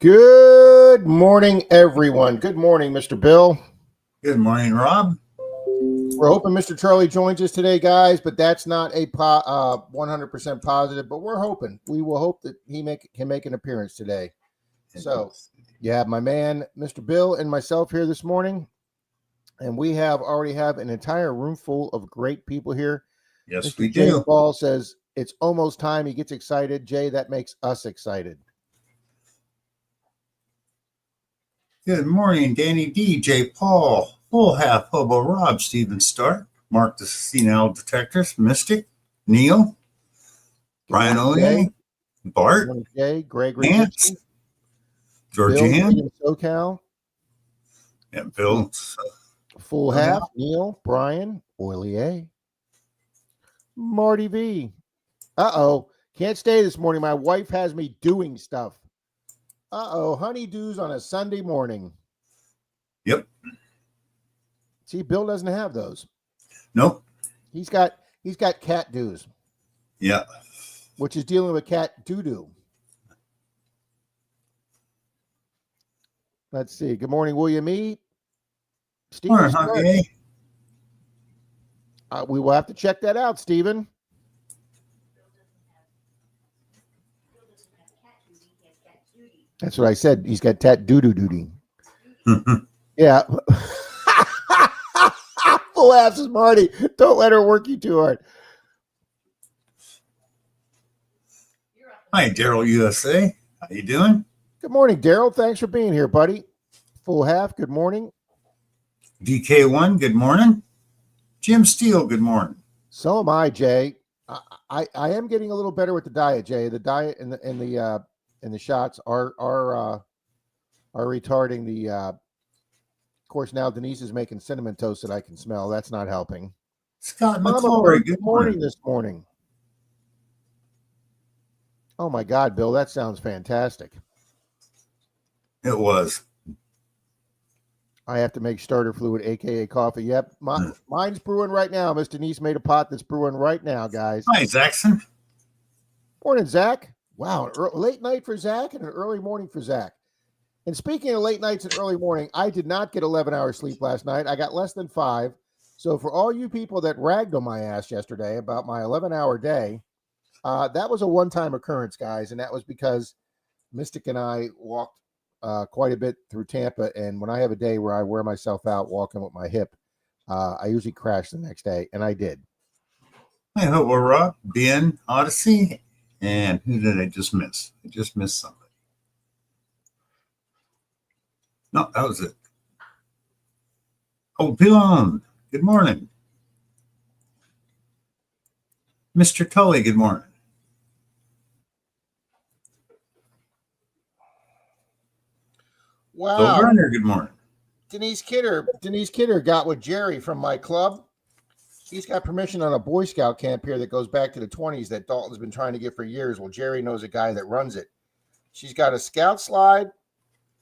Good morning, everyone. Good morning, Mr. Bill. Good morning, Rob. We're hoping Mr. Charlie joins us today, guys, but that's not a 100% positive, but we're hoping. We will hope that he can make an appearance today. So you have my man, Mr. Bill, and myself here this morning, and we already have an entire room full of great people here. Yes, Mr. we Jay do. Paul says it's almost time. He gets excited. Jay, that makes us excited. Good morning, Danny D, J Paul, Full Half Hobo Rob, Steven Stark, Mark the Senile Detectives, Mystic, Neil, Brian Oye, Bart, Jay, Gregory, Lance, Georgianne, SoCal, and Bill. Full Half, Neil, Brian, Oily A, Marty V. Can't stay this morning. My wife has me doing stuff. Honeydews on a Sunday morning. Yep. See, Bill doesn't have those. Nope. He's got cat doos. Yeah. Which is dealing with cat doo-doo. Let's see. Good morning, William E. Stephen. We will have to check that out, Stephen. That's what I said. He's got tat doo-doo duty. Yeah. Full ass is Marty. Don't let her work you too hard. Hi, Daryl USA. How you doing? Good morning, Daryl. Thanks for being here, buddy. Full Half, good morning. DK1, good morning. Jim Steele, good morning. So am I, Jay. I am getting a little better with the diet, Jay. The diet and the shots are retarding the. Of course, now Denise is making cinnamon toast that I can smell. That's not helping. Scott McClory, good morning this morning. Oh my God, Bill, that sounds fantastic. It was. I have to make starter fluid, aka coffee. Yep, mine's brewing right now. Miss Denise made a pot that's brewing right now, guys. Hi, Zaxon. Morning, Zach. Wow, late night for Zach and an early morning for Zach. And speaking of late nights and early morning, I did not get 11 hours sleep last night. I got less than 5. So for all you people that ragged on my ass yesterday about my 11-hour day, that was a one-time occurrence, guys. And that was because Mystic and I walked quite a bit through Tampa. And when I have a day where I wear myself out walking with my hip, I usually crash the next day. And I did. Hi, Hobo Rob, Ben, Odyssey. And who did I just miss? I just missed somebody. No, that was it. Oh, Pilon, good morning. Mr. Tully, good morning. Wow. Bill Garner, good morning. Denise Kidder got with Jerry from my club. He's got permission on a Boy Scout camp here that goes back to the 20s that Dalton's been trying to get for years. Well, Jerry knows a guy that runs it. She's got a Scout slide,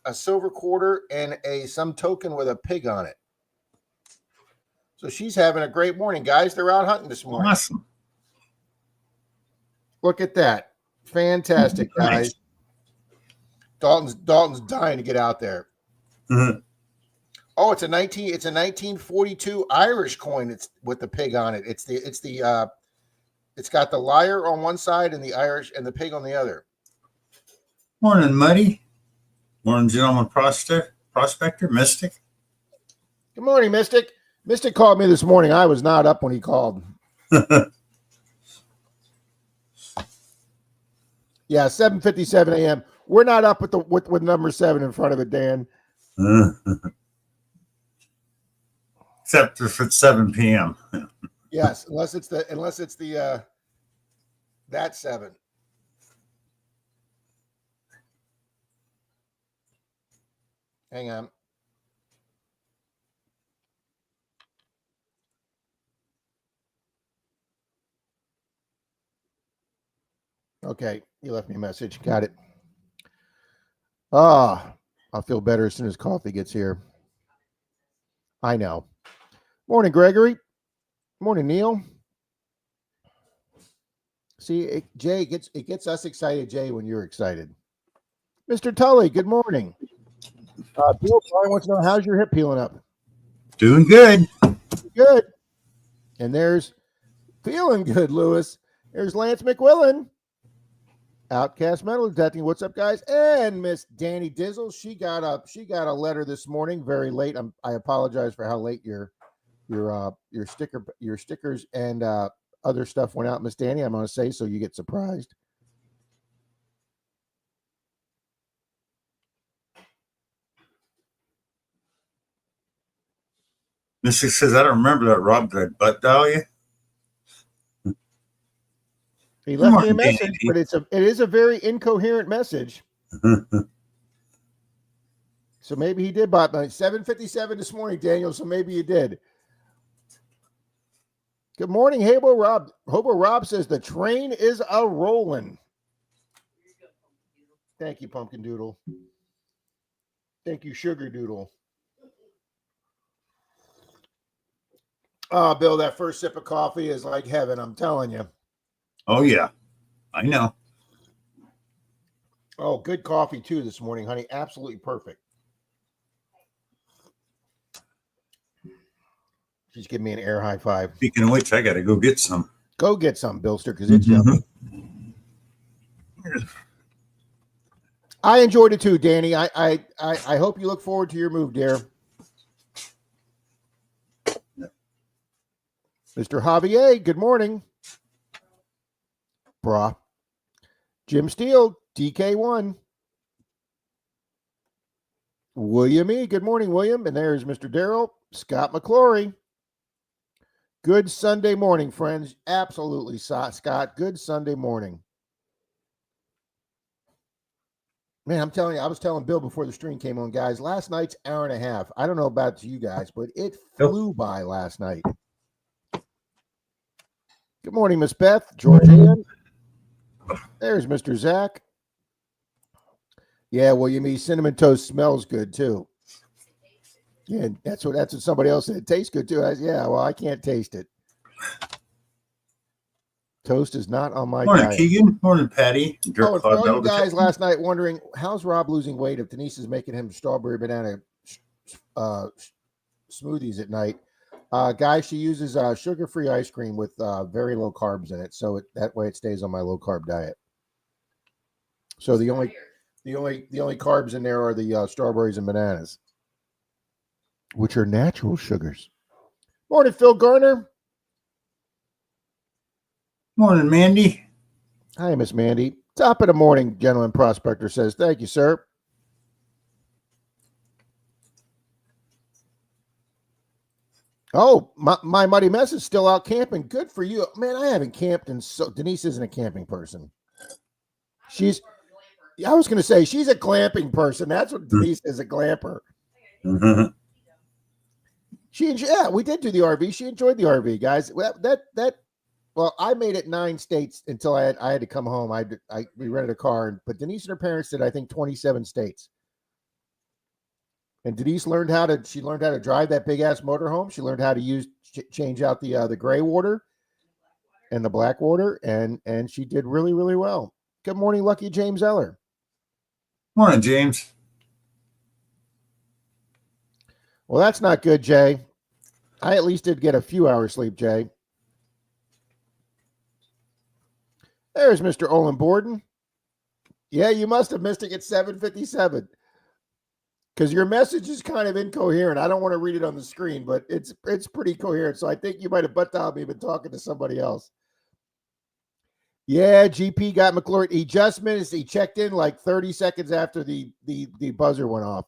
a silver quarter, and some token with a pig on it. So she's having a great morning, guys. They're out hunting this morning. Awesome. Look at that. Fantastic, guys. Nice. Dalton's dying to get out there. Mm-hmm. Oh, it's a 1942 Irish coin. It's with the pig on it. It's got the lyre on one side and the Irish and the pig on the other. Morning, Muddy. Morning, gentleman prospector, Mystic. Good morning, Mystic. Mystic called me this morning. I was not up when he called. Yeah, 7:57 a.m. We're not up with number 7 in front of it, Dan. Except if it's 7 p.m. Yes, unless it's the that 7. Hang on. Okay, you left me a message. Got it. I'll feel better as soon as coffee gets here. I know. Morning, Gregory. Morning, Neil. See, Jay, it gets us excited, Jay, when you're excited. Mr. Tully, good morning. Bill probably wants to know, how's your hip healing up? Doing good. Good. And there's feeling good, Lewis. There's Lance McWillen. Outcast Metal Detecting. What's up, guys? And Miss Danny Dizzle. She got a letter this morning, very late. I apologize for how late your stickers and other stuff went out, Miss Danny. I'm going to say so you get surprised. Mystic says, I don't remember that, Rob. Did I butt dial you? He left me a message, but it is a very incoherent message. So maybe he did butt. 7:57 this morning, Daniel. So maybe you did. Good morning, Hobo Rob. Hobo Rob says the train is a rolling. Thank you, Pumpkin Doodle. Thank you, Sugar Doodle. Oh, Bill, that first sip of coffee is like heaven, I'm telling you. Oh, yeah. I know. Oh, good coffee, too, this morning, honey. Absolutely perfect. She's giving me an air high five. Speaking of which, I got to go get some. Go get some, Billster, because it's yummy. I enjoyed it, too, Danny. I hope you look forward to your move, dear. Mr. Javier, good morning. Brah. Jim Steele, DK1. William E., good morning, William. And there's Mr. Darrell, Scott McClory. Good Sunday morning, friends. Absolutely, Scott. Good Sunday morning. Man, I'm telling you, I was telling Bill before the stream came on, guys, last night's hour and a half. I don't know about you guys, but it flew by last night. Good morning, Miss Beth. Georgianne. There's Mr. Zach. Yeah, well, you mean cinnamon toast smells good too. Yeah, that's what somebody else said. It tastes good too. Yeah, well, I can't taste it. Toast is not on my Morning, diet. Keegan. Morning, Patty. Oh, and for all you guys last night wondering, how's Rob losing weight if Denise is making him strawberry banana smoothies at night? Guys, she uses sugar-free ice cream with very low carbs in it, so that way it stays on my low-carb diet. So the only carbs in there are the strawberries and bananas, which are natural sugars. Morning, Phil Garner. Morning, Mandy. Hi, Miss Mandy. Top of the morning, gentleman prospector says, thank you, sir. Oh, my Muddy Mess is still out camping. Good for you. Man, I haven't camped Denise isn't a camping person. I was going to say, she's a glamping person. That's what Denise is, a glamper. Mm-hmm. We did do the RV. She enjoyed the RV, guys. Well, I made it 9 states until I had to come home. We rented a car, but Denise and her parents did, I think, 27 states. And Denise learned how to drive that big ass motorhome. She learned how to change out the gray water and the black water, and she did really, really well. Good morning, Lucky James Eller. Morning, James. Well, that's not good, Jay. I at least did get a few hours sleep, Jay. There's Mr. Olin Borden. Yeah, you must have missed it at 7:57. Because your message is kind of incoherent. I don't want to read it on the screen, but it's pretty coherent. So I think you might have butt dialed me, been talking to somebody else. Yeah, GP got McClory. He just missed. He checked in like 30 seconds after the buzzer went off.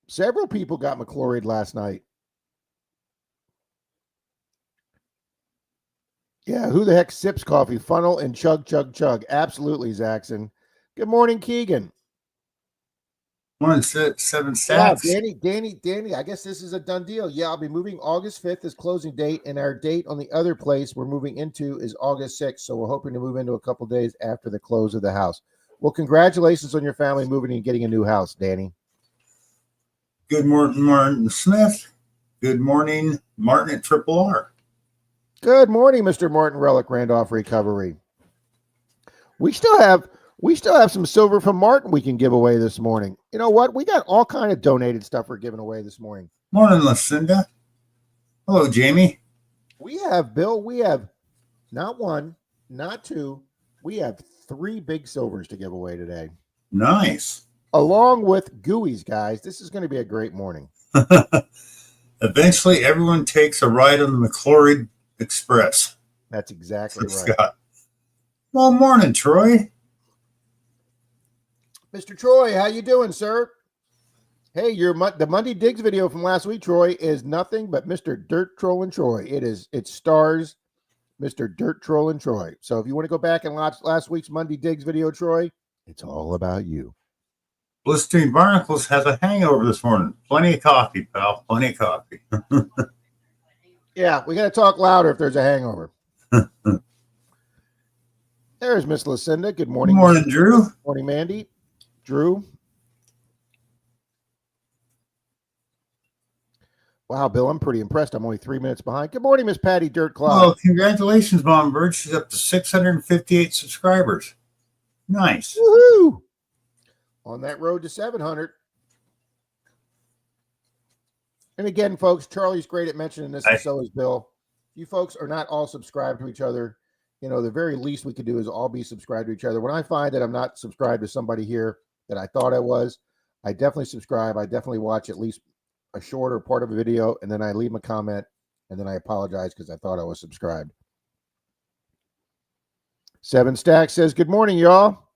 Several people got McClory last night. Yeah, who the heck sips coffee? Funnel and chug, chug, chug. Absolutely, Zaxxon. Good morning, Keegan. Morning, 7 stats. Yeah, Danny, I guess this is a done deal. Yeah, I'll be moving August 5th as closing date, and our date on the other place we're moving into is August 6th, so we're hoping to move into a couple days after the close of the house. Well, congratulations on your family moving and getting a new house, Danny. Good morning, Martin Smith. Good morning, Martin at Triple R. Good morning, Mr. Martin Relic Randolph Recovery. We still have some silver from Martin we can give away this morning. You know what? We got all kind of donated stuff we're giving away this morning. Morning, Lucinda. Hello, Jamie. We have, Bill, we have not one, not two. We have 3 big silvers to give away today. Nice. Along with GOOIEs, guys. This is going to be a great morning. Eventually, everyone takes a ride on the McClory Express. That's exactly right. Scott. Well, morning, Troy. Mr. Troy, how you doing, sir? Hey, the Monday Digs video from last week, Troy, is nothing but Mr. Dirt Trolling Troy. It stars Mr. Dirt Trolling Troy. So if you want to go back and watch last week's Monday Digs video, Troy, it's all about you. Blistering Barnacles has a hangover this morning. Plenty of coffee, pal. Plenty of coffee. Yeah, we got to talk louder if there's a hangover. There's Miss Lucinda. Good morning. Good morning, Drew. Good morning, Mandy. Drew. Wow, Bill, I'm pretty impressed. I'm only 3 minutes behind. Good morning, Miss Patty Dirt Cloud. Well, congratulations, Mom Bird. She's up to 658 subscribers. Nice. Woohoo! On that road to 700. And again, folks, Charlie's great at mentioning this, and so is Bill. You folks are not all subscribed to each other. You know, the very least we could do is all be subscribed to each other. When I find that I'm not subscribed to somebody here that I thought I was, I definitely subscribe. I definitely watch at least a shorter part of a video, and then I leave a comment, and then I apologize because I thought I was subscribed. 7 Stack says, good morning, y'all.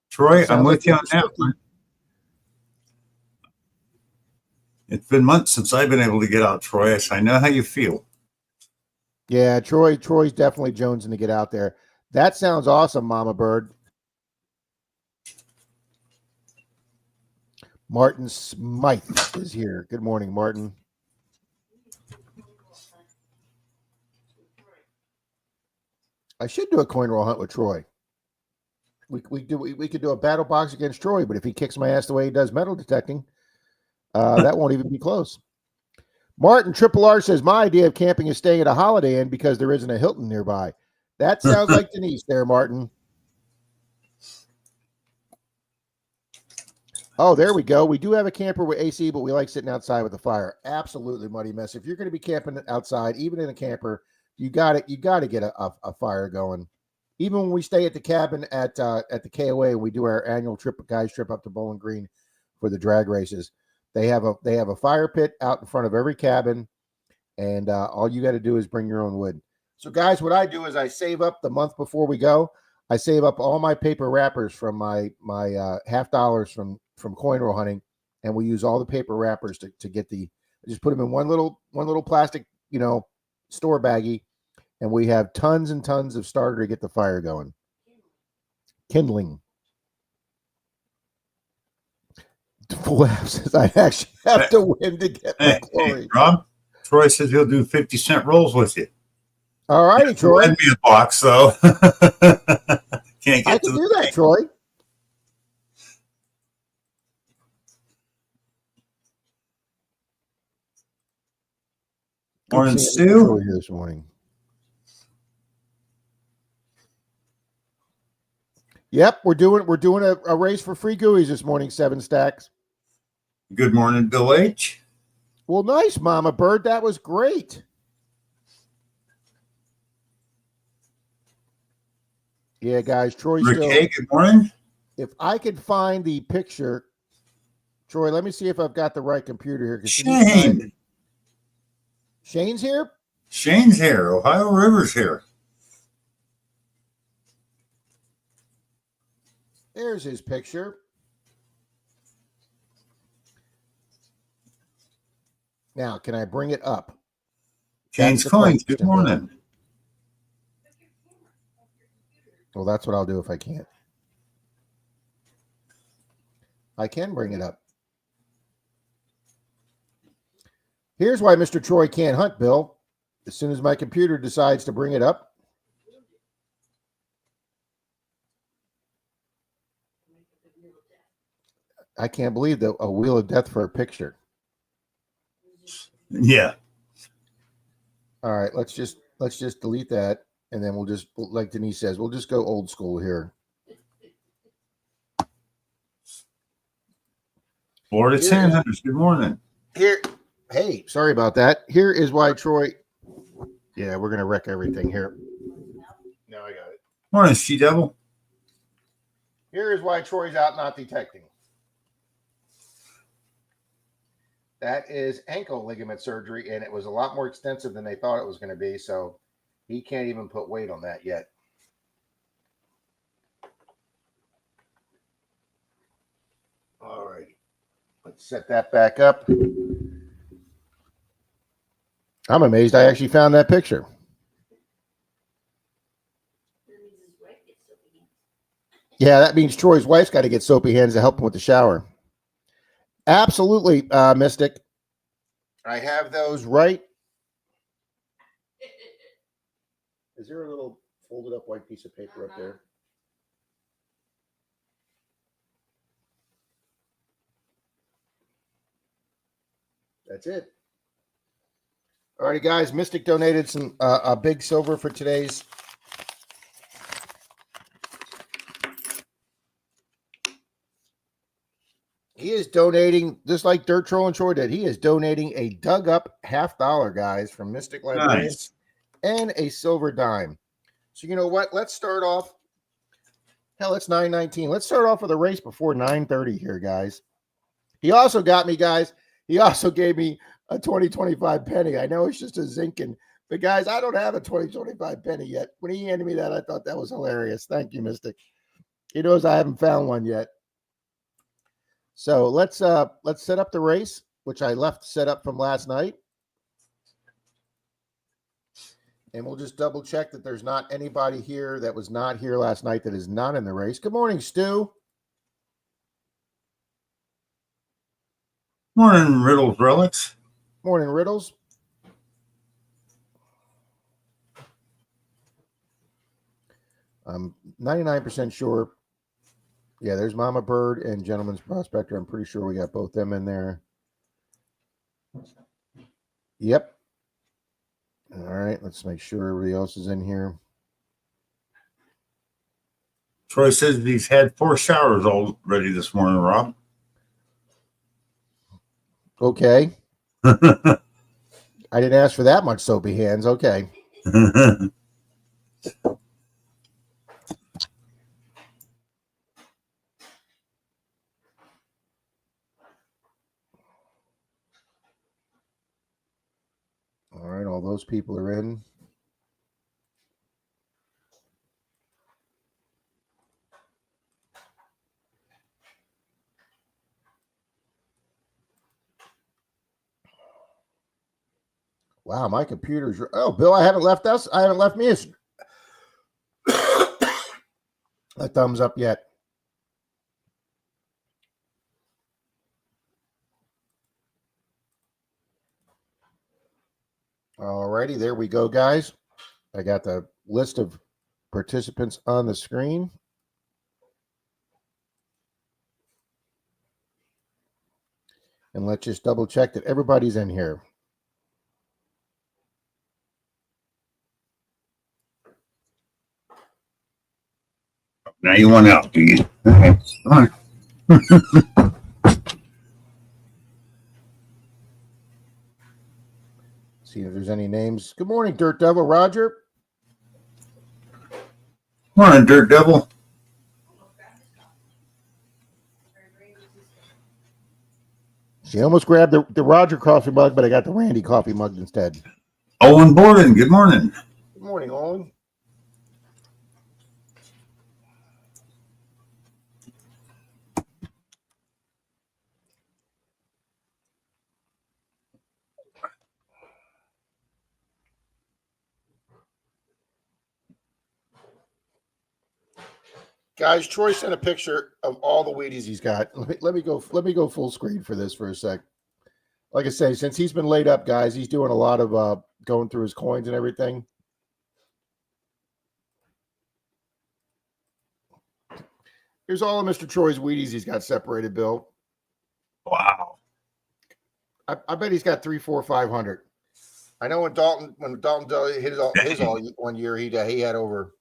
Troy, I'm with you on that one. It's been months since I've been able to get out, Troy. I know how you feel. Yeah, Troy's definitely jonesing to get out there. That sounds awesome, Mama Bird. Martin Smythe is here. Good morning, Martin. I should do a coin roll hunt with Troy. We could do a battle box against Troy, but if he kicks my ass the way he does metal detecting, that won't even be close. Martin Triple R says, my idea of camping is staying at a Holiday Inn because there isn't a Hilton nearby. That sounds like Denise there, Martin. Oh, there we go. We do have a camper with AC, but we like sitting outside with a fire. Absolutely, Muddy Mess. If you're going to be camping outside, even in a camper, you got to get a fire going. Even when we stay at the cabin at the KOA and we do our annual guys trip up to Bowling Green for the drag races, they have a fire pit out in front of every cabin, and all you got to do is bring your own wood. So, guys, what I do is I save up the month before we go. I save up all my paper wrappers from my $50 from coin roll hunting, and we use all the paper wrappers to get I just put them in one little plastic, store baggie, and we have tons and tons of starter to get the fire going. Kindling. Full says I actually have to win to get my glory. Hey, Rob, Troy says he'll do 50-cent rolls with you. All righty, Troy. Lend me a box, though. Can't get I can do that, Troy. Morning, Stu. Here this morning. Yep, we're doing a race for free GOOIEs this morning, 7 Stacks. Good morning, Bill H. Well, nice, Mama Bird. That was great. Yeah, guys, Troy's Rick still. A, good morning. If I could find the picture, Troy, let me see if I've got the right computer here. Shane. Shane's here? Shane's here. Ohio River's here. There's his picture. Now, can I bring it up? Shane's Coins, good morning. Well, that's what I'll do if I can't. I can bring it up. Here's why Mr. Troy can't hunt, Bill. As soon as my computer decides to bring it up. I can't believe that a wheel of death for a picture. Yeah. All right, let's just delete that, and then we'll just, like Denise says, we'll just go old school here. Florida Sandhunters, good morning. Here, hey, sorry about that. Here is why Troy. Yeah, we're gonna wreck everything here. No, I got it. Morning, She Devil. Here is why Troy's out not detecting. That is ankle ligament surgery, and it was a lot more extensive than they thought it was going to be. So he can't even put weight on that yet. All right, let's set that back up. I'm amazed I actually found that picture. Yeah, that means Troy's wife's got to get soapy hands to help him with the shower. Absolutely, Mystic. I have those right. Is there a little folded up white piece of paper up there? That's it. All righty, guys. Mystic donated some a big silver for today's. He is donating, just like Dirt Troll and Troy did. He is donating a dug up $50, guys, from Mystic Librarian, Nice. and a silver dime. So you know what? Let's start off. Hell, it's 9:19. Let's start off with a race before 9:30 here, guys. He also got me, guys. He also gave me a 20-25 penny. I know it's just a zinkin, but guys, I don't have a 20-25 penny yet. When he handed me that, I thought that was hilarious. Thank you, Mystic. He knows I haven't found one yet. So let's set up the race, which I left set up from last night. And we'll just double check that there's not anybody here that was not here last night that is not in the race. Good morning, Stu. Morning, Riddles Relics. Morning, Riddles. I'm 99% sure. Yeah, there's Mama Bird and Gentleman's Prospector. I'm pretty sure we got both them in there. Yep. All right, let's make sure everybody else is in here. Troy says he's had 4 showers already this morning, Rob. Okay. I didn't ask for that much soapy hands. Okay. All right, all those people are in. Wow, my computer's. Oh, Bill, I haven't left us. I haven't left me a thumbs up yet. All righty, there we go, guys. I got the list of participants on the screen. And let's just double check that everybody's in here. Now you want out, do you? Okay, come on. See if there's any names. Good morning, Dirt Devil. Roger. Morning, Dirt Devil. She almost grabbed the Roger coffee mug, but I got the Randy coffee mug instead. Owen Borden, good morning. Good morning, Owen. Guys, Troy sent a picture of all the Wheaties he's got. Let me go full screen for this for a sec. Like I say, since he's been laid up, guys, he's doing a lot of going through his coins and everything. Here's all of Mr. Troy's Wheaties he's got separated, Bill. Wow. I bet he's got 300, 400, 500. I know when Dalton hit his all 1 year, he had over.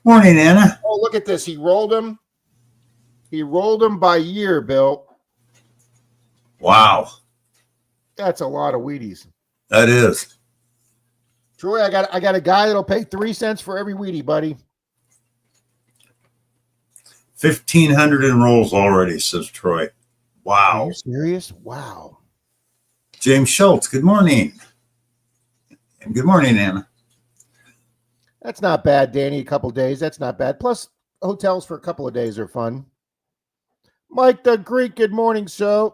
Morning, Anna. Oh, look at this. He rolled them. He rolled them by year, Bill. Wow. That's a lot of Wheaties. That is. Troy, I got a guy that'll pay 3 cents for every Wheatie, buddy. 1,500 in rolls already, says Troy. Wow. Are you serious? Wow. James Schultz, good morning. And good morning, Anna. That's not bad, Danny. A couple days. That's not bad. Plus, hotels for a couple of days are fun. Mike the Greek, good morning, sir.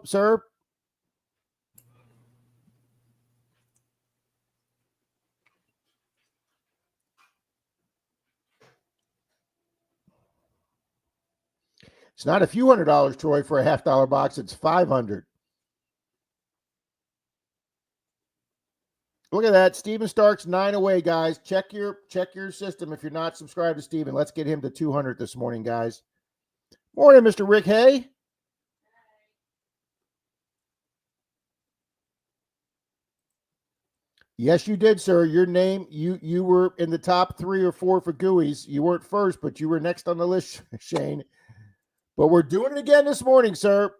It's not a few $100, Troy, for a $half box. It's $500. Look at that. Steven Stark's 9 away, guys. Check your system if you're not subscribed to Steven. Let's get him to 200 this morning, guys. Morning, Mr. Rick Hay. Yes, you did, sir. Your name, you were in the top 3 or 4 for GUIEs. You weren't first, but you were next on the list, Shane. But we're doing it again this morning, sir.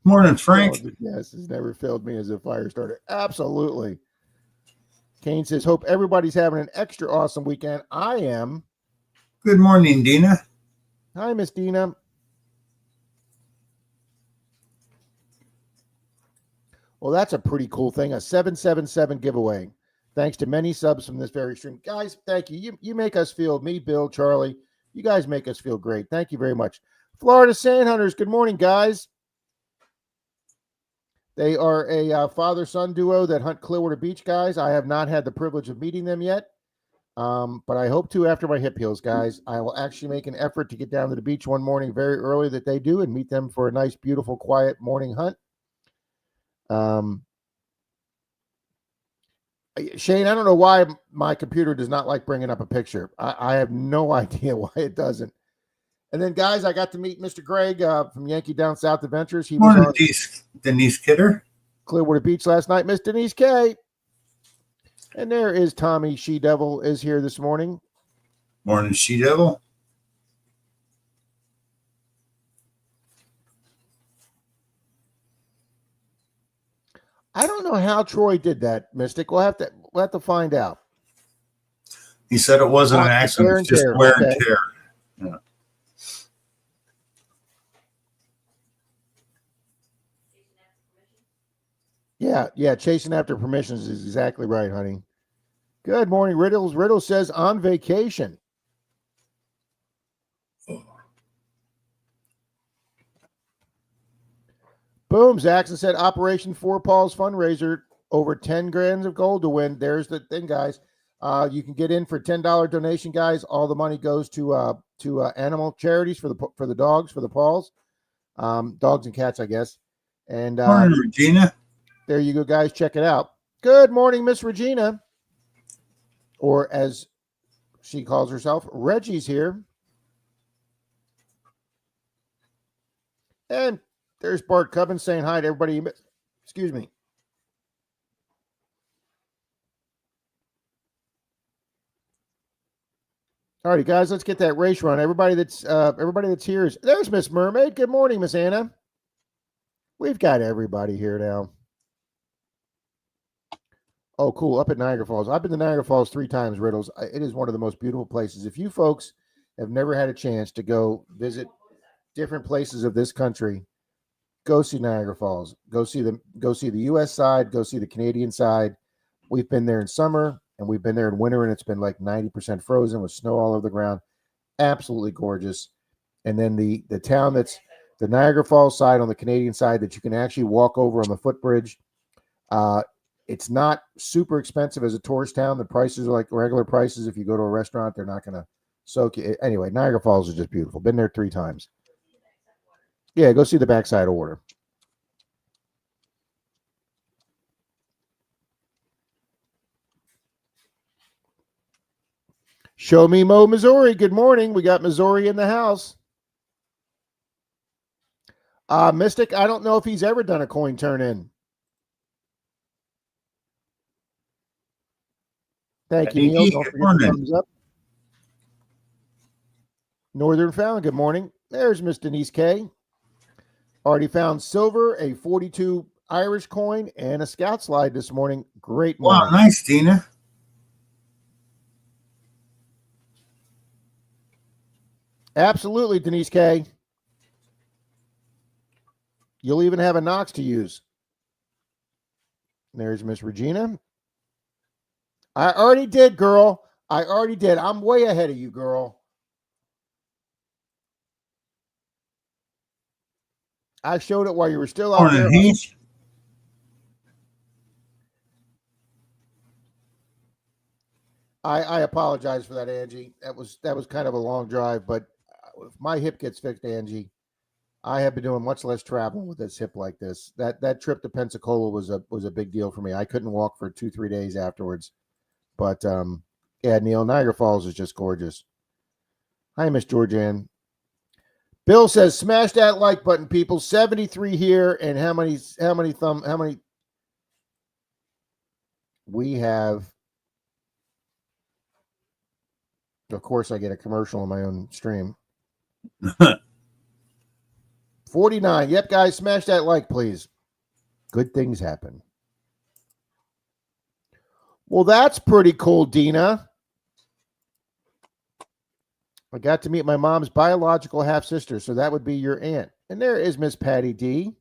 Morning, Frank. Yes, has never failed me as a fire starter. Absolutely. Kane says, hope everybody's having an extra awesome weekend. I am. Good morning, Dina. Hi, Miss Dina. Well, that's a pretty cool thing. A 777 giveaway. Thanks to many subs from this very stream. Guys, thank you. You make us feel, me, Bill, Charlie, you guys make us feel great. Thank you very much. Florida Sand Hunters, good morning, guys. They are a father-son duo that hunt Clearwater Beach, guys. I have not had the privilege of meeting them yet, but I hope to after my hip heals, guys. I will actually make an effort to get down to the beach one morning very early that they do and meet them for a nice, beautiful, quiet morning hunt. Shane, I don't know why my computer does not like bringing up a picture. I have no idea why it doesn't. And then, guys, I got to meet Mr. Greg from Yankee Down South Adventures. He was on Denise Kidder. Clearwater Beach last night. Miss Denise K. And there is Tommy She-Devil is here this morning. Morning, She-Devil. I don't know how Troy did that, Mystic. We'll have to find out. He said it wasn't an accident, it's just wear and tear. Yeah. Yeah, chasing after permissions is exactly right, honey. Good morning, Riddles. Riddle says on vacation. Boom, Zaxxon said Operation 4 Paul's fundraiser, over 10 grand of gold to win. There's the thing, guys. You can get in for $10 donation, guys. All the money goes to animal charities for the dogs, for the Pauls. Dogs and cats, I guess. And morning, Regina. There you go, guys. Check it out. Good morning, Miss Regina. Or as she calls herself, Reggie's here. And there's Bart Cubbins saying hi to everybody. Excuse me. All righty, guys, let's get that race run. Everybody that's here is there's Miss Mermaid. Good morning, Miss Anna. We've got everybody here now. Oh, cool. Up at Niagara Falls. I've been to Niagara Falls 3 times, Riddles. It is one of the most beautiful places. If you folks have never had a chance to go visit different places of this country, go see Niagara Falls. Go see the U.S. side. Go see the Canadian side. We've been there in summer, and we've been there in winter, and it's been like 90% frozen with snow all over the ground. Absolutely gorgeous. And then the town that's the Niagara Falls side on the Canadian side that you can actually walk over on the footbridge. It's not super expensive as a tourist town. The prices are like regular prices. If you go to a restaurant, they're not going to soak you. Anyway, Niagara Falls is just beautiful. Been there 3 times. Yeah, go see the backside order. Show me Mo, Missouri. Good morning. We got Missouri in the house. Mystic, I don't know if he's ever done a coin turn in. Thank you, Neil. Don't forget the thumbs up. Northern Found, good morning. There's Miss Denise K. Already found silver, a 42 Irish coin, and a scout slide this morning. Great morning. Wow, nice, Dina. Absolutely, Denise K. You'll even have a Knox to use. There's Miss Regina. I already did, girl. I already did. I'm way ahead of you, girl. I showed it while you were still out there. Morning, Heath. I apologize for that, Angie. That was kind of a long drive, but if my hip gets fixed, Angie, I have been doing much less traveling with this hip like this. That trip to Pensacola was a big deal for me. I couldn't walk for 2-3 days afterwards. But yeah, Neil, Niagara Falls is just gorgeous. Hi, Miss Georgianne. Bill says, smash that like button, people. 73 here, and how many we have? Of course, I get a commercial on my own stream. 49. Yep, guys, smash that like, please. Good things happen. Well, that's pretty cool, Dina. I got to meet my mom's biological half-sister, so that would be your aunt. And there is Miss Patty D.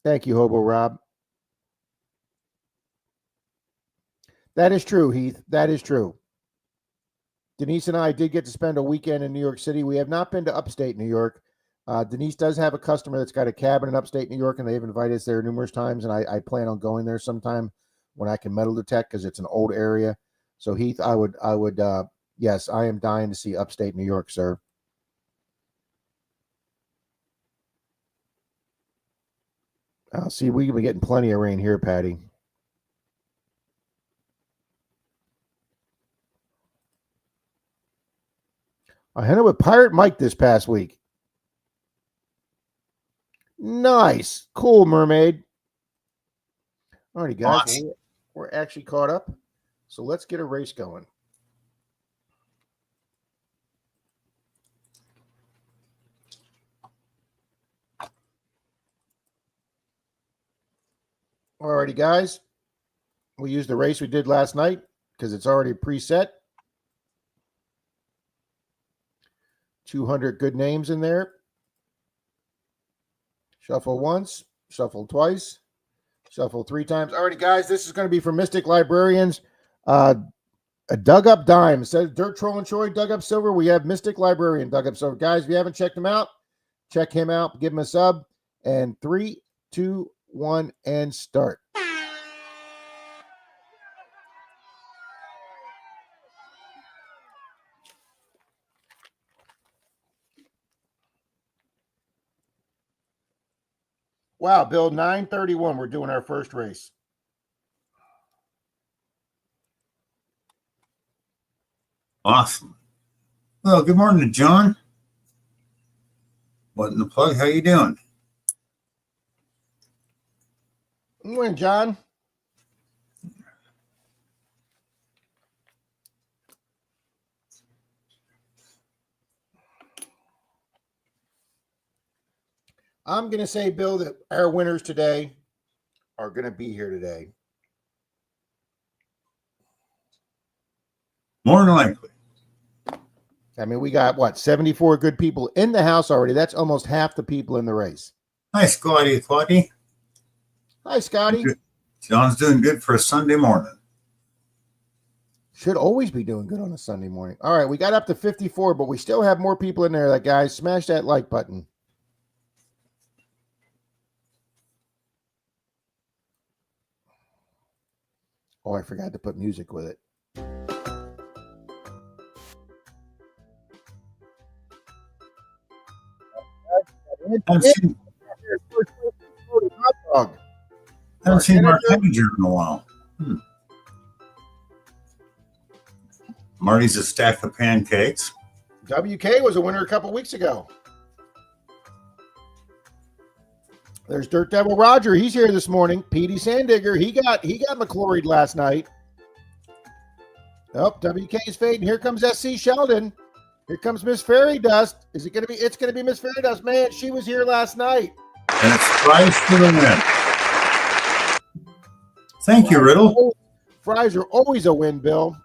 Thank you, Hobo Rob. That is true, Heath. That is true. Denise and I did get to spend a weekend in New York City. We have not been to upstate New York. Denise does have a customer that's got a cabin in upstate New York, and they've invited us there numerous times, and I plan on going there sometime when I can metal detect because it's an old area. So, Heath, I would, yes, I am dying to see upstate New York, sir. See, we've been getting plenty of rain here, Patty. I hung out with Pirate Mike this past week. Nice. Cool, mermaid. All righty, guys. Awesome. We're actually caught up. So let's get a race going. All righty, guys. We used the race we did last night because it's already preset. 200 good names in there. Shuffle once, shuffle twice, shuffle 3 times. All righty, guys. This is going to be for Mystic Librarians. A dug up dime. It says Dirt Troll and Troy dug up silver. We have Mystic Librarian dug up silver. Guys, if you haven't checked him out, check him out. Give him a sub. And 3, 2, 1, and start. Wow, Bill, 9:31. We're doing our first race. Awesome. Well, good morning, John. What in the plug? How you doing? Good morning, John. I'm going to say, Bill, that our winners today are going to be here today. More than likely. I mean, we got, what, 74 good people in the house already. That's almost half the people in the race. Hi, Scotty. Hi, Scotty. Good. John's doing good for a Sunday morning. Should always be doing good on a Sunday morning. All right, we got up to 54, but we still have more people in there. Like, guys, smash that like button. Oh, I forgot to put music with it. Haven't seen Mark Henninger in a while. Marty's a stack of pancakes. WK was a winner a couple weeks ago. There's Dirt Devil Roger. He's here this morning. Petey Sandigger. He got McCloried last night. Oh, WK is fading. Here comes SC Sheldon. Here comes Miss Fairy Dust. Is it going to be? It's going to be Miss Fairy Dust. Man, she was here last night. And it's fries for the win. Thank you, Riddle. Fries are always a win, Bill.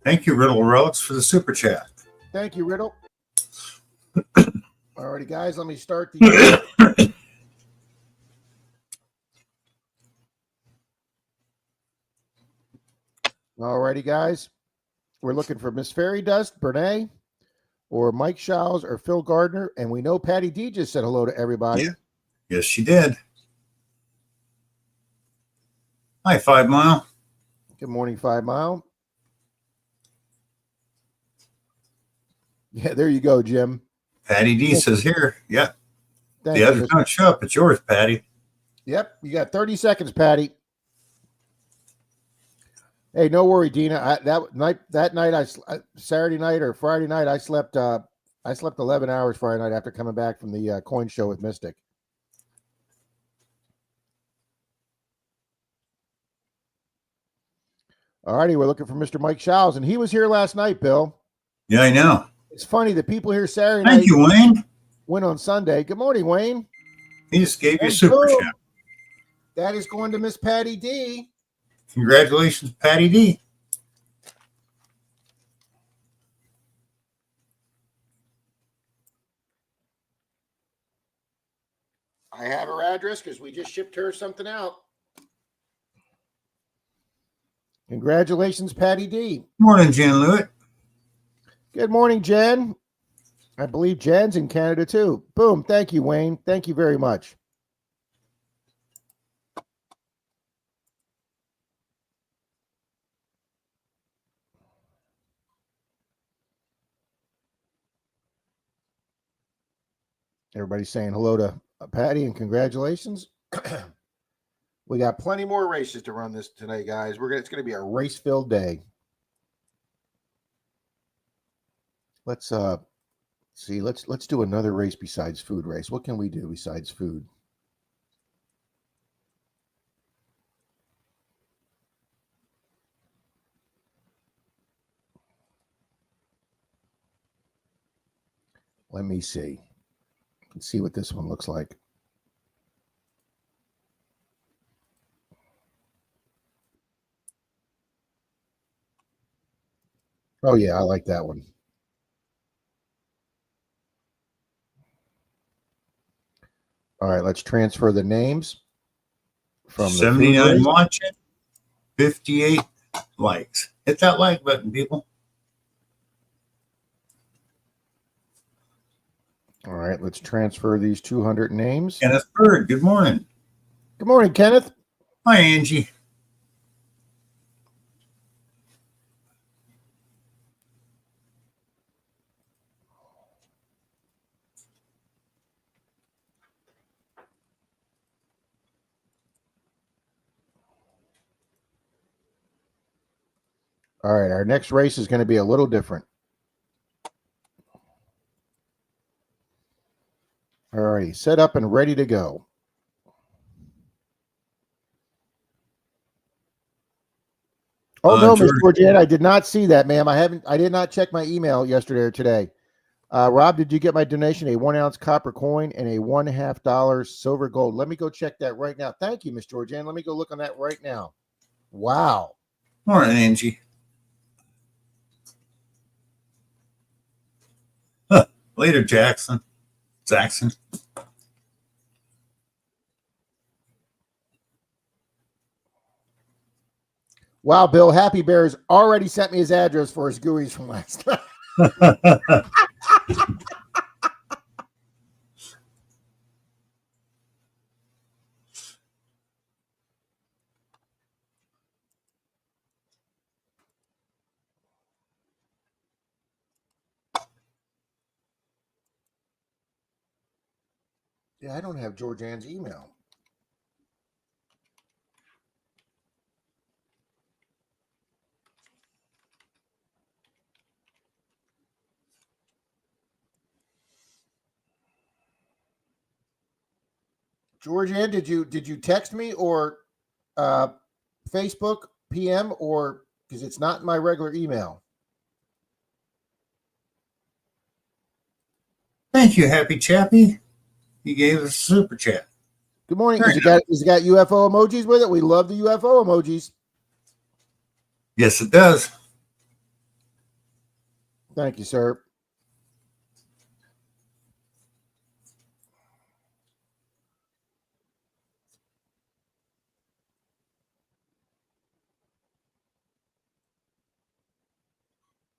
Thank you, Riddle Relics, for the super chat. Thank you, Riddle. All righty, guys, let me start the. All righty, guys. We're looking for Miss Fairy Dust, Bernay, or Mike Showles, or Phil Gardner. And we know Patty D just said hello to everybody. Yeah. Yes, she did. Hi, 5 Mile. Good morning, 5 Mile. Yeah, there you go, Jim. Patty D says here. Yeah. Thank The others don't show up. It's yours, Patty. Yep. You got 30 seconds, Patty. Hey, no worry, Dina. That night, Saturday night or Friday night, I slept 11 hours Friday night after coming back from the coin show with Mystic. All righty, we're looking for Mr. Mike Showles, and he was here last night, Bill. Yeah, I know. It's funny, the people here Saturday night. Thank you, Wayne. Went on Sunday. Good morning, Wayne. He just gave you a super chat. That is going to Miss Patty D. Congratulations, Patty D. I have her address because we just shipped her something out. Congratulations, Patty D. Morning, Jen Lewitt. Good morning, Jen. I believe Jen's in Canada too. Boom. Thank you, Wayne. Thank you very much. Everybody's saying hello to Patty and congratulations. We got plenty more races to run this tonight, guys. It's going to be a race-filled day. Let's see. Let's do another race besides food race. What can we do besides food? Let me see. Let's see what this one looks like. Oh yeah, I like that one. All right, let's transfer the names from 79 watching, 58 likes. Hit that like button, people. All right, let's transfer these 200 names. Kenneth Bird, good morning. Good morning, Kenneth. Hi, Angie. All right, our next race is going to be a little different. All righty, set up and ready to go. Oh no, Miss Georgette, I did not see that, ma'am. I did not check my email yesterday or today. Rob, did you get my donation? A 1 ounce copper coin and a $1.50 silver gold. Let me go check that right now. Thank you, Miss Georgianne. Let me go look on that right now. Wow. Morning, Angie. Later, Jackson. Wow, Bill, Happy Bears already sent me his address for his GUIEs from last night. Yeah, I don't have Georgianne's email. Georgianne, did you text me or Facebook PM or because it's not in my regular email. Thank you, Happy Chappy. You gave us a super chat. Good morning. Has it got UFO emojis with it? We love the UFO emojis. Yes, it does. Thank you, sir.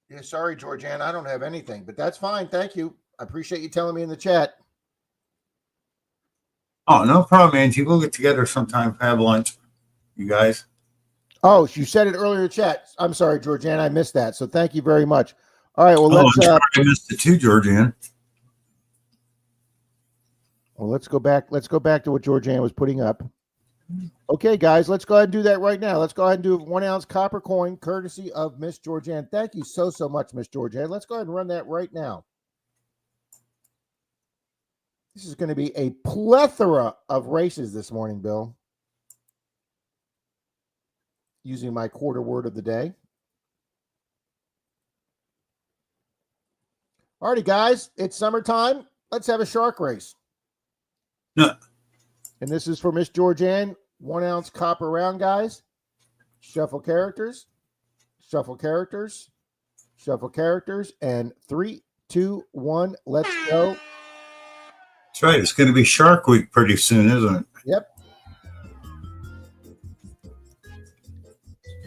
Yeah, sorry, Georgianne. I don't have anything, but that's fine. Thank you. I appreciate you telling me in the chat. Oh, no problem, Angie. We'll get together sometime, have lunch. You guys. Oh, you said it earlier in chat. I'm sorry, Georgianne. I missed that. So thank you very much. All right. Well, I'm sorry I missed it too, Georgianne. Well, let's go back. Let's go back to what Georgianne was putting up. Okay, guys, let's go ahead and do that right now. Let's go ahead and do a 1 ounce copper coin courtesy of Miss Georgianne. Thank you so much, Miss Georgianne. Let's go ahead and run that right now. This is going to be a plethora of races this morning, Bill. Using my quarter word of the day. Alrighty, guys, it's summertime. Let's have a shark race. No. And this is for Miss Georgianne. 1 ounce copper round, guys. Shuffle characters. Shuffle characters. Shuffle characters. And 3, 2, 1. Let's go. That's right. It's going to be Shark Week pretty soon, isn't it? Yep.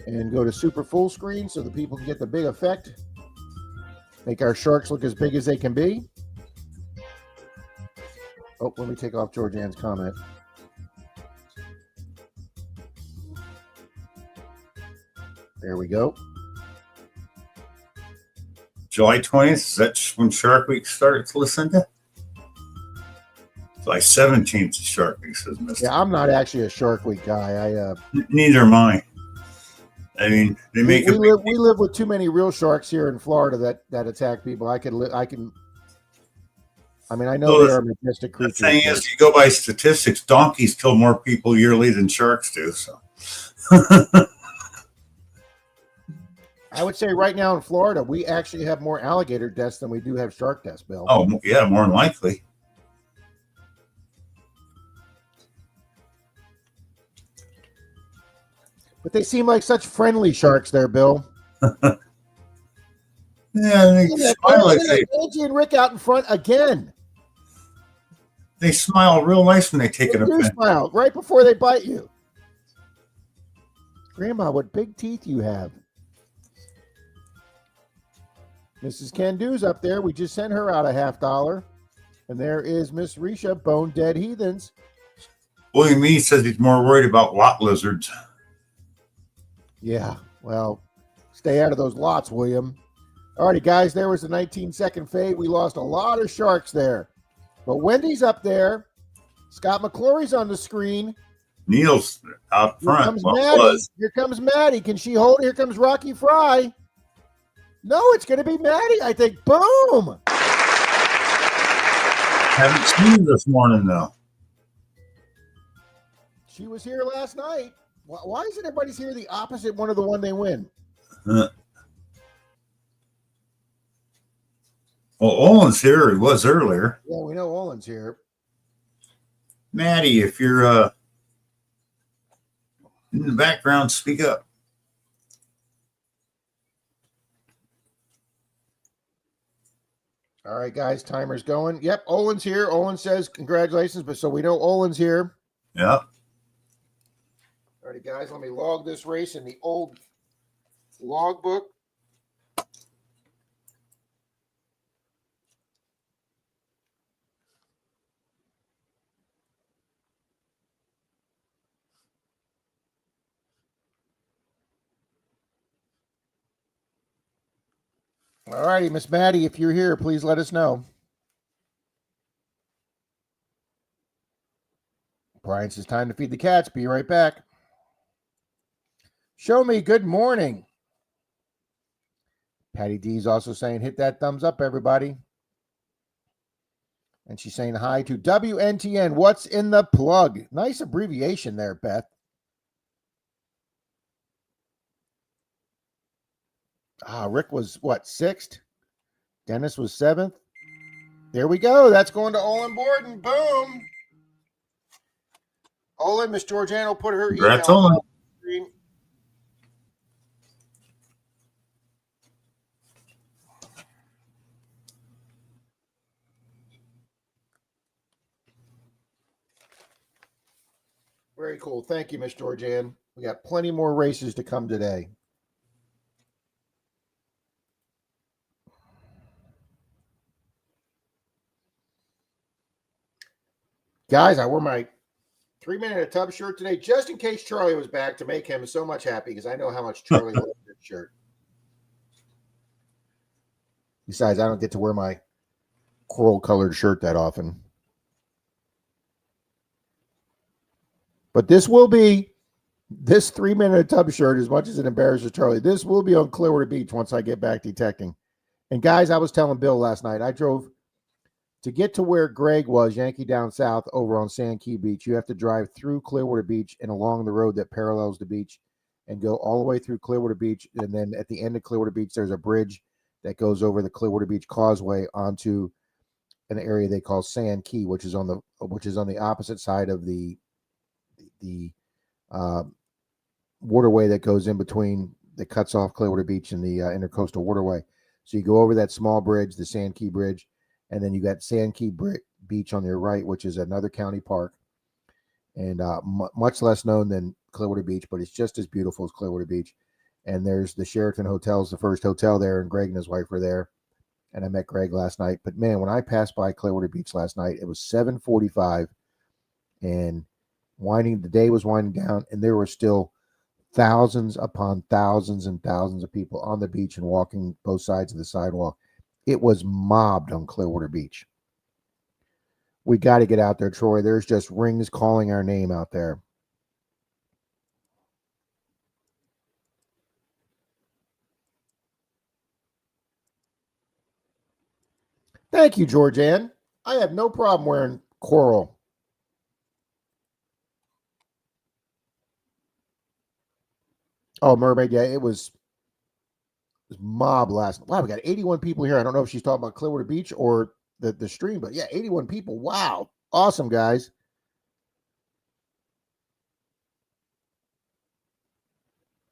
And go to super full screen so the people can get the big effect. Make our sharks look as big as they can be. Oh, let me take off Georgianne's comment. There we go. July 20th, is that when Shark Week starts, Lucinda? July 17th is Shark Week, says Mr. Yeah, I'm not actually a Shark Week guy. Neither am I. I mean, they make we live with too many real sharks here in Florida that attack people. I mean, I know they are majestic creatures. The thing is, you go by statistics, donkeys kill more people yearly than sharks do. So, I would say right now in Florida, we actually have more alligator deaths than we do have shark deaths, Bill. Oh, yeah, more than likely. But they seem like such friendly sharks there, Bill. Yeah, they smile like Angie and Rick out in front again. They smile real nice when they take an offense. Smile right before they bite you. Grandma, what big teeth you have. Mrs. Candu's up there. We just sent her out $50. And there is Miss Risha, Bone Dead Heathens. William E. says he's more worried about lot lizards. Yeah, well, stay out of those lots, William. All righty, guys, there was the 19-second fade. We lost a lot of sharks there. But Wendy's up there. Scott McClory's on the screen. Neil's out front. Here comes Maddie. Here comes Maddie. Can she hold it? Here comes Rocky Fry. No, it's going to be Maddie, I think. Boom! Haven't seen her this morning, though. She was here last night. Why isn't everybody's here the opposite one of the one they win? Well, Owen's here. He was earlier. Yeah, we know Owen's here. Maddie, if you're in the background, speak up. All right, guys, timer's going. Yep, Owen's here. Owen says congratulations, but so we know Owen's here. Yep. All right, guys, let me log this race in the old log book. All righty, Miss Maddie, if you're here, please let us know. Brian says time to feed the cats. Be right back. Show me good morning. Patty D's also saying hit that thumbs up, everybody. And she's saying hi to WNTN. What's in the plug? Nice abbreviation there, Beth. Rick was what, 6th? Dennis was 7th. There we go. That's going to Olin Borden. Boom. Olin, Miss Georgianne will put her Congrats, email Olin. on the screen. Very cool. Thank you, Miss Georgianne. We got plenty more races to come today. Guys, I wore my 3-minute a tub shirt today just in case Charlie was back to make him so much happy because I know how much Charlie loves this shirt. Besides, I don't get to wear my coral-colored shirt that often. But this 3-minute tub shirt, as much as it embarrasses Charlie, this will be on Clearwater Beach once I get back detecting. And guys, I was telling Bill last night, I drove to get to where Greg was, Yankee Down South, over on Sand Key Beach. You have to drive through Clearwater Beach and along the road that parallels the beach and go all the way through Clearwater Beach. And then at the end of Clearwater Beach, there's a bridge that goes over the Clearwater Beach Causeway onto an area they call Sand Key, which is on the opposite side of the waterway that goes in between, that cuts off Clearwater Beach and the Intercoastal Waterway. So you go over that small bridge, the Sand Key Bridge, and then you got Sand Key Beach on your right, which is another county park, and much less known than Clearwater Beach, but it's just as beautiful as Clearwater Beach. And there's the Sheraton Hotel's the first hotel there, and Greg and his wife were there. And I met Greg last night. But man, when I passed by Clearwater Beach last night, it was 7:45, and the day was winding down, and there were still thousands upon thousands and thousands of people on the beach and walking both sides of the sidewalk. It was mobbed on Clearwater Beach. We got to get out there, Troy. There's just rings calling our name out there. Thank you, Georgianne. I have no problem wearing coral. Oh, Mermaid, yeah, it was mob last night. Wow, we got 81 people here. I don't know if she's talking about Clearwater Beach or the stream, but yeah, 81 people. Wow. Awesome, guys.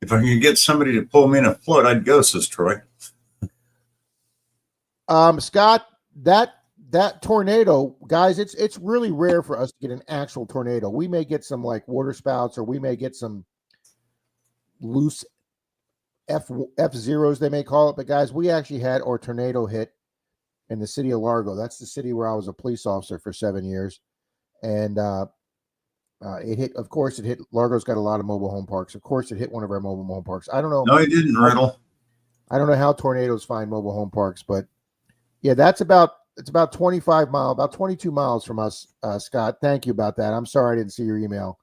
If I could get somebody to pull me in a float, I'd go, says Troy. Scott, that tornado, guys, it's really rare for us to get an actual tornado. We may get some like water spouts, or we may get some loose F0s, they may call it. But guys, we actually had our tornado hit in the city of Largo. That's the city where I was a police officer for 7 years. And it hit, of course, it hit. Largo's got a lot of mobile home parks. Of course, it hit one of our mobile home parks. I don't know. No, he didn't, Riddle. I don't know how tornadoes find mobile home parks, but yeah, it's about 25 miles, about 22 miles from us, Scott. Thank you about that. I'm sorry I didn't see your email.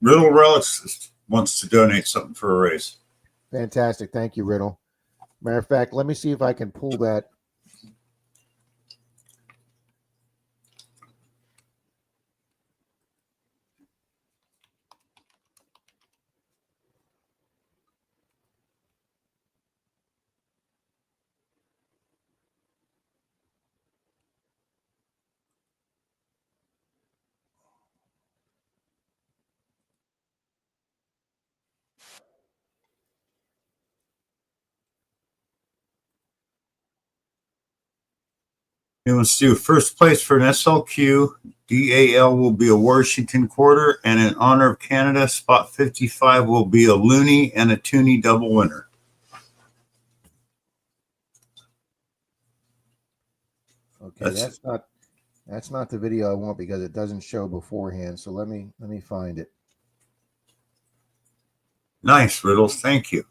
Riddle Relics wants to donate something for a race. Fantastic. Thank you, Riddle. Matter of fact, let me see if I can pull that. He wants to do first place for an SLQ. DAL will be a Washington quarter, and in honor of Canada, spot 55 will be a Looney and a Toonie double winner. Okay, that's not the video I want because it doesn't show beforehand. So let me find it. Nice, Riddles. Thank you.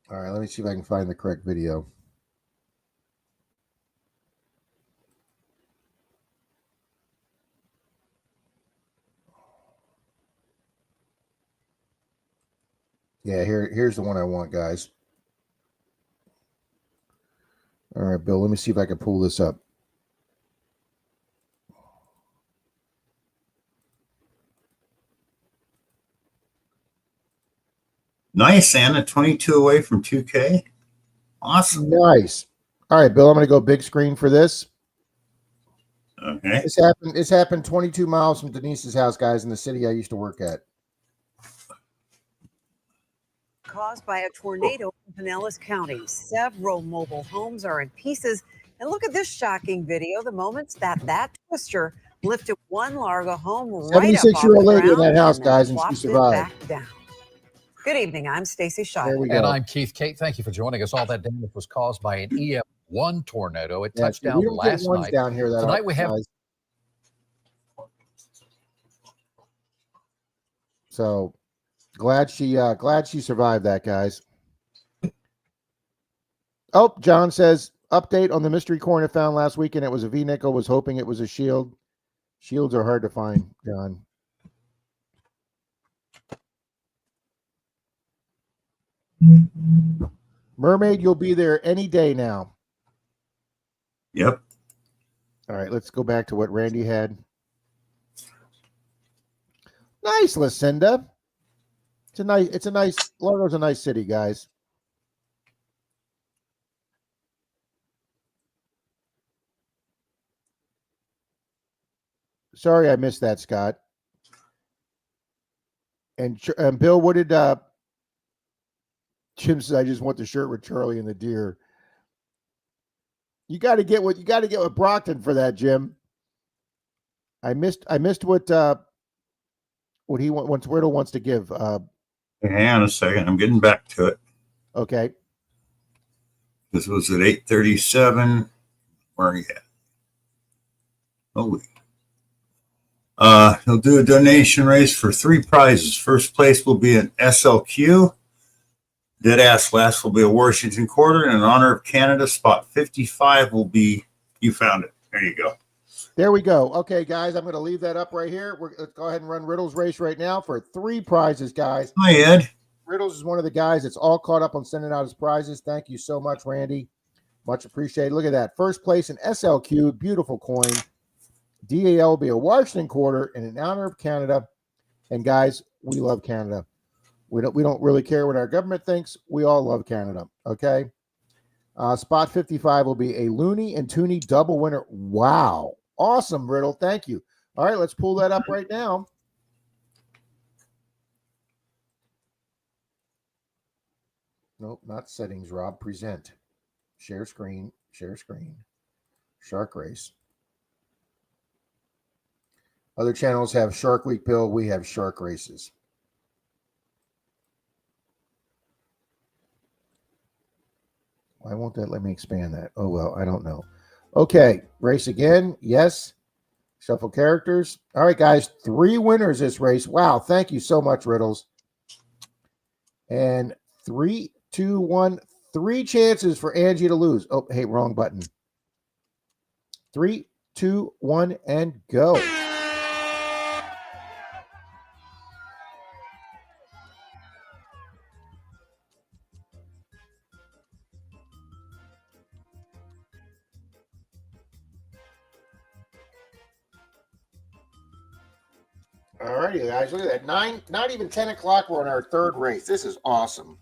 All right, let me see if I can find the correct video. Yeah, here's the one I want, guys. All right, Bill, let me see if I can pull this up. Nice, Anna. 22 away from 2K. Awesome. Nice. All right, Bill, I'm going to go big screen for this. Okay. This happened 22 miles from Denise's house, guys, in the city I used to work at. Caused by a tornado in Pinellas County. Several mobile homes are in pieces. And look at this shocking video. The moments that twister lifted one Largo home right up off the year-old lady in ground that house, and guys, and she plopped it survived. back down. Good evening. I'm Stacy There Schuyler. we go. And I'm Keith Kate. Thank you for joining us. All that damage was caused by an EF1 tornado. It Yeah, touched we down don't last get ones night. down here that Tonight often, we have. guys. So glad she survived that, guys. Oh, John says update on the mystery coin I found last weekend. It was a V-nickel. Was hoping it was a shield. Shields are hard to find, John. Mermaid, you'll be there any day now. Yep. All right, let's go back to what Randy had. Nice, Lucinda. Largo's a nice city, guys. Sorry I missed that, Scott. And Bill, what did Jim says? I just want the shirt with Charlie and the deer. You got to get with Brockton for that, Jim. I missed what he wants. Riddle wants to give. Hang on a second. I'm getting back to it. Okay. This was at 8:37. Where are you at? Oh, he'll do a donation race for 3 prizes. First place will be an SLQ. Deadass last will be a Washington quarter. And in honor of Canada, spot 55 will be, you found it. There you go. There we go. Okay, guys, I'm going to leave that up right here. Let's go ahead and run Riddle's race right now for 3 prizes, guys. Hi, Ed. Riddles is one of the guys that's all caught up on sending out his prizes. Thank you so much, Randy. Much appreciated. Look at that. First place in SLQ. Beautiful coin. DAL will be a Washington quarter and in honor of Canada. And guys, we love Canada. We don't really care what our government thinks. We all love Canada. Okay. Spot 55 will be a Looney and Tooney double winner. Wow. Awesome, Riddle. Thank you. All right, let's pull that up right now. Nope, not settings, Rob. Present. Share screen. Share screen. Shark Race. Other channels have Shark Week, Bill. We have Shark Races. Why won't that let me expand that? Oh, well, I don't know. Okay, race again. Yes. Shuffle characters. All right, guys, 3 winners this race. Wow, thank you so much, Riddles. And 3, 2, 1, 3 chances for Angie to lose. Oh, hey, wrong button. 3, 2, 1, and go. All righty, guys. Look at that. 9, not even 10 o'clock. We're on our 3rd race. This is awesome.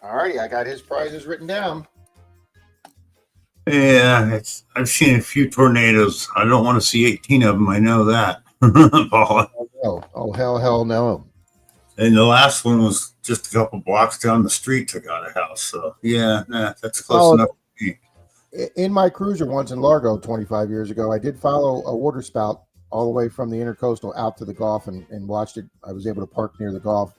All righty, I got his prizes written down. Yeah, I've seen a few tornadoes. I don't want to see 18 of them. I know that. Paula. Oh, hell no. And the last one was just a couple blocks down the street, took out a house. So, yeah, that's close enough to me. In my cruiser once in Largo 25 years ago, I did follow a water spout all the way from the intercoastal out to the Gulf and watched it. I was able to park near the Gulf.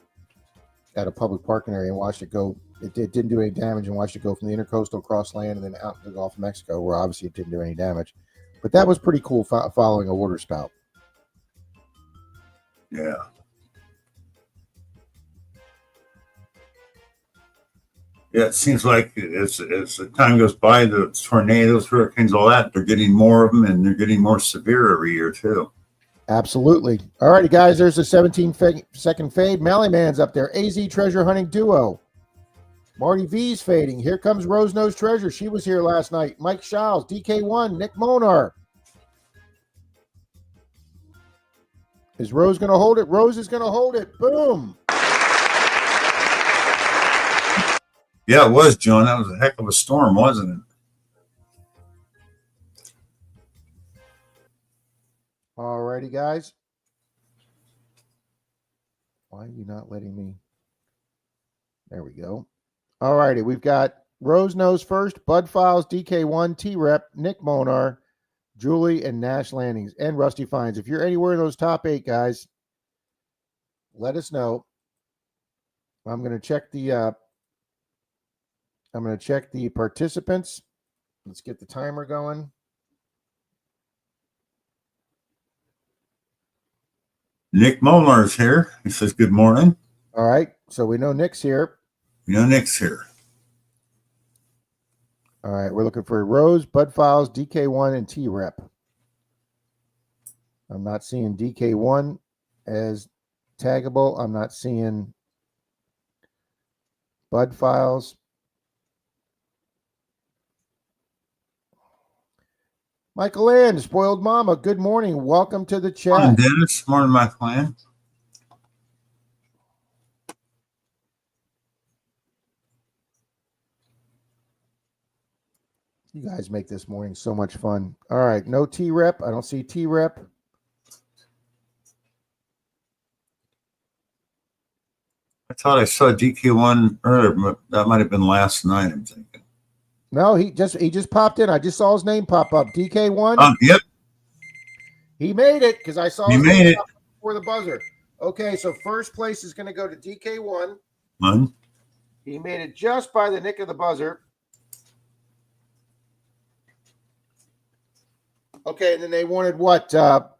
at a public parking area and watched it go. It didn't do any damage, and watched it go from the intercoastal across land and then out to the Gulf of Mexico, where obviously it didn't do any damage. But that was pretty cool following a water spout. Yeah. Yeah, it seems like as the time goes by, the tornadoes, hurricanes, all that, they're getting more of them, and they're getting more severe every year, too. Absolutely. All righty, guys, there's a 17-second fade. Mallyman's up there. AZ Treasure Hunting Duo. Marty V's fading. Here comes Rose Nose Treasure. She was here last night. Mike Schiles, DK1, Nick Monar. Is Rose going to hold it? Rose is going to hold it. Boom. Yeah, it was, John. That was a heck of a storm, wasn't it? All righty, guys. Why are you not letting me? There we go. All righty, we've got Rose Nose first, Bud Files, DK1, T-Rep, Nick Monar, Julie, and Nash Landings, and Rusty Fines. If you're anywhere in those top 8, guys, let us know. I'm going to check the participants. Let's get the timer going. Nick Molnar's here. He says, good morning. All right, so we know Nick's here. You know, Nick's here. All right, we're looking for Rose, Bud Files, DK1, and T-Rep. I'm not seeing DK1 as taggable. I'm not seeing Bud Files. Michael Ann, Spoiled Mama, good morning. Welcome to the chat. Morning, Dennis. Morning, my clan. You guys make this morning so much fun. All right, no T-Rep. I don't see T-Rep. I thought I saw DK1 earlier, but that might have been last night, I'm thinking. No, he just popped in. I just saw his name pop up. DK1. Yep. He made it because I saw He his made name it pop up before the buzzer. Okay, so first place is going to go to DK1. One. He made it just by the nick of the buzzer. Okay, and then they wanted what? DAL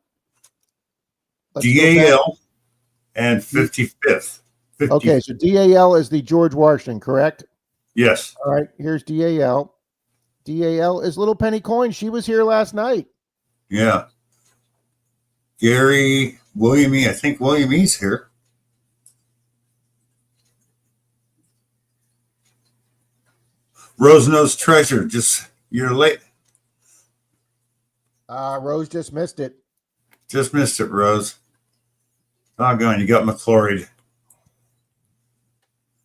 and 55th. 50. Okay, so DAL is the George Washington, correct? Yes. All right, here's DAL. DAL is Little Penny Coin. She was here last night. Yeah. Gary William E. I think William E.'s here. Rose Nose Treasure. Just, you're late. Rose just missed it. Just missed it, Rose. Doggone, you got McClory.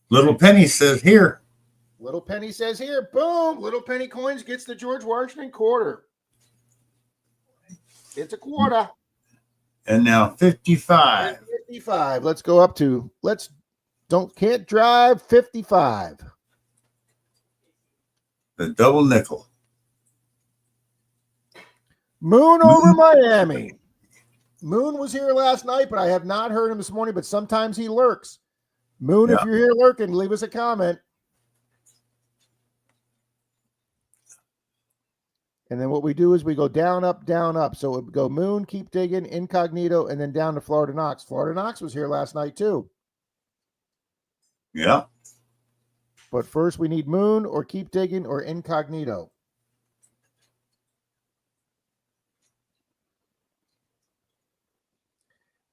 Little Penny says here. Little Penny says here. Boom. Little Penny Coins gets the George Washington quarter. It's a quarter. And now 55. 55. Let's go up to, can't drive 55. The double nickel. Moon over Miami. Moon was here last night, but I have not heard him this morning, but sometimes he lurks. Moon, Yeah. if you're here lurking, leave us a comment. And then what we do is we go down, up, down, up. So it would go Moon, keep digging, Incognito, and then down to Florida Knox. Florida Knox was here last night too. Yeah. But first we need Moon or keep digging or Incognito.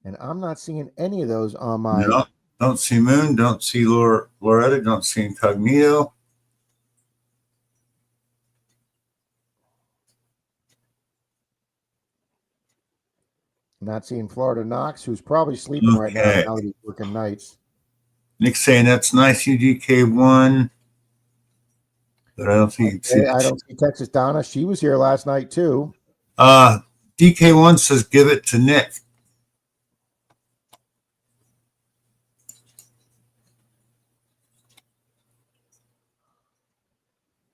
And I'm not seeing any of those on my... No, don't see Moon, don't see Loretta, don't see Incognito. Not seeing Florida Knox, who's probably sleeping right now that he's working nights. Nick's saying that's nice, UGK1. But I don't think I don't see Texas Donna. She was here last night too. DK1 says give it to Nick.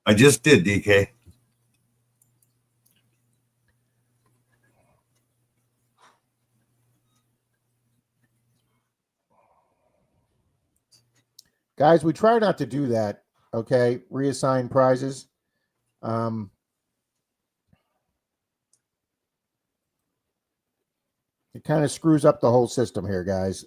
I just did, DK. Guys, we try not to do that. Okay, reassign prizes. It kind of screws up the whole system here, guys.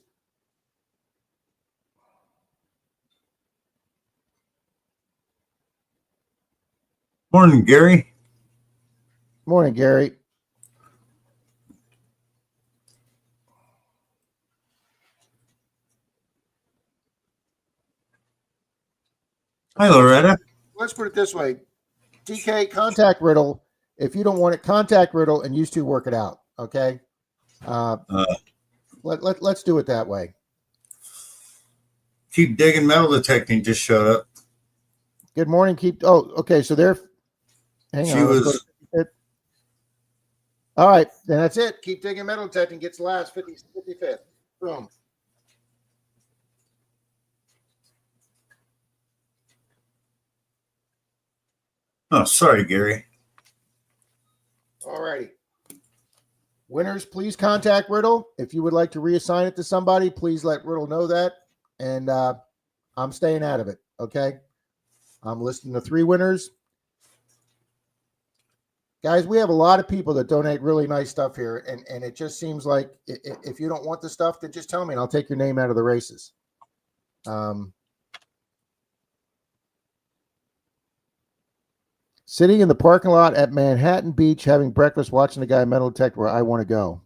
Morning, Gary. Morning, Gary. Hi, Loretta. Let's put it this way. DK, contact Riddle. If you don't want it, contact Riddle and you two work it out. Okay. Let's do it that way. Keep digging metal detecting just showed up. Good morning. Okay. So they're, hang on. All right. Then that's it. Keep digging metal detecting gets last 55th. Boom. Oh, sorry, Gary. All righty. Winners, please contact Riddle. If you would like to reassign it to somebody, please let Riddle know that. And I'm staying out of it. Okay. I'm listing the 3 winners. Guys, we have a lot of people that donate really nice stuff here. And it just seems like if you don't want the stuff, then just tell me and I'll take your name out of the races. Sitting in the parking lot at Manhattan Beach, having breakfast, watching the guy metal detect where I want to go.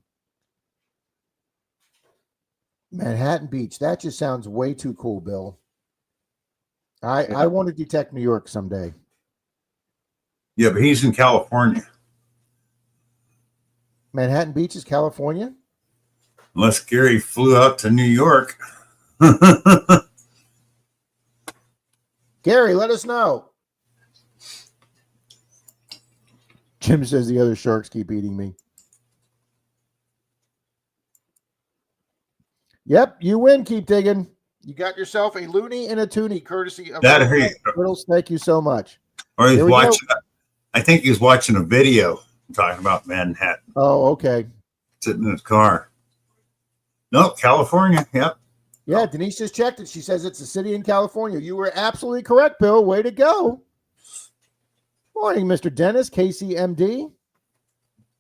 Manhattan Beach. That just sounds way too cool, Bill. I want to detect New York someday. Yeah, but he's in California. Manhattan Beach is California? Unless Gary flew out to New York. Gary, let us know. Jim says the other sharks keep eating me. Yep, you win. Keep digging. You got yourself a loony and a toonie, courtesy of Riddles. Thank you so much. Or he's watching. I think he's watching a video talking about Manhattan. Oh, okay. Sitting in his car. No, California. Yep. Yeah, Denise just checked it. She says it's a city in California. You were absolutely correct, Bill. Way to go. Morning, Mr. Dennis, KCMD.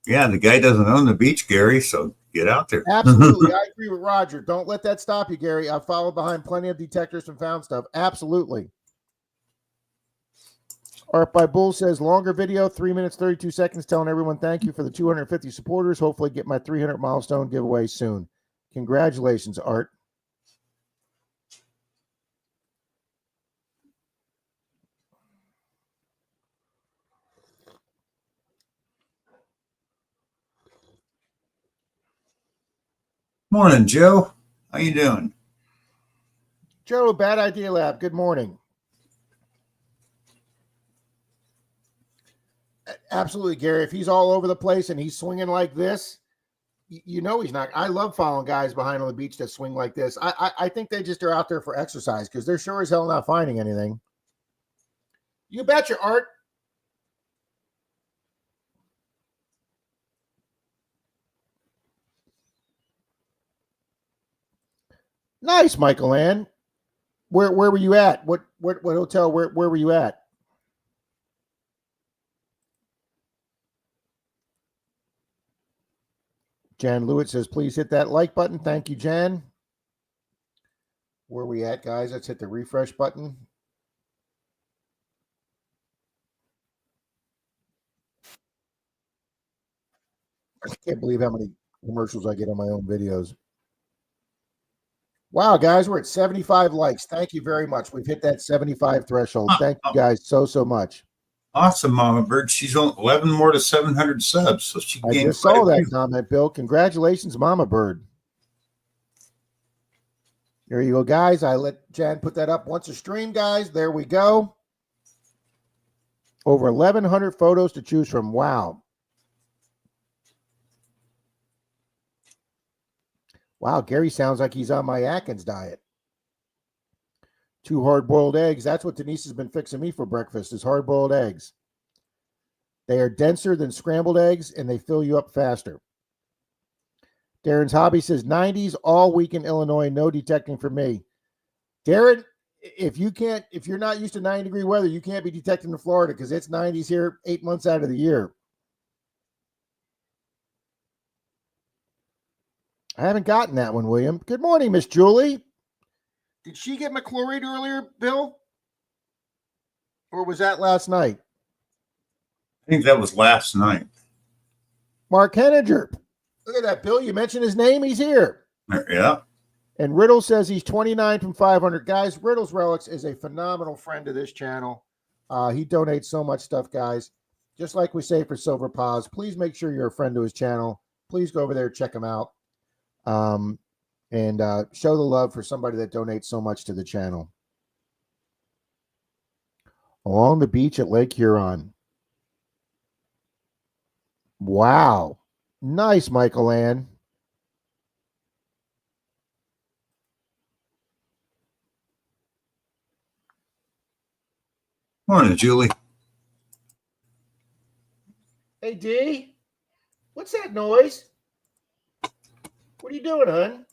Yeah, the guy doesn't own the beach, Gary, so get out there. Absolutely. I agree with Roger. Don't let that stop you, Gary. I've followed behind plenty of detectors and found stuff. Absolutely. Art by Bull says, longer video, 3 minutes, 32 seconds, telling everyone thank you for the 250 supporters. Hopefully get my 300 milestone giveaway soon. Congratulations, Art. Morning, Joe. How you doing? Joe, Bad Idea Lab, good morning. Absolutely, Gary. If he's all over the place and he's swinging like this, you know he's not. I love following guys behind on the beach that swing like this. I think they just are out there for exercise because they're sure as hell not finding anything. You betcha, Art. Nice, Michael Ann. Where were you at? What hotel? Where were you at? Jan Lewitt says, please hit that like button. Thank you, Jan. Where are we at, guys? Let's hit the refresh button. I can't believe how many commercials I get on my own videos. Wow, guys, we're at 75 likes. Thank you very much. We've hit that 75 threshold. Thank you guys so much. Awesome, Mama Bird. She's on 11 more to 700 subs. So she I just saw that comment, Bill. Congratulations, Mama Bird. There you go, guys. I let Jan put that up once a stream, guys. There we go. Over 1,100 photos to choose from. Wow. Wow, Gary sounds like he's on my Atkins diet. 2 hard-boiled eggs. That's what Denise has been fixing me for breakfast is hard-boiled eggs. They are denser than scrambled eggs, and they fill you up faster. Darren's Hobby says, 90s all week in Illinois. No detecting for me. Darren, if you're not used to 90-degree weather, you can't be detecting in Florida because it's 90s here 8 months out of the year. I haven't gotten that one, William. Good morning, Miss Julie. Did she get McClory earlier, Bill? Or was that last night? I think that was last night. Mark Henninger. Look at that, Bill. You mentioned his name. He's here. Yeah. And Riddle says he's 29 from 500. Guys, Riddle's Relics is a phenomenal friend of this channel. He donates so much stuff, guys. Just like we say for Silver Paws, please make sure you're a friend to his channel. Please go over there, check him out. And show the love for somebody that donates so much to the channel. Along the beach at Lake Huron. Wow. Nice, Michael Ann. Morning, Julie. Hey, D. What's that noise? What are you doing, hon?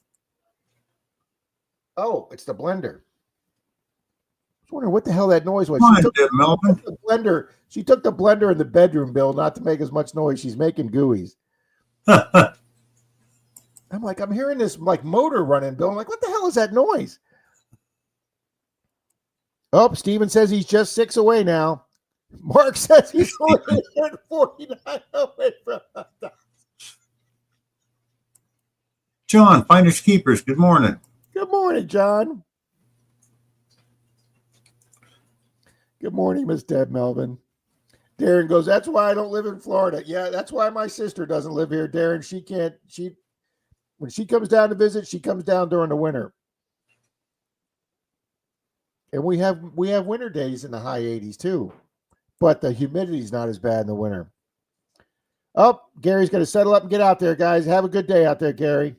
Oh, it's the blender. I was wondering what the hell that noise was. Morning, Melvin. She took the blender in the bedroom, Bill, not to make as much noise. She's making gooeyes. I'm like, I'm hearing this like motor running, Bill. I'm like, what the hell is that noise? Oh, Steven says he's just 6 away now. Mark says he's only 49 away from us. John, Finders Keepers, good morning. Good morning, John. Good morning, Miss Deb Melvin. Darren goes, that's why I don't live in Florida. Yeah, that's why my sister doesn't live here, Darren. When she comes down to visit, she comes down during the winter. And we have winter days in the high 80s too, but the humidity is not as bad in the winter. Oh, Gary's going to settle up and get out there, guys. Have a good day out there, Gary.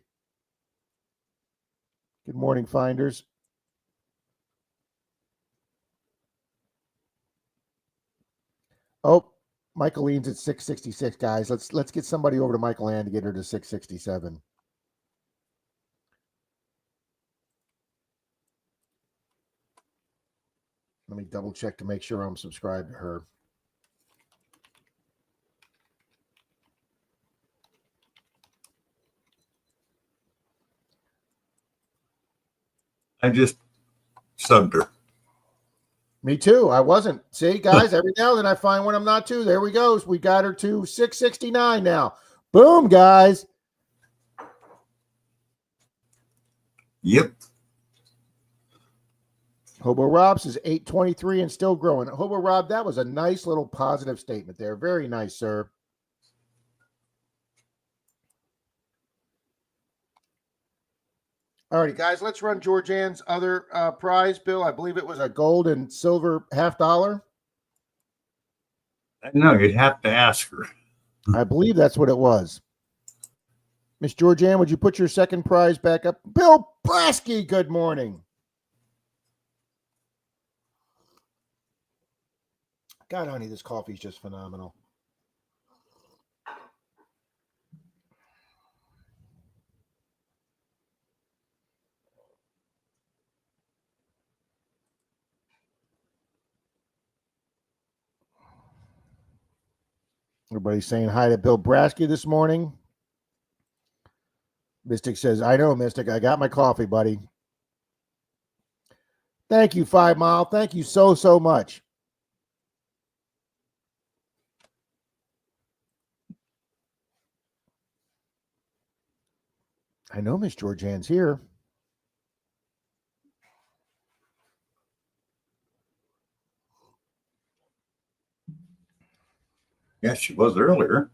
Good morning, Finders. Oh, Michael Lean's at 666, guys. Let's get somebody over to Michael Ann to get her to 667. Let me double check to make sure I'm subscribed to her. I just subbed her. Me too. I wasn't. See, guys, every now and then I find when I'm not too. There we go. We got her to 669 now. Boom, guys. Yep. Hobo Rob's is 823 and still growing. Hobo Rob, that was a nice little positive statement there. Very nice, sir. All righty, guys, let's run George Ann's other prize, Bill. I believe it was a gold and silver $50. No, you'd have to ask her. I believe that's what it was. Miss George Ann, would you put your second prize back up? Bill Brasky, good morning. God, honey, this coffee is just phenomenal. Everybody's saying hi to Bill Brasky this morning. Mystic says, I know, Mystic. I got my coffee, buddy. Thank you, 5 Mile. Thank you so, so much. I know Miss George Ann's here. Yes, she was earlier.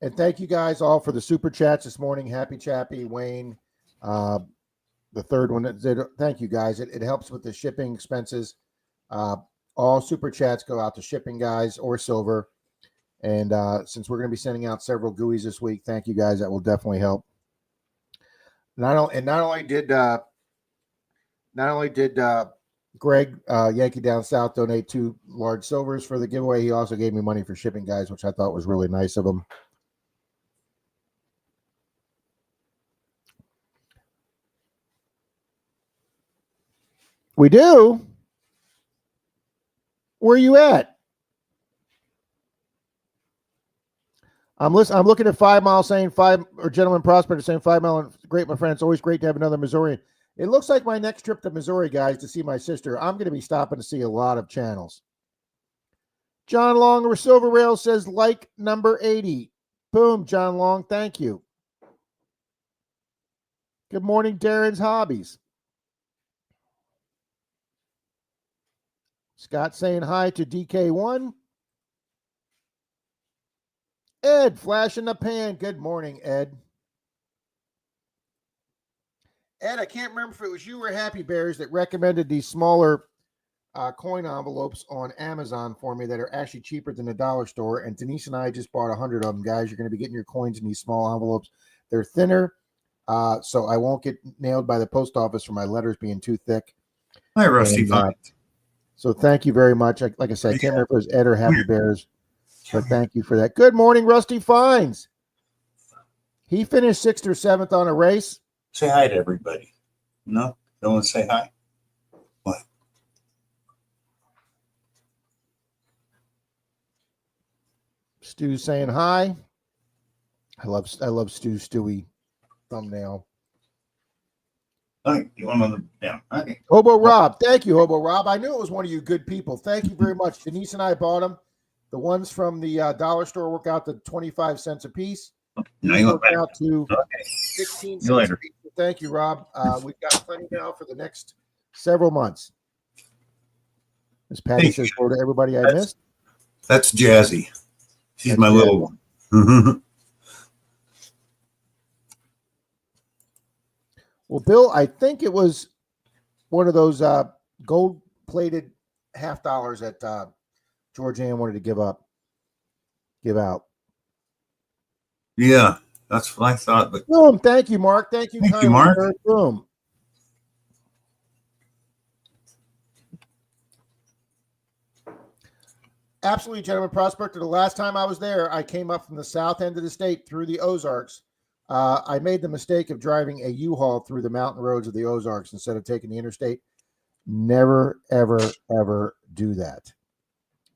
And thank you guys all for the super chats this morning. Happy Chappy, Wayne, the third one. Thank you guys. It helps with the shipping expenses. All super chats go out to shipping guys or silver. And since we're going to be sending out several GUIs this week, thank you guys. That will definitely help. Not only did Greg Yankee Down South donate 2 large silvers for the giveaway, he also gave me money for shipping guys, which I thought was really nice of him. We do? Where are you at? I'm looking at 5 Mile saying Gentleman Prospector saying 5 Mile. Great, my friend. It's always great to have another Missourian. It looks like my next trip to Missouri, guys, to see my sister. I'm going to be stopping to see a lot of channels. John Long, Silver Rail says like number 80. Boom, John Long. Thank you. Good morning, Darren's Hobbies. Scott saying hi to DK1. Ed, flash in the pan. Good morning, Ed. Ed, I can't remember if it was you or Happy Bears that recommended these smaller coin envelopes on Amazon for me that are actually cheaper than the dollar store. And Denise and I just bought 100 of them, guys. You're going to be getting your coins in these small envelopes. They're thinner, so I won't get nailed by the post office for my letters being too thick. Hi, Rusty Vine. So thank you very much. Like I said, I can't remember if it was Ed or Happy Bears, but thank you for that. Good morning, Rusty Fines. He finished 6th or 7th on a race. Say hi to everybody. No? Don't want to say hi? What? Stu's saying hi. I love Stewie thumbnail. Okay, you want another? Yeah. Okay. Hobo Rob. Thank you, Hobo Rob. I knew it was one of you good people. Thank you very much. Denise and I bought them. The ones from the dollar store work out to 25 cents a piece. No, you Work out to okay. 16 See you cents later. a piece. Thank you, Rob. We've got plenty now for the next several months. As Patty says, hello to everybody I missed. That's Jazzy. She's That's my Jazzy. little one. Well, Bill, I think it was one of those gold-plated $50 that Georgianne wanted to give out. Yeah, that's what I thought. But Boom. Thank you, Mark. Thank you, Thank you, Mark. Sir. Boom. Absolutely, Gentleman Prospector. The last time I was there, I came up from the south end of the state through the Ozarks. I made the mistake of driving a U-Haul through the mountain roads of the Ozarks instead of taking the interstate. Never, ever, ever do that.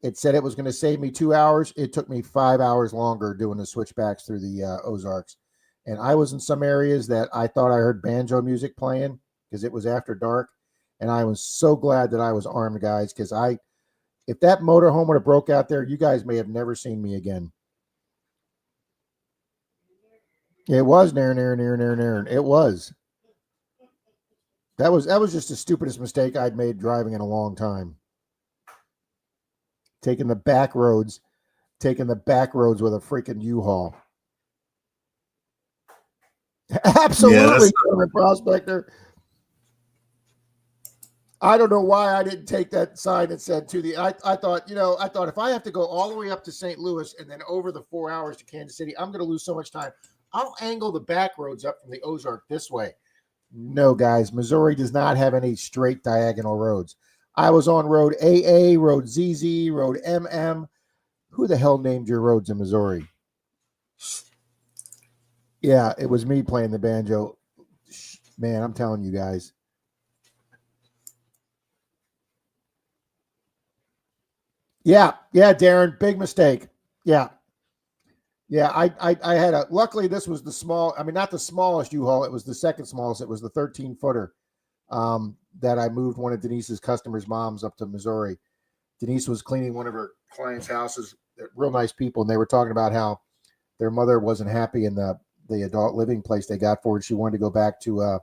It said it was going to save me 2 hours. It took me 5 hours longer doing the switchbacks through the Ozarks. And I was in some areas that I thought I heard banjo music playing because it was after dark. And I was so glad that I was armed, guys, because if that motorhome would have broke out there, you guys may have never seen me again. It was near. It was. That was just the stupidest mistake I'd made driving in a long time. Taking the back roads with a freaking U-Haul. Absolutely, yeah, Prospector. I don't know why I didn't take that sign that said to the. I thought if I have to go all the way up to St. Louis and then over the 4 hours to Kansas City, I'm going to lose so much time. I'll angle the back roads up from the Ozark this way. No, guys, Missouri does not have any straight diagonal roads. I was on road AA, road ZZ, road MM. Who the hell named your roads in Missouri? Yeah, it was me playing the banjo. Man, I'm telling you guys. Yeah, Darren, big mistake. Yeah, I had luckily this was not the smallest U-Haul. It was the second smallest. It was the 13-footer that I moved one of Denise's customers' moms up to Missouri. Denise was cleaning one of her clients' houses. They're real nice people, and they were talking about how their mother wasn't happy in the adult living place they got for her. She wanted to go back to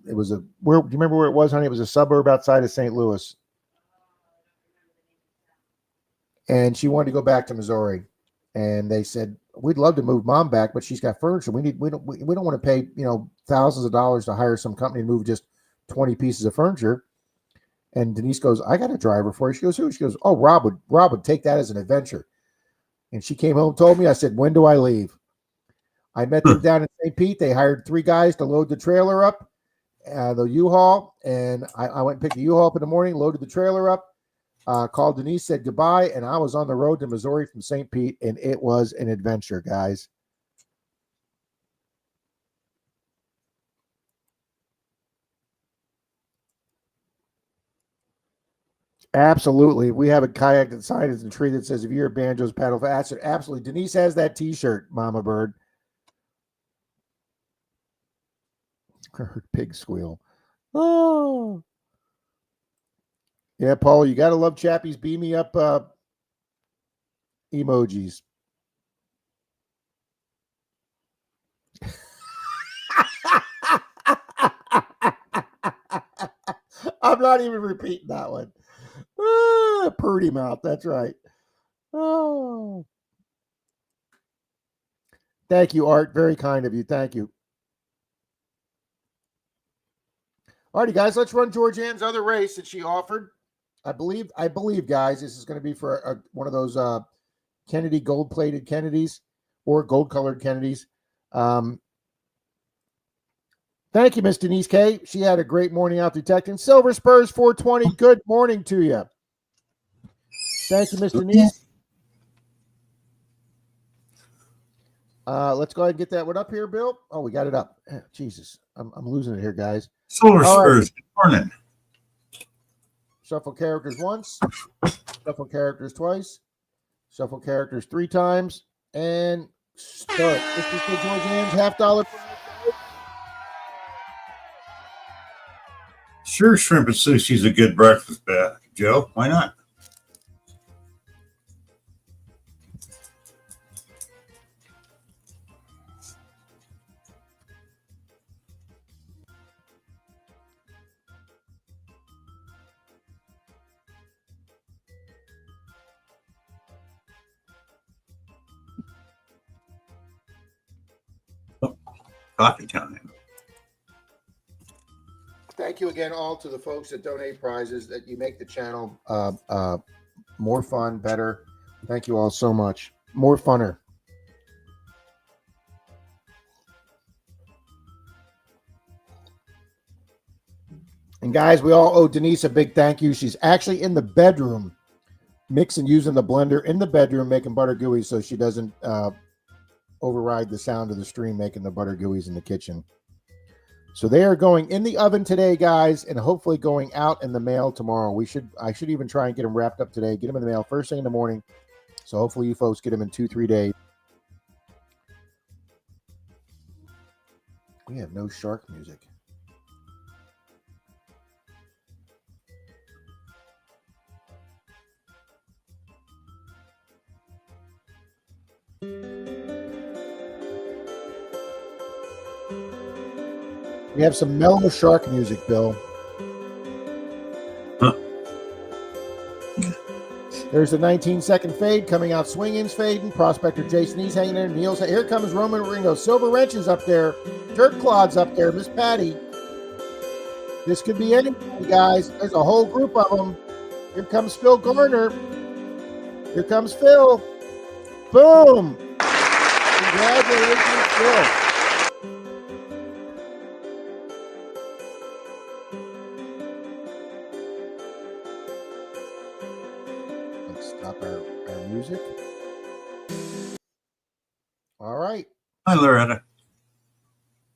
it was do you remember where it was, honey? It was a suburb outside of St. Louis. And she wanted to go back to Missouri. And they said, we'd love to move mom back, but she's got furniture. We don't want to pay, thousands of dollars to hire some company to move just 20 pieces of furniture. And Denise goes, I got a driver for you. She goes, who? She goes, oh, Rob would take that as an adventure. And she came home, told me, I said, when do I leave? I met them down in St. Pete. They hired 3 guys to load the trailer up, the U-Haul. And I went and picked the U-Haul up in the morning, loaded the trailer up. Called Denise, said goodbye, and I was on the road to Missouri from St. Pete, and it was an adventure, guys. Absolutely. We have a kayak that sign is a tree that says, if you're a banjos paddle for acid. Absolutely. Denise has that t-shirt, Mama Bird. Her pig squeal. Oh. Yeah, Paul, you got to love Chappie's beam me up emojis. I'm not even repeating that one. Purdy mouth. That's right. Oh. Thank you, Art. Very kind of you. Thank you. All righty, guys, let's run Georgianne's other race that she offered. I believe, guys, this is going to be for one of those Kennedy gold-plated Kennedys or gold-colored Kennedys. Thank you, Miss Denise K. She had a great morning out detecting. Silver Spurs 420. Good morning to you. Thank you, Miss Denise. Let's go ahead and get that one up here, Bill. Oh, we got it up. Jesus, I'm losing it here, guys. Silver Spurs, good morning. Shuffle characters once. Shuffle characters twice. Shuffle characters 3 times. And start. This is for Georgianne's $50. Sure, shrimp and sushi is a good breakfast, Joe. Why not? Oh, coffee time. Thank you again, all, to the folks that donate prizes, that you make the channel more fun, better. Thank you all so much. More funner. And guys, we all owe Denise a big thank you. She's actually in the bedroom mixing, using the blender in the bedroom, making butter gooey so she doesn't override the sound of the stream making the butter gooeys in the kitchen. So they are going in the oven today, guys, and hopefully going out in the mail tomorrow. I should even try and get them wrapped up today, get them in the mail first thing in the morning. So hopefully you folks get them in 2-3 days. We have no shark music. We have some mellow shark music, Bill. Huh. There's the 19-second fade coming out. Swinging's fading. Prospector Jason, he's hanging there. Neil's here. Comes Roman Ringo. Silver Wrenches up there. Dirt Clods up there. Miss Patty. This could be anybody, guys. There's a whole group of them. Here comes Phil Garner. Here comes Phil. Boom. Congratulations, Phil. Stop our music. All right. Hi, Loretta.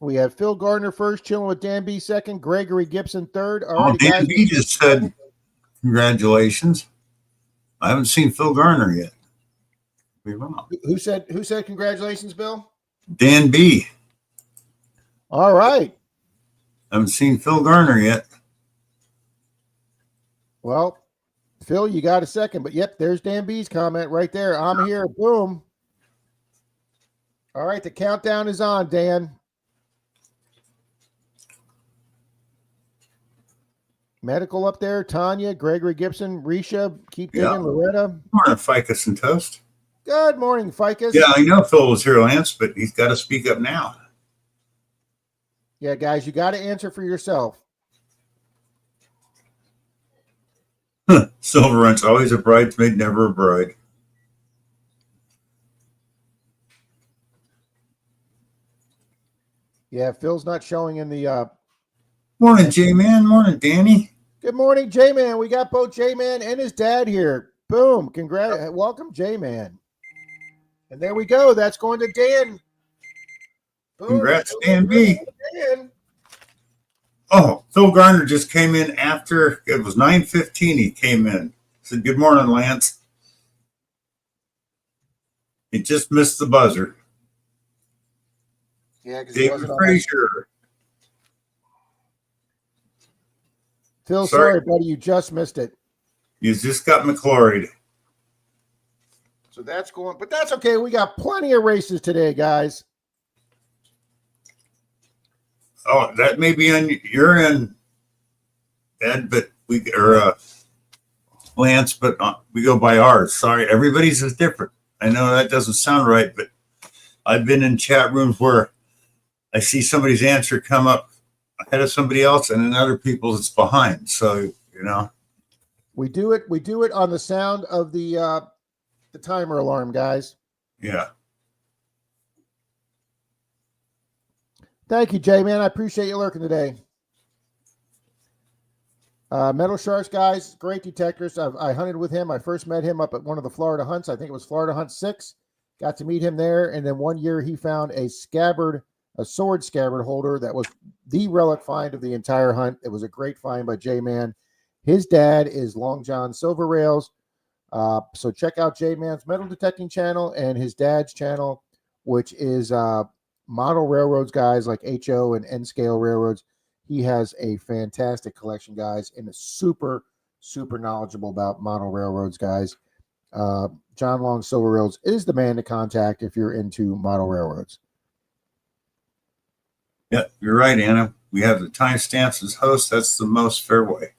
We have Phil Gardner first, chilling with Dan B second, Gregory Gibson third. All right, Dan guys. B just said congratulations. I haven't seen Phil Garner yet. Be wrong. Who said congratulations, Bill? Dan B. All right. I haven't seen Phil Garner yet. Well, Phil, you got a second, but yep, there's Dan B's comment right there. I'm here. Boom. All right, the countdown is on, Dan. Medical up there, Tanya, Gregory Gibson, Risha, keep digging, Yeah. Loretta. Morning, Ficus and Toast. Good morning, Ficus. Yeah, I know Phil was here, Lance, but he's got to speak up now. Yeah, guys, you got to answer for yourself. Silver Wrench, always a bridesmaid, never a bride. Yeah, Phil's not showing in the Morning, J-Man. Morning, Danny. Good morning, J-Man. We got both J-Man and his dad here. Boom. Congrats. Welcome, J-Man. And there we go. That's going to Dan. Boom. Congrats, Dan B. Dan. Oh, Phil Garner just came in after it was 9:15. He came in. Said, "Good morning, Lance." He just missed the buzzer. Yeah, because David Frazier. Phil, sorry, buddy, you just missed it. You just got McCloried. So that's going, but that's okay. We got plenty of races today, guys. Oh, that may be on your end, Ed, but Lance, but we go by ours. Sorry, everybody's is different. I know that doesn't sound right, but I've been in chat rooms where I see somebody's answer come up ahead of somebody else, and in other people's it's behind. So we do it. We do it on the sound of the timer alarm, guys. Yeah. Thank you, Jay, man. I appreciate you lurking today. Metal Sharks, guys, great detectors. I hunted with him. I first met him up at one of the Florida hunts. I think it was Florida Hunt 6. Got to meet him there. And then one year he found a sword scabbard holder that was the relic find of the entire hunt. It was a great find by J-Man. His dad is Long John Silver Rails. So check out J-Man's metal detecting channel and his dad's channel, which is model railroads, guys, like HO and N-scale railroads. He has a fantastic collection, guys, and is super, super knowledgeable about model railroads, guys. John Long Silver Rails is the man to contact if you're into model railroads. Yeah, you're right, Anna. We have the timestamps as host. That's the most fair way.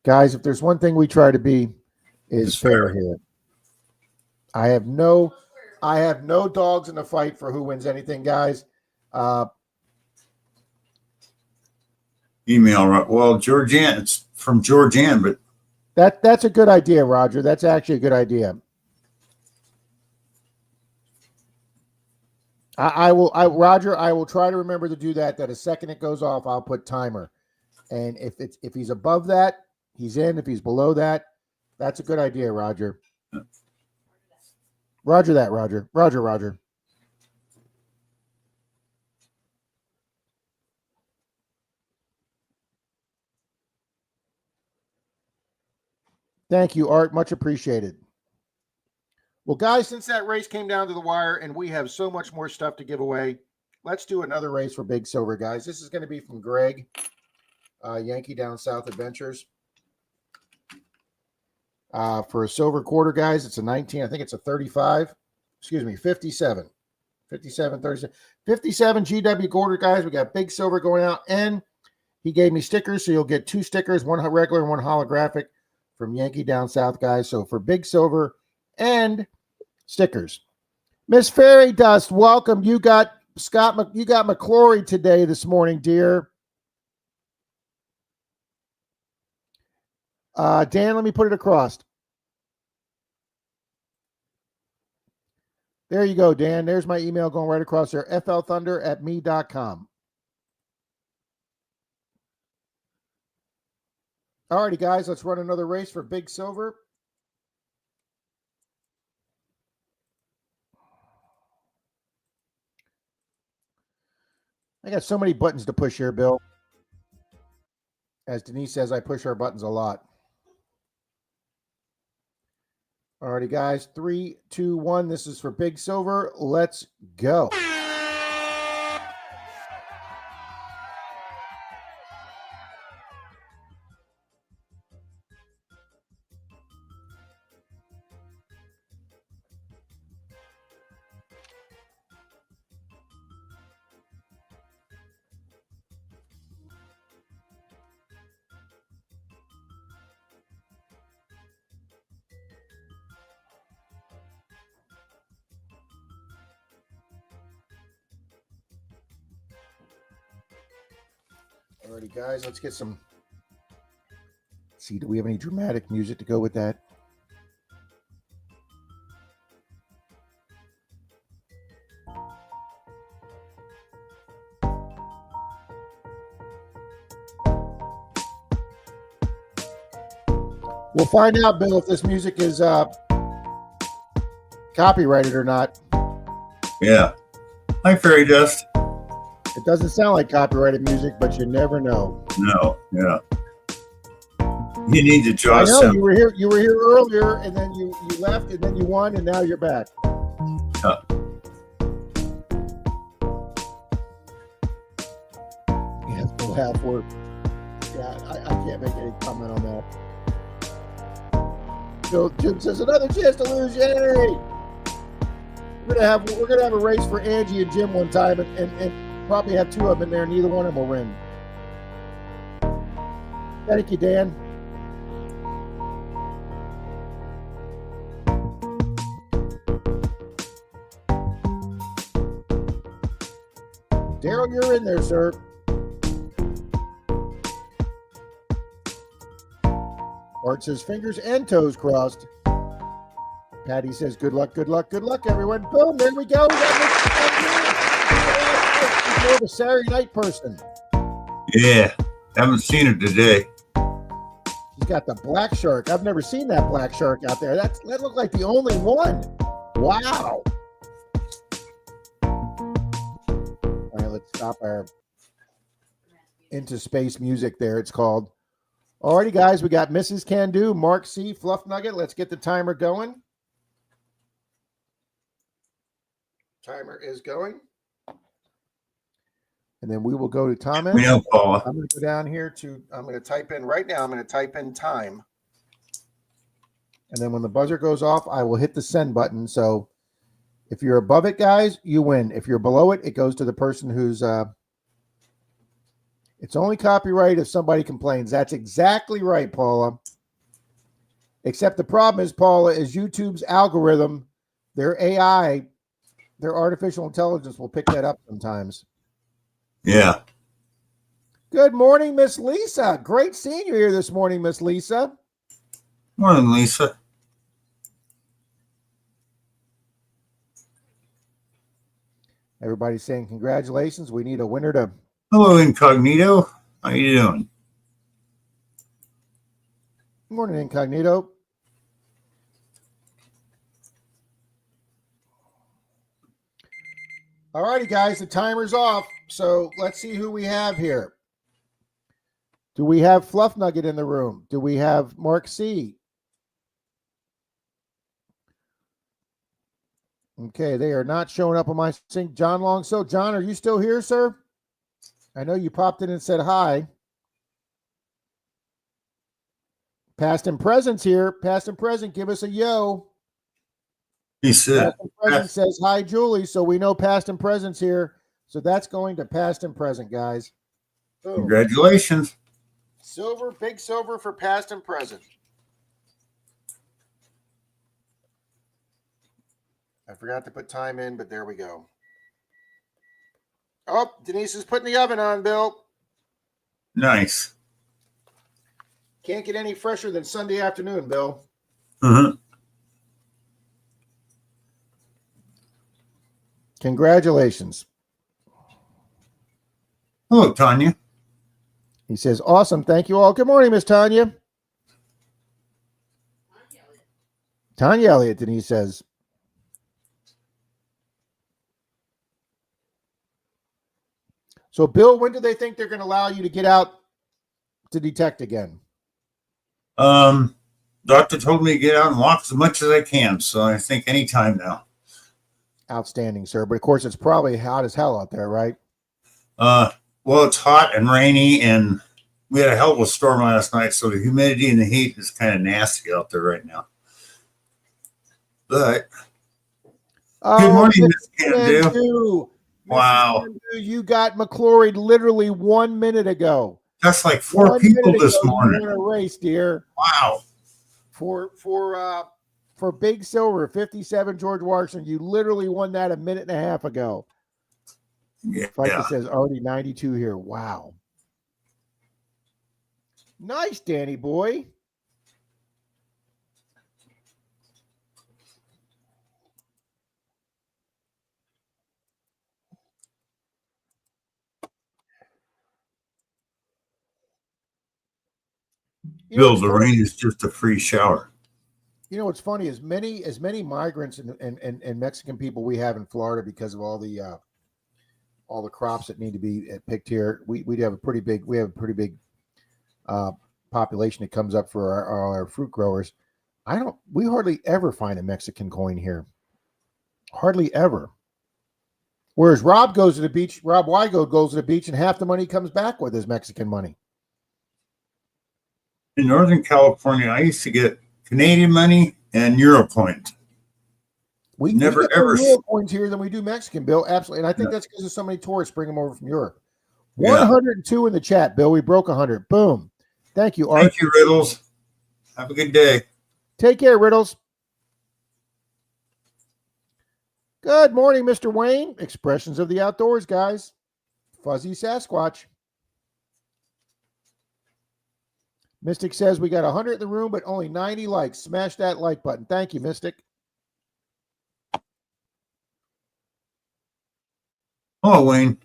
Guys, if there's one thing we try to be, is fair here. I have no dogs in the fight for who wins anything, guys. Email, well, Georgianne, it's from Georgianne, but that's a good idea, Roger. That's actually a good idea. Roger, I will try to remember to do that. That a second it goes off, I'll put timer. And if he's above that, he's in. If he's below that, that's a good idea, Roger. Roger that, Roger. Roger. Thank you, Art. Much appreciated. Well, guys, since that race came down to the wire and we have so much more stuff to give away, let's do another race for Big Silver, guys. This is going to be from Greg, Yankee Down South Adventures. For a silver quarter, guys, it's a 19. I think it's a 35. Excuse me, 57. 57, 37. 57 GW quarter, guys. We got Big Silver going out, and he gave me stickers, so you'll get 2 stickers, one regular and one holographic from Yankee Down South, guys. So for Big Silver and stickers. Miss Fairy Dust, welcome. You got McClory today this morning, dear. Dan, let me put it across. There you go, Dan. There's my email going right across there. flthunder@me.com. All righty, guys. Let's run another race for Big Silver. I got so many buttons to push here, Bill. As Denise says, I push our buttons a lot. All righty, guys. 3, 2, 1. This is for Big Silver. Let's go. Alrighty, guys, let's get some. Let's see, do we have any dramatic music to go with that? We'll find out, Bill, if this music is copyrighted or not. Yeah. Hi, Fairy Dust. It doesn't sound like copyrighted music, but you never know. No, yeah. You need to I draw know some. you were here earlier, and then you left, and then you won, and now you're back. Yeah, full half work. Yeah, I can't make any comment on that. So Jim says another chance to lose. Yay! We're gonna have a race for Angie and Jim one time, and probably have two of them in there. Neither one of them will win. Thank you, Dan. Daryl, you're in there, sir. Art says fingers and toes crossed. Patty says good luck, good luck, good luck, everyone. Boom, there we go. We got more of a Saturday night person. Yeah, haven't seen her today. He's got the black shark. I've never seen that black shark out there. That looked like the only one. Wow. All right, let's stop our Into Space music there, it's called. Alrighty, guys, we got Mrs. Can Do, Mark C, Fluff Nugget. Let's get the timer going. Timer is going. And then we will go to comments. We know, Paula. I'm going to go down here I'm going to type in right now. I'm going to type in time. And then when the buzzer goes off, I will hit the send button. So if you're above it, guys, you win. If you're below it, it goes to the person who's, it's only copyright if somebody complains. That's exactly right, Paula. Except the problem is, Paula, is YouTube's algorithm, their AI, their artificial intelligence will pick that up sometimes. Yeah. Good morning, Miss Lisa. Great seeing you here this morning, Miss Lisa. Morning, Lisa. Everybody's saying congratulations. We need a winner to... Hello, Incognito. How you doing? Good morning, Incognito. All righty, guys, the timer's off. So let's see who we have here. Do we have Fluff Nugget in the room? Do we have Mark C? Okay, they are not showing up on my sync. John Long. So, John, are you still here, sir? I know you popped in and said hi. Past and present's here. Past and present, give us a yo. He said, Past and present says hi, Julie. So we know past and present's here. So that's going to past and present, guys. Boom. Congratulations. Silver, big silver for past and present. I forgot to put time in, but there we go. Oh, Denise is putting the oven on, Bill. Nice. Can't get any fresher than Sunday afternoon, Bill. Uh-huh. Congratulations. Hello, Tanya. He says, awesome. Thank you all. Good morning, Miss Tanya. Tanya Elliott, Denise says. So, Bill, when do they think they're going to allow you to get out to detect again? Doctor told me to get out and walk as much as I can, so I think anytime now. Outstanding, sir. But, of course, it's probably hot as hell out there, right? Well, it's hot and rainy, and we had a hell of a storm last night, so the humidity and the heat is kind of nasty out there right now. But good morning, Miss Can-Do. Wow. You got McClory literally 1 minute ago. That's like 4 people this morning. You won a race, dear. Wow. For Big Silver, 57 George Washington, you literally won that a minute and a half ago. Yeah. Fica says already 92 here. Wow. Nice, Danny boy. Bill, the rain is just a free shower. You know what's funny? As many migrants and Mexican people we have in Florida because of all all the crops that need to be picked here. We have a pretty big population that comes up for our fruit growers. We hardly ever find a Mexican coin here. Hardly ever. Whereas Rob goes to the beach, Rob Weigel goes to the beach, and half the money comes back with his Mexican money. In Northern California, I used to get Canadian money and Euro coins. We Never get ever more Euro coins here than we do Mexican, Bill. Absolutely. And I think that's because there's so many tourists bring them over from Europe. 102 in the chat, Bill. We broke 100. Boom. Thank you, Art. Thank you, Riddles. Have a good day. Take care, Riddles. Good morning, Mr. Wayne. Expressions of the outdoors, guys. Fuzzy Sasquatch. Mystic says we got 100 in the room, but only 90 likes. Smash that like button. Thank you, Mystic. Oh, Wayne.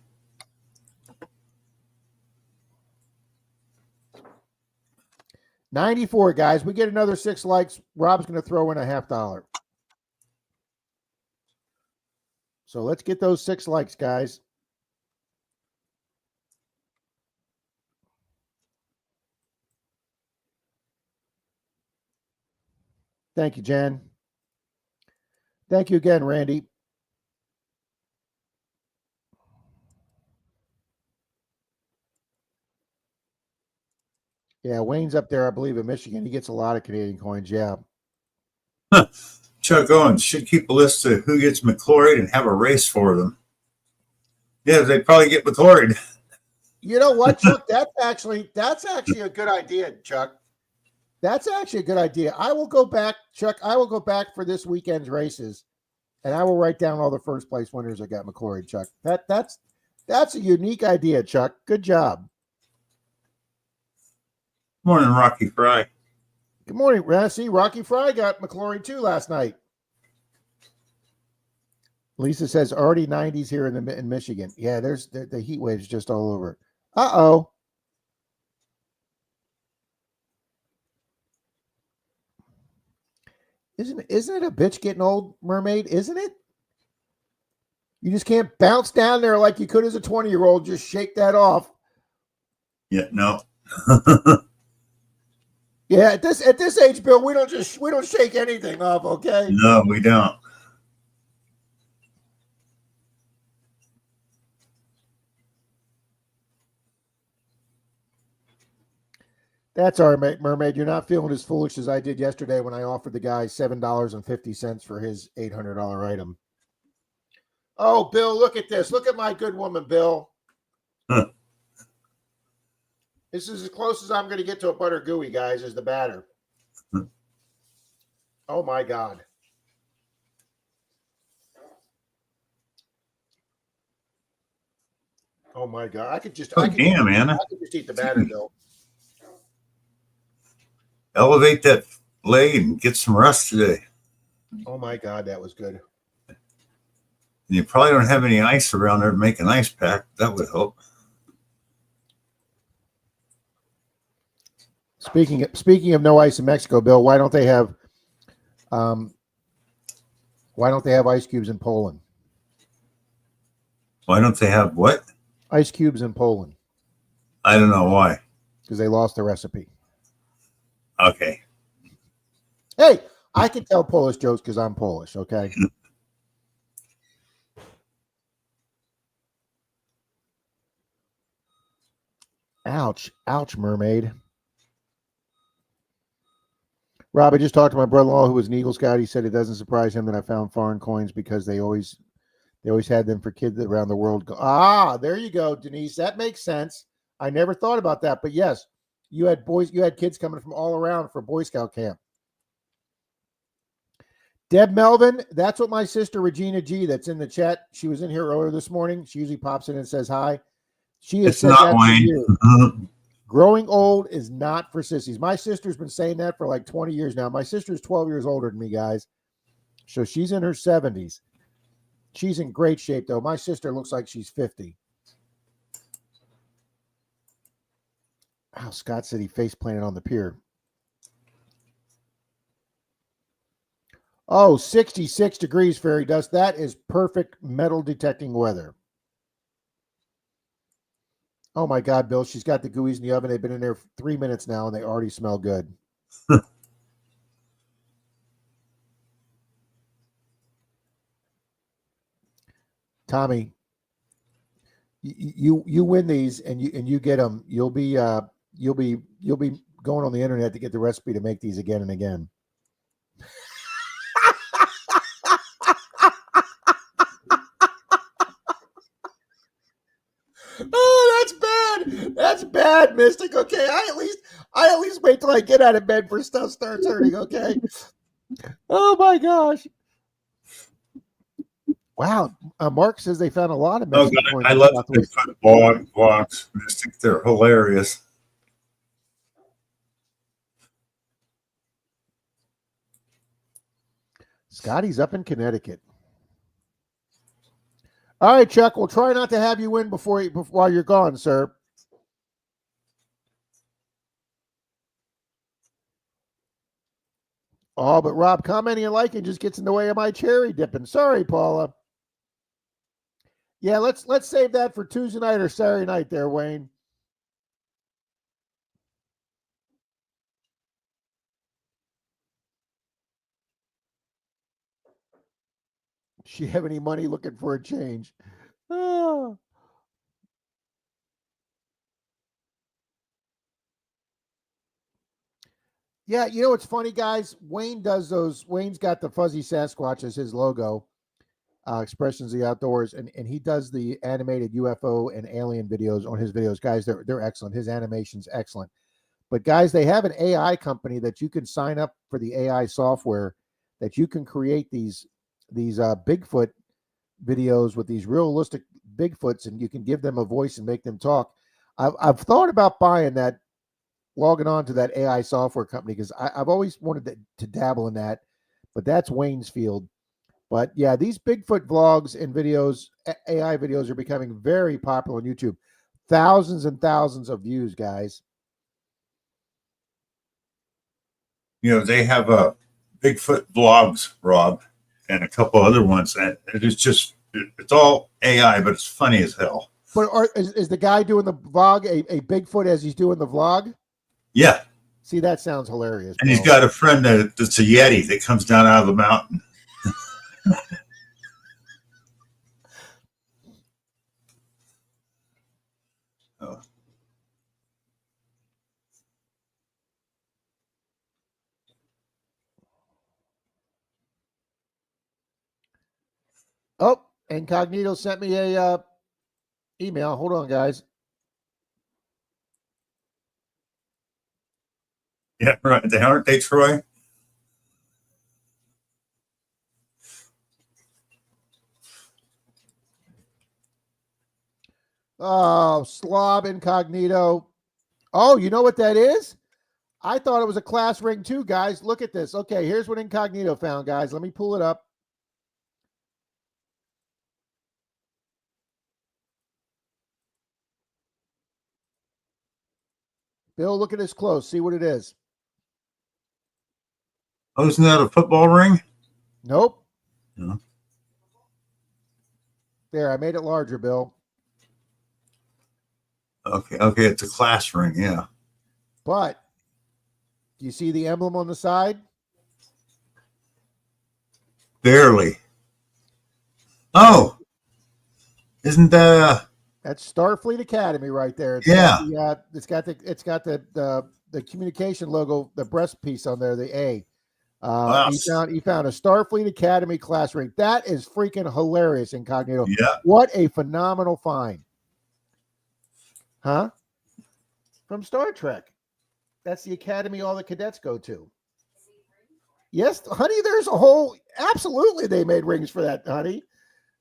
$94, guys. We get another 6 likes. Rob's going to throw in a $50. So let's get those 6 likes, guys. Thank you, Jen. Thank you again, Randy. Yeah, Wayne's up there, I believe, in Michigan. He gets a lot of Canadian coins, yeah. Chuck Owens should keep a list of who gets McCloried and have a race for them. Yeah, they probably get McCloried. You know what, Chuck? That's actually a good idea, Chuck. That's actually a good idea. I will go back, Chuck. I will go back for this weekend's races, and I will write down all the first place winners that got McCloried, Chuck. That's a unique idea, Chuck. Good job. Morning, Rocky Fry. Good morning. See, Rocky Fry got McCloried too last night. Lisa says already 90s here in Michigan. Yeah, there's the heat waves just all over. Uh-oh. Isn't it a bitch getting old, Mermaid? Isn't it? You just can't bounce down there like you could as a 20-year-old. Just shake that off. Yeah, no. Yeah, at this age, Bill, we don't shake anything off, okay? No, we don't. That's all right, Mermaid. You're not feeling as foolish as I did yesterday when I offered the guy $7.50 for his $800 item. Oh, Bill, look at this. Look at my good woman, Bill. Huh. This is as close as I'm going to get to a butter gooey, guys, is the batter. Oh, my God. Oh, my God. I could just eat the batter, Bill. Elevate that blade and get some rest today. Oh, my God. That was good. And you probably don't have any ice around there to make an ice pack. That would help. Speaking of no ice in Mexico, Bill, why don't they have ice cubes in Poland? Why don't they have what? Ice cubes in Poland. I don't know why. Because they lost the recipe. Okay. Hey, I can tell Polish jokes because I'm Polish, okay? Ouch. Ouch, Mermaid. Rob, I just talked to my brother-in-law who was an Eagle Scout. He said it doesn't surprise him that I found foreign coins because they always had them for kids around the world. There you go, Denise. That makes sense. I never thought about that, but yes, you had kids coming from all around for Boy Scout camp. Deb Melvin, that's what my sister Regina G, that's in the chat. She was in here earlier this morning. She usually pops in and says hi. She has said that for years. Growing old is not for sissies. My sister's been saying that for like 20 years now. My sister's 12 years older than me, guys. So she's in her 70s. She's in great shape, though. My sister looks like she's 50. Oh, Scott said he face planted on the pier. Oh, 66 degrees, fairy dust. That is perfect metal detecting weather. Oh my God, Bill, she's got the gooeyes in the oven. They've been in there for 3 minutes now and they already smell good. Tommy, you win these and you get them. You'll be going on the internet to get the recipe to make these again and again. Oh, that's bad. That's bad, Mystic. Okay, I at least wait till I get out of bed for stuff starts hurting. Okay. Oh my gosh. Wow. Mark says they found a lot of Oh, Mexican God, coins I in love Southwest. Bigfoot vlogs. Mystic, they're hilarious. Scotty's up in Connecticut. All right, Chuck. We'll try not to have you win while you're gone, sir. Oh, but Rob commenting and liking just gets in the way of my cherry dipping. Sorry, Paula. Yeah, let's save that for Tuesday night or Saturday night there, Wayne. She have any money looking for a change? Oh. Yeah, you know what's funny, guys? Wayne does those. Wayne's got the fuzzy Sasquatch as his logo, Expressions of the Outdoors, and he does the animated UFO and alien videos on his videos. Guys, they're excellent. His animation's excellent. But guys, they have an AI company that you can sign up for the AI software that you can create these Bigfoot videos with these realistic Bigfoots, and you can give them a voice and make them talk. I've thought about buying that, logging on to that AI software company because I've always wanted to dabble in that, but that's Wayne's field. But yeah, these Bigfoot vlogs and videos, AI videos, are becoming very popular on YouTube. Thousands and thousands of views, guys. You know, they have a Bigfoot vlogs, Rob, and a couple other ones. And it's all AI, but it's funny as hell. But is the guy doing the vlog a Bigfoot as he's doing the vlog? Yeah. See, that sounds hilarious. And he's got a friend that's a Yeti that comes down out of the mountain. Oh. Oh, Incognito sent me a email. Hold on, guys. Yeah, right. Aren't they, Troy? Oh, Slob Incognito. Oh, you know what that is? I thought it was a class ring too, guys. Look at this. Okay, here's what Incognito found, guys. Let me pull it up. Bill, look at this close. See what it is. Oh, isn't that a football ring? Nope. No. There, I made it larger, Bill. Okay, it's a class ring, yeah. But do you see the emblem on the side? Barely. Oh, isn't that That's Starfleet Academy right there. It's got the communication logo, the breast piece on there, the A. Wow. He found a Starfleet Academy class ring. That is freaking hilarious, Incognito. Yeah. What a phenomenal find. Huh? From Star Trek. That's the academy all the cadets go to. Yes, honey, there's a whole, absolutely they made rings for that, honey.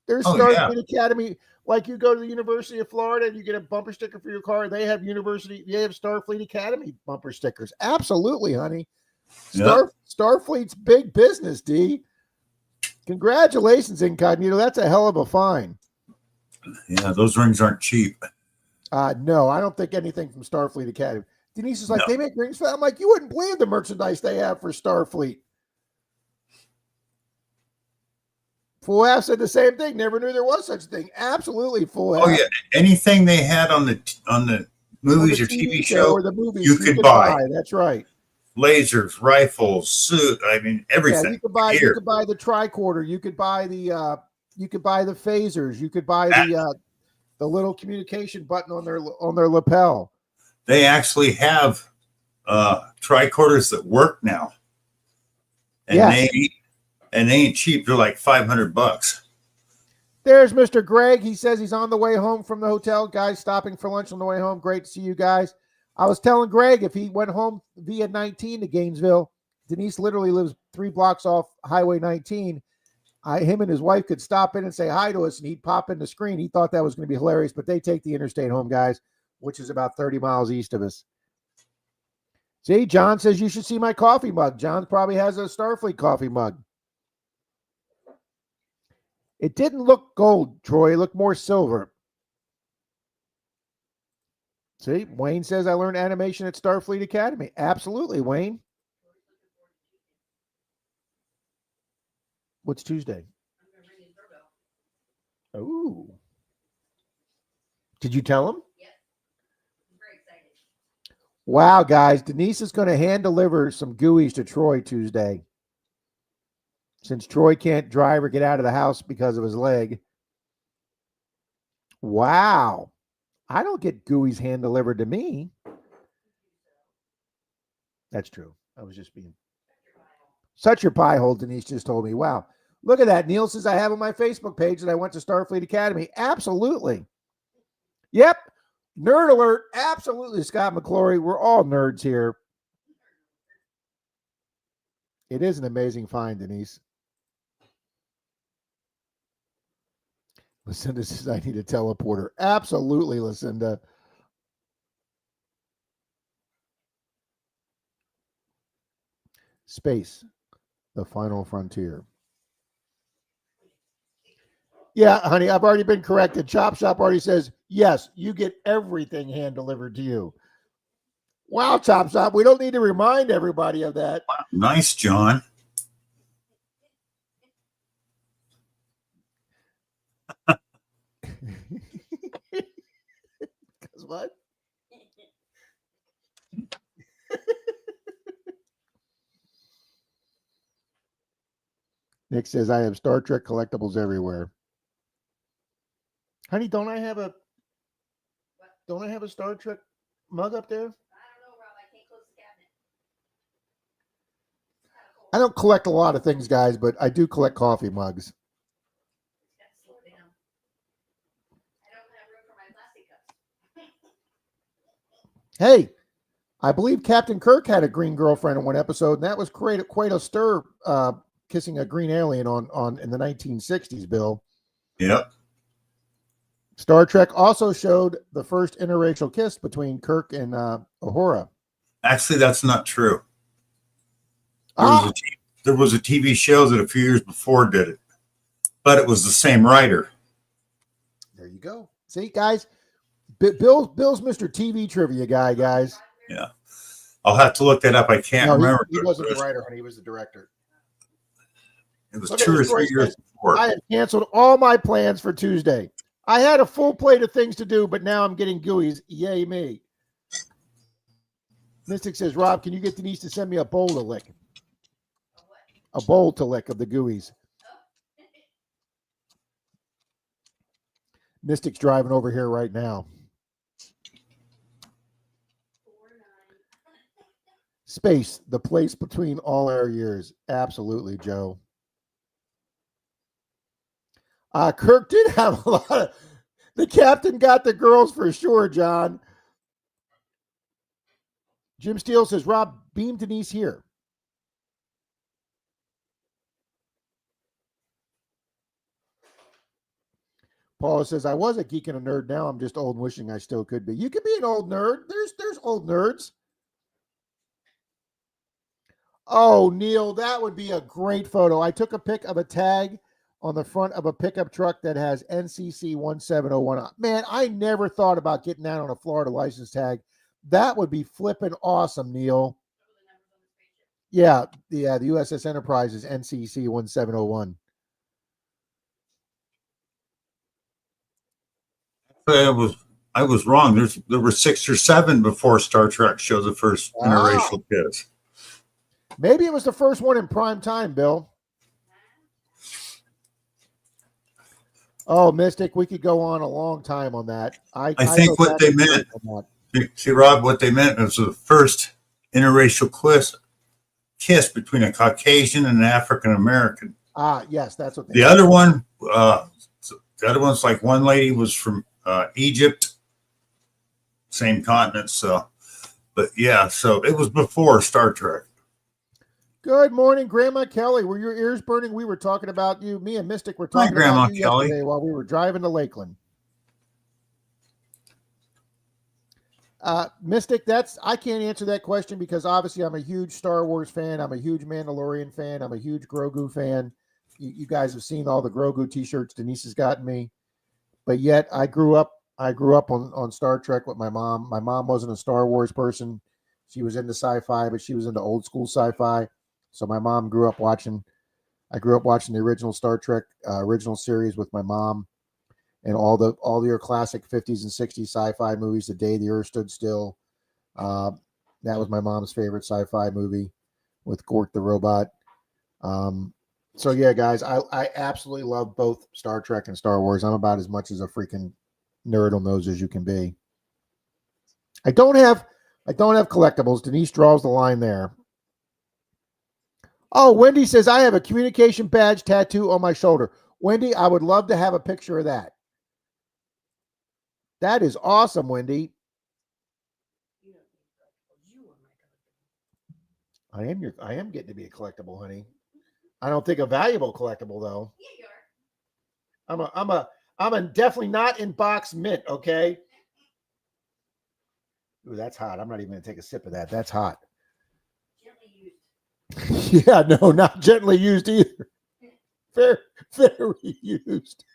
There's Starfleet Academy. Like you go to the University of Florida and you get a bumper sticker for your car. They have Starfleet Academy bumper stickers. Absolutely, honey. Starfleet's big business, D. Congratulations, Incognito. That's a hell of a find. Yeah, those rings aren't cheap. No, I don't think anything from Starfleet Academy. Denise is like, they make rings for that. I'm like, you wouldn't believe the merchandise they have for Starfleet. Full Half said the same thing. Never knew there was such a thing. Absolutely, Full Half. Oh yeah, anything they had on the movies or TV show, or the movies you could buy. That's right. Lasers, rifles, suit. I mean, everything. Yeah, you could buy. Here. You could buy the tricorder. You could buy the. You could buy the phasers. You could buy the little communication button on their lapel. They actually have tricorders that work now, and they ain't cheap. They're like $500. There's Mr. Greg. He says he's on the way home from the hotel. Guys stopping for lunch on the way home. Great to see you guys. I was telling Greg if he went home via 19 to Gainesville, Denise literally lives 3 blocks off Highway 19. Him and his wife could stop in and say hi to us, and he'd pop in the screen. He thought that was going to be hilarious, but they take the interstate home, guys, which is about 30 miles east of us. See, John says you should see my coffee mug. John probably has a Starfleet coffee mug. It didn't look gold, Troy. It looked more silver. See, Wayne says I learned animation at Starfleet Academy. Absolutely, Wayne. What's Tuesday? Oh. Did you tell him? Yes. I'm very excited. Wow, guys. Denise is going to hand deliver some GUIs to Troy Tuesday. Since Troy can't drive or get out of the house because of his leg. Wow. I don't get GUIs hand delivered to me. That's true. I was just being such your pie hole, Denise just told me. Wow. Look at that. Neil says I have on my Facebook page that I went to Starfleet Academy. Absolutely. Yep. Nerd alert. Absolutely, Scott McClory. We're all nerds here. It is an amazing find, Denise. Lucinda says I need a teleporter. Absolutely, Lucinda. Space, the final frontier. Yeah, honey, I've already been corrected. Chop Shop already says, yes, you get everything hand delivered to you. Wow, Chop Shop, we don't need to remind everybody of that. Wow, nice, John. Because what? Nick says, I have Star Trek collectibles everywhere. Honey, don't I have a Star Trek mug up there? I don't know, Rob. I can't close the cabinet. I don't collect a lot of things, guys, but I do collect coffee mugs. It's got to slow down. I don't have room for my plastic cups. Hey, I believe Captain Kirk had a green girlfriend in one episode, and that was quite a stir, kissing a green alien on in the 1960s, Bill. Yep. Star Trek also showed the first interracial kiss between Kirk and Uhura. Actually, that's not true. There was a TV show that a few years before did it, but it was the same writer. There you go. See, guys, Bill's Mr. TV trivia guy, guys. Yeah. I'll have to look that up. I can't remember. He wasn't the writer, honey. He was the director. It was 2 or 3 years before. I have canceled all my plans for Tuesday. I had a full plate of things to do, but now I'm getting GUIs. Yay me. Mystic says, Rob, can you get Denise to send me a bowl to lick? A bowl to lick of the GUIs. Mystic's driving over here right now. Space, the place between all our years. Absolutely, Joe. Kirk did have a lot of. The captain got the girls for sure, John. Jim Steele says, Rob, beam Denise here. Paula says, I was a geek and a nerd. Now I'm just old and wishing I still could be. You could be an old nerd. There's old nerds. Oh, Neil, that would be a great photo. I took a pic of a tag on the front of a pickup truck that has NCC 1701 on. Man, I never thought about getting that on a Florida license tag. That would be flipping awesome, Neil. Yeah, the USS Enterprise is NCC 1701. I was wrong. There were 6 or 7 before Star Trek showed the first interracial kiss. Maybe it was the first one in prime time, Bill. Oh, Mystic, we could go on a long time on that. I think what they meant, see, Rob, what they meant was the first interracial kiss between a Caucasian and an African American. Ah, yes, that's what the other one. The other one's like one lady was from Egypt, same continent. So, but yeah, so it was before Star Trek. Good morning, Grandma Kelly. Were your ears burning? We were talking about you. Me and Mystic were talking about you yesterday while we were driving to Lakeland. Mystic, I can't answer that question because obviously I'm a huge Star Wars fan. I'm a huge Mandalorian fan. I'm a huge Grogu fan. You guys have seen all the Grogu t-shirts Denise has gotten me. But yet I grew up on Star Trek with my mom. My mom wasn't a Star Wars person. She was into sci-fi, but she was into old school sci-fi. So my mom I grew up watching the original Star Trek original series with my mom, and all your classic 50s and 60s sci-fi movies. The Day the Earth Stood Still. That was my mom's favorite sci-fi movie with Gork the robot. So yeah, guys, I absolutely love both Star Trek and Star Wars. I'm about as much as a freaking nerd on those as you can be. I don't have collectibles. Denise draws the line there. Oh, Wendy says, I have a communication badge tattoo on my shoulder. Wendy, I would love to have a picture of that. That is awesome, Wendy. I am getting to be a collectible, honey. I don't think a valuable collectible though. Yeah, you are. I'm a definitely not in box mint, okay? Ooh, that's hot. I'm not even gonna take a sip of that. That's hot. Yeah, no, not gently used either. Very, very used.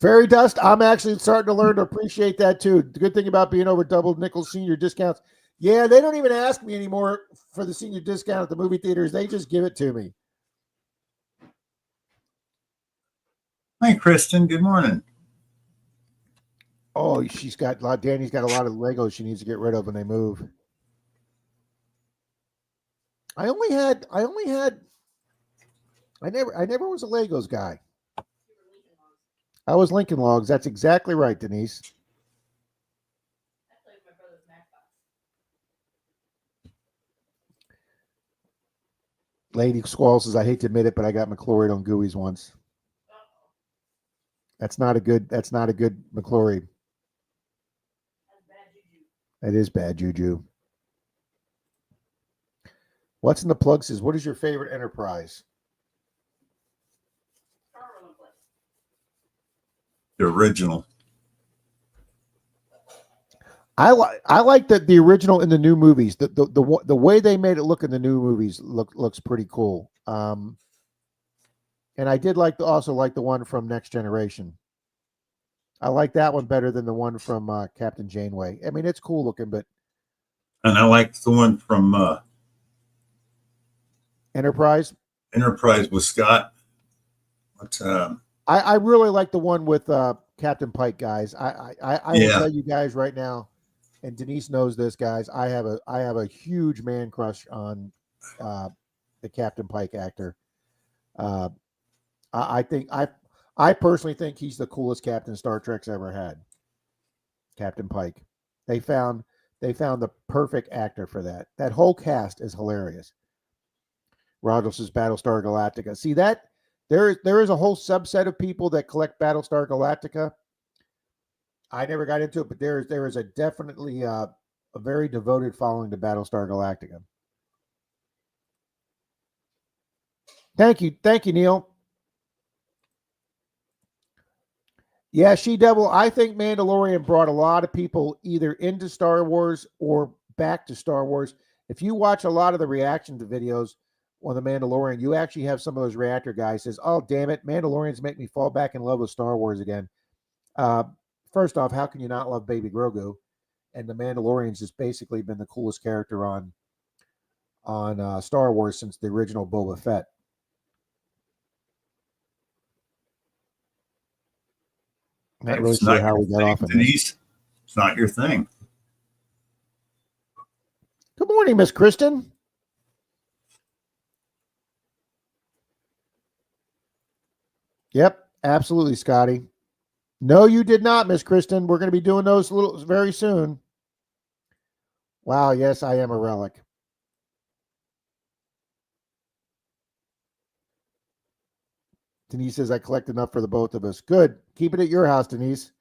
Fairy dust, I'm actually starting to learn to appreciate that too. The good thing about being over double nickel senior discounts. Yeah, they don't even ask me anymore for the senior discount at the movie theaters. They just give it to me. Hi, Kristen. Good morning. Oh, Danny's got a lot of Legos she needs to get rid of when they move. I never was a Legos guy. I was Lincoln Logs. That's exactly right, Denise. Lady Squall says, I hate to admit it, but I got McClory on GUIEs once. That's not a good McClory. That is bad juju. What's in the plug says, what is your favorite Enterprise? The original. I like the original in the new movies. The way they made it look in the new movies looks pretty cool. And I did also like the one from Next Generation. I like that one better than the one from Captain Janeway. I mean, it's cool looking, but and I like the one from Enterprise. Enterprise with Scott. What's I really like the one with Captain Pike, guys. I will tell you guys right now, and Denise knows this, guys. I have a huge man crush on the Captain Pike actor. I personally think he's the coolest captain Star Trek's ever had. Captain Pike. They found the perfect actor for that. That whole cast is hilarious. Rogers says Battlestar Galactica. See that? There is a whole subset of people that collect Battlestar Galactica. I never got into it, but there is a definitely a very devoted following to Battlestar Galactica. Thank you, Neil. Yeah, She-Devil. I think Mandalorian brought a lot of people either into Star Wars or back to Star Wars. If you watch a lot of the reaction to videos on the Mandalorian, you actually have some of those reactor guys says, "Oh, damn it, Mandalorians make me fall back in love with Star Wars again." First off, how can you not love Baby Grogu? And the Mandalorian's just basically been the coolest character on Star Wars since the original Boba Fett. Not really sure how we got off on this. Denise, it's not your thing. Good morning, Miss Kristen. Yep, absolutely, Scotty. No, you did not, Miss Kristen. We're going to be doing those very soon. Wow, yes, I am a relic. Denise says I collect enough for the both of us. Good. Keep it at your house, Denise.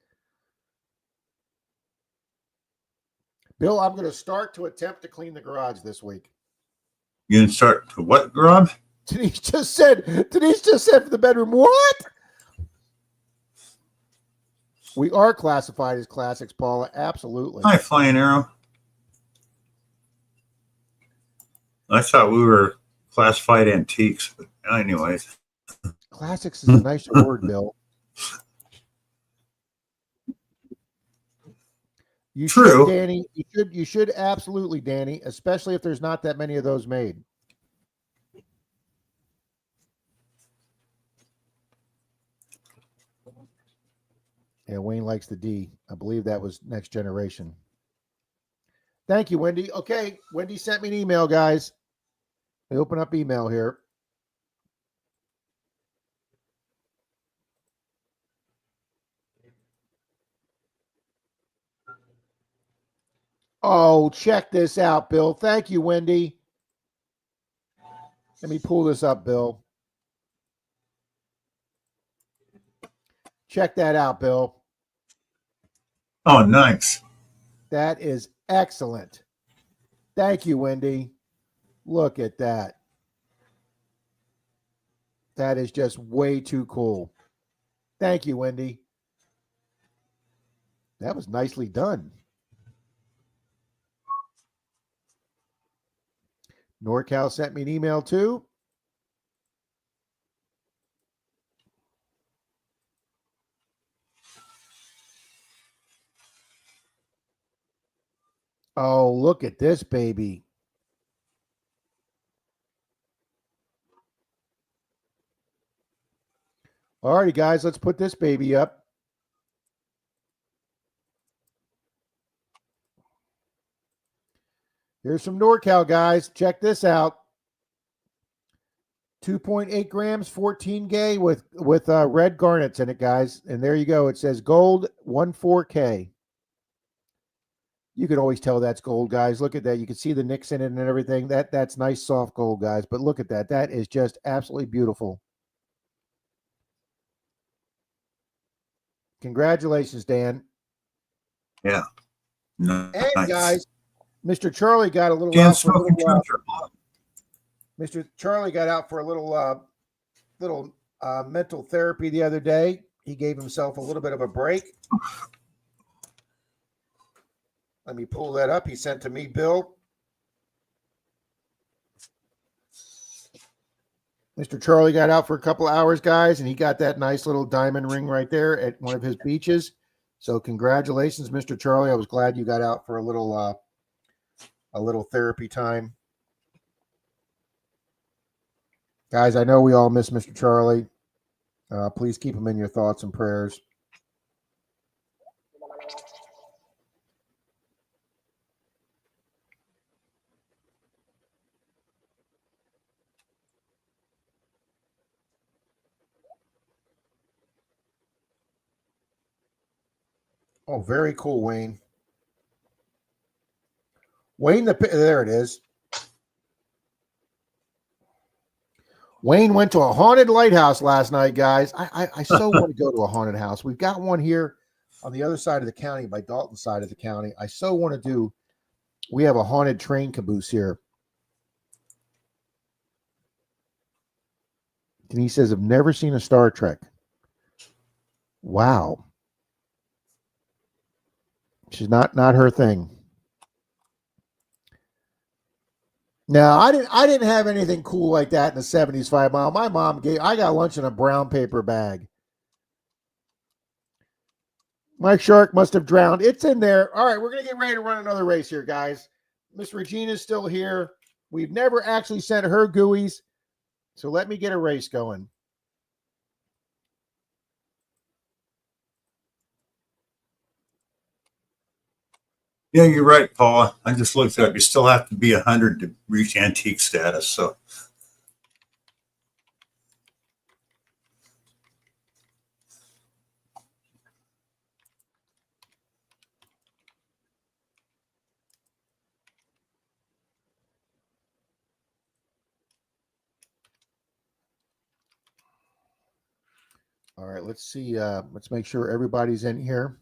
Bill, I'm going to start to attempt to clean the garage this week. You can start to what, Rob? Denise just said for the bedroom, what? We are classified as classics, Paula. Absolutely. Hi, Flying Arrow. I thought we were classified antiques, but anyways. Classics is a nicer word, Bill. You True. should, Danny. You should absolutely, Danny, especially if there's not that many of those made. Yeah, Wayne likes the D. I believe that was Next Generation. Thank you, Wendy. Okay, Wendy sent me an email, guys. I open up email here. Oh, check this out, Bill. Thank you, Wendy. Let me pull this up, Bill. Check that out, Bill. Oh, nice. That is excellent. Thank you, Wendy. Look at that. That is just way too cool. Thank you, Wendy. That was nicely done. NorCal sent me an email too. Oh, look at this baby. All righty, guys, let's put this baby up. Here's some NorCal, guys. Check this out. 2.8 grams, 14 gay with red garnets in it, guys. And there you go. It says gold 14K. You can always tell that's gold, guys. Look at that. You can see the nicks in it and everything. That's nice, soft gold, guys. But look at that. That is just absolutely beautiful. Congratulations, Dan. Yeah. And Nice. guys, Mr. Charlie got a little Dan out for a smoking little while. treasure. Mr. Charlie got out for a little mental therapy the other day. He gave himself a little bit of a break. Let me pull that up. He sent to me, Bill. Mr. Charlie got out for a couple of hours, guys, and he got that nice little diamond ring right there at one of his beaches. So congratulations, Mr. Charlie. I was glad you got out for a little therapy time. Guys, I know we all miss Mr. Charlie. Please keep him in your thoughts and prayers. Oh, very cool, Wayne. Wayne, there it is. Wayne went to a haunted lighthouse last night, guys. I so want to go to a haunted house. We've got one here on the other side of the county, by Dalton's side of the county. I so want to do. We have a haunted train caboose here. Denise says, I've never seen a Star Trek. Wow. She's not her thing. No, I didn't have anything cool like that in the 70s, 5 Mile. My mom I got lunch in a brown paper bag. My shark must have drowned. It's in there. All right, we're going to get ready to run another race here, guys. Miss Regina's still here. We've never actually sent her GOOIEs, so let me get a race going. Yeah, you're right, Paul. I just looked it up. You still have to be 100 to reach antique status. So, All right, let's see. Let's make sure everybody's in here.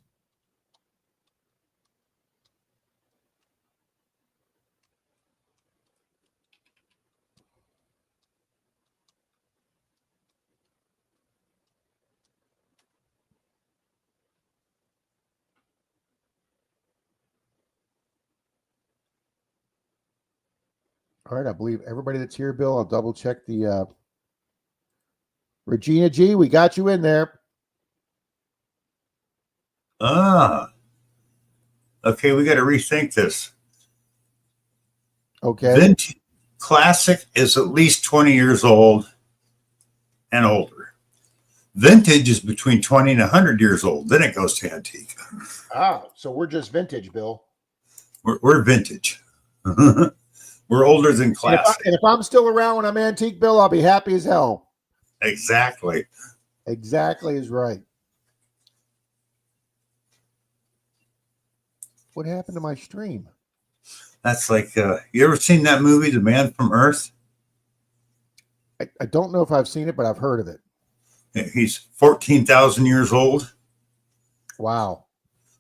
All right, I believe everybody that's here, Bill. I'll double check the Regina G. We got you in there. okay, we got to rethink this. Okay. Vintage classic is at least 20 years old and older. Vintage is between 20 and 100 years old. Then it goes to antique. So we're just vintage, Bill. We're vintage. We're older than classic. And if I'm still around when I'm antique, Bill, I'll be happy as hell. Exactly. Exactly is right. What happened to my stream? That's like, you ever seen that movie, The Man from Earth? I don't know if I've seen it, but I've heard of it. He's 14,000 years old. Wow.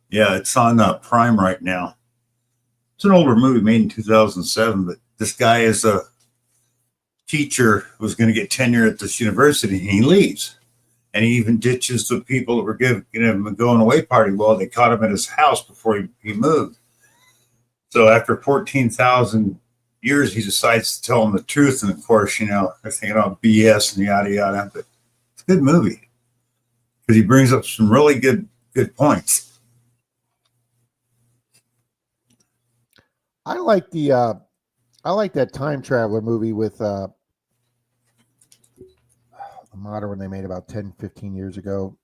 Yeah, it's on Prime right now. It's an older movie made in 2007, but this guy is a teacher who was going to get tenure at this university, and he leaves. And he even ditches the people that were giving him a going away party. Well, they caught him at his house before he moved. So after 14,000 years, he decides to tell them the truth. And of course, they're thinking, oh, BS and yada, yada. But it's a good movie because he brings up some really good points. I like that time traveler movie with a modern one they made about 10, 15 years ago,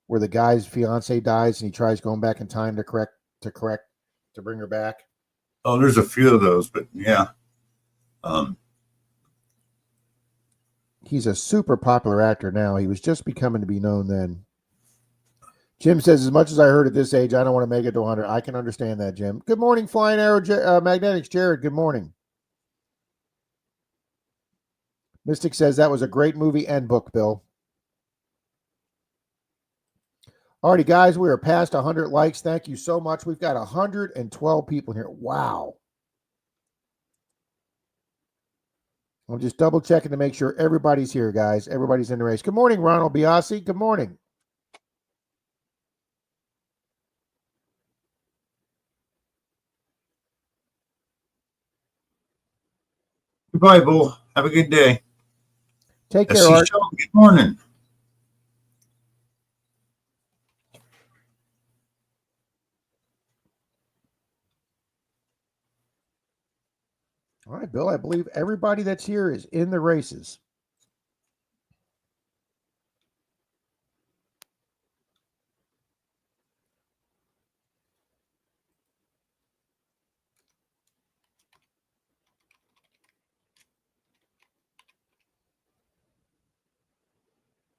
where the guy's fiance dies and he tries going back in time to bring her back. Oh, there's a few of those, but yeah. He's a super popular actor now. He was just becoming to be known then. Jim says, as much as I heard at this age, I don't want to make it to 100. I can understand that, Jim. Good morning, Flying Arrow Magnetics. Jared, good morning. Mystic says that was a great movie and book, Bill. Alrighty, guys, we are past 100 likes. Thank you so much. We've got 112 people here. Wow. I'm just double checking to make sure everybody's here, guys. Everybody's in the race. Good morning, Ronald Biasi. Good morning. Goodbye, Bull. Have a good day. Take care, Art. Good morning. All right, Bill, I believe everybody that's here is in the races.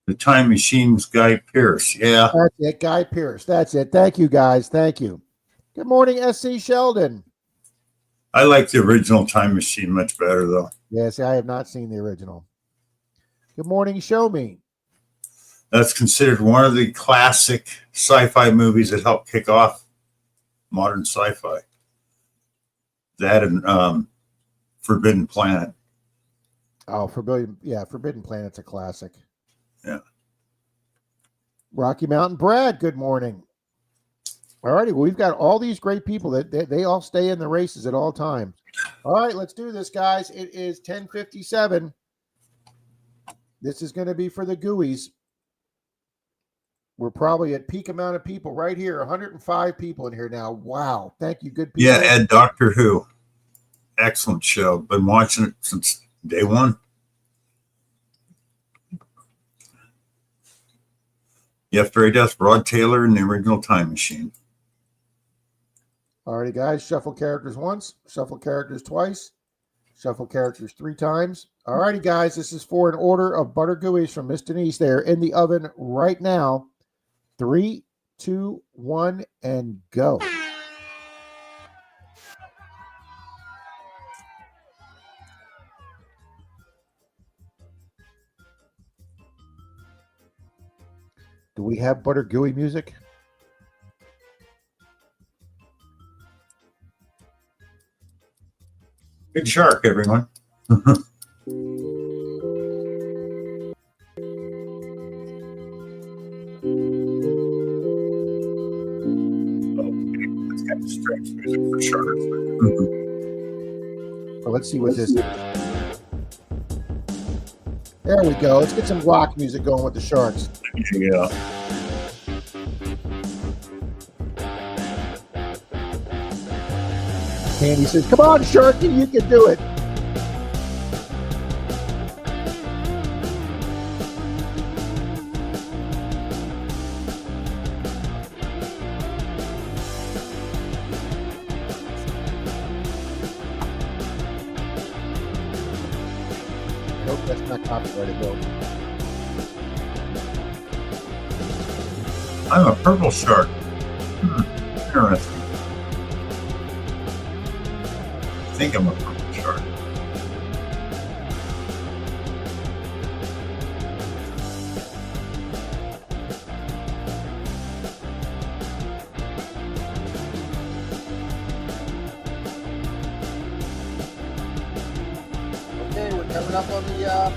The Time Machine's Guy Pearce. Yeah. That's it, Guy Pearce. That's it. Thank you, guys. Thank you. Good morning, SC Sheldon. I like the original Time Machine much better, though. Yes, I have not seen the original. Good morning, Show Me. That's considered one of the classic sci-fi movies that helped kick off modern sci-fi. That and Forbidden Planet. Oh, Forbidden Planet's a classic. Yeah. Rocky Mountain Brad, good morning. All righty, well, we've got all these great people that they all stay in the races at all times. All right, let's do this, guys. It is 10:57. This is going to be for the GOOIEs. We're probably at peak amount of people right here. 105 people in here now. Wow. Thank you, good people. Yeah, Ed, Doctor Who. Excellent show. Been watching it since day one. Yeah, Fairy Death, Rod Taylor, and the original Time Machine. Alrighty, guys, shuffle characters once, shuffle characters twice, shuffle characters 3 times. Alrighty, guys, this is for an order of butter gooeyes from Miss Denise. They are in the oven right now. 3, 2, 1, and go. Do we have butter gooey music? Good shark, everyone. It's got the strange music for sharks. Well, let's see what this is. There we go. Let's get some rock music going with the sharks. Yeah. Candy says, come on, Sharky, you can do it. Nope, that's not copyrighted, though. I'm a purple shark. Interesting. I think I'm a purple shark. Okay, we're coming up on the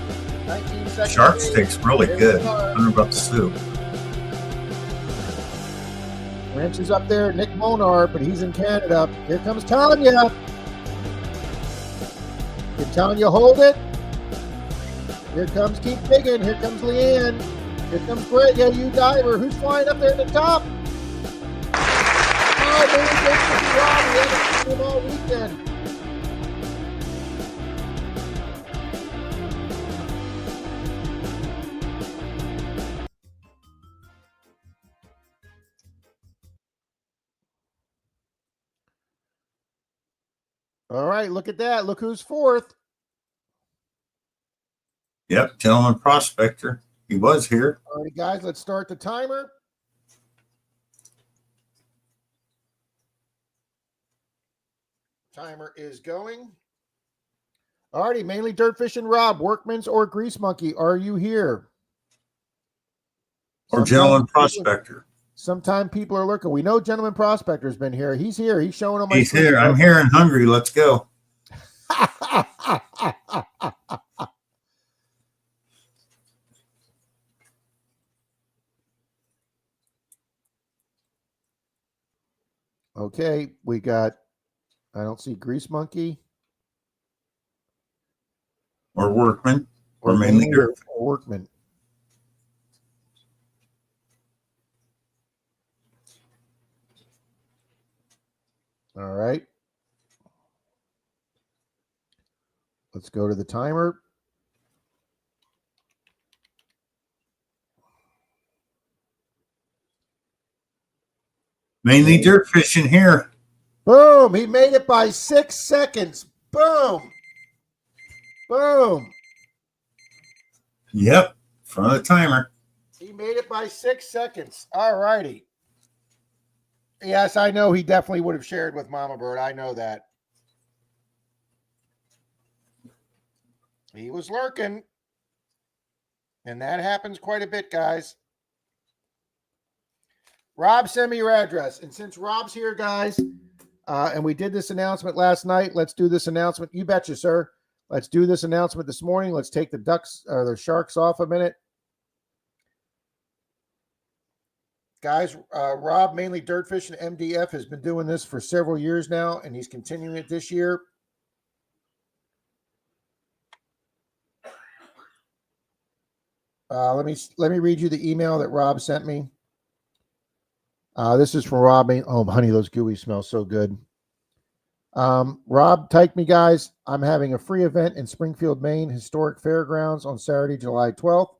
19 seconds. Shark steak's really good. I don't know about the soup. Ranch is up there, Nick Monar, but he's in Canada. Here comes Tanya. Can Tanya hold it? Here comes Keep Digging. Here comes Leanne. Here comes Greg. Yeah, you diver. Who's flying up there at the top? Oh, man, we haven't seen him all weekend. All right, look at that. Look who's fourth. Yep, gentleman prospector. He was here. All right, guys, let's start the timer. Timer is going. All righty, mainly Dirtfish and Rob, Workman's or Grease Monkey, are you here? Or gentleman prospector. Sometime people are lurking. We know Gentleman Prospector's been here. He's here. He's showing them. He's here. I'm here and hungry. Let's go. Okay, we got, I don't see Grease Monkey. Or workman. Or mainly or Workman. All right. Let's go to the timer. Mainly dirt fishing here. Boom. He made it by 6 seconds. Boom. Boom. Yep. Front of the timer. He made it by 6 seconds. All righty. Yes, I know he definitely would have shared with Mama Bird. I know that. He was lurking. And that happens quite a bit, guys. Rob, send me your address. And since Rob's here, guys, and we did this announcement last night, let's do this announcement. You betcha, sir. Let's do this announcement this morning. Let's take the ducks or the sharks off a minute. Guys, Rob, mainly Dirtfish and MDF, has been doing this for several years now, and he's continuing it this year. Let me read you the email that Rob sent me. This is from Rob. Oh, honey, those gooey smell so good. Rob, type me, guys. I'm having a free event in Springfield, Maine, Historic Fairgrounds on Saturday, July 12th.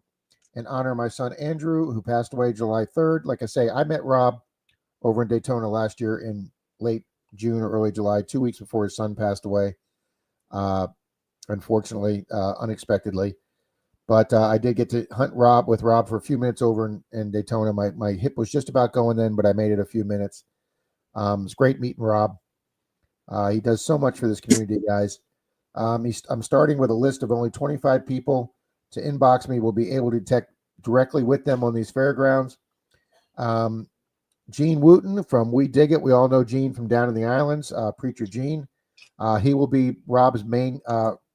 In honor of my son, Andrew, who passed away July 3rd. Like I say, I met Rob over in Daytona last year in late June or early July, 2 weeks before his son passed away, unfortunately, unexpectedly. But I did get to hunt with Rob for a few minutes over in Daytona. My hip was just about going then, but I made it a few minutes. It's great meeting Rob. He does so much for this community, guys. I'm starting with a list of only 25 people to inbox me. We'll be able to detect directly with them on these fairgrounds. Gene Wooten from We Dig It. We all know Gene from down in the islands, Preacher Gene. He will be Rob's main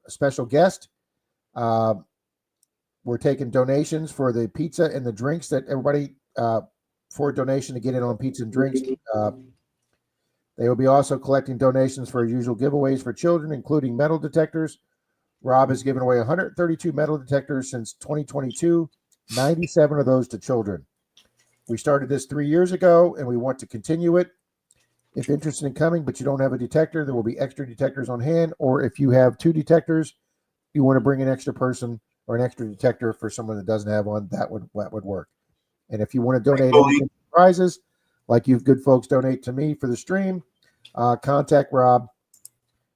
special guest. We're taking donations for the pizza and the drinks that everybody, for a donation to get in on pizza and drinks. They will be also collecting donations for usual giveaways for children, including metal detectors. Rob has given away 132 metal detectors since 2022, 97 of those to children. We started this 3 years ago, and we want to continue it. If interested in coming, but you don't have a detector, there will be extra detectors on hand. Or if you have 2 detectors, you want to bring an extra person or an extra detector for someone that doesn't have one, that would work. And if you want to donate anything to prizes, like you good folks donate to me for the stream, contact Rob.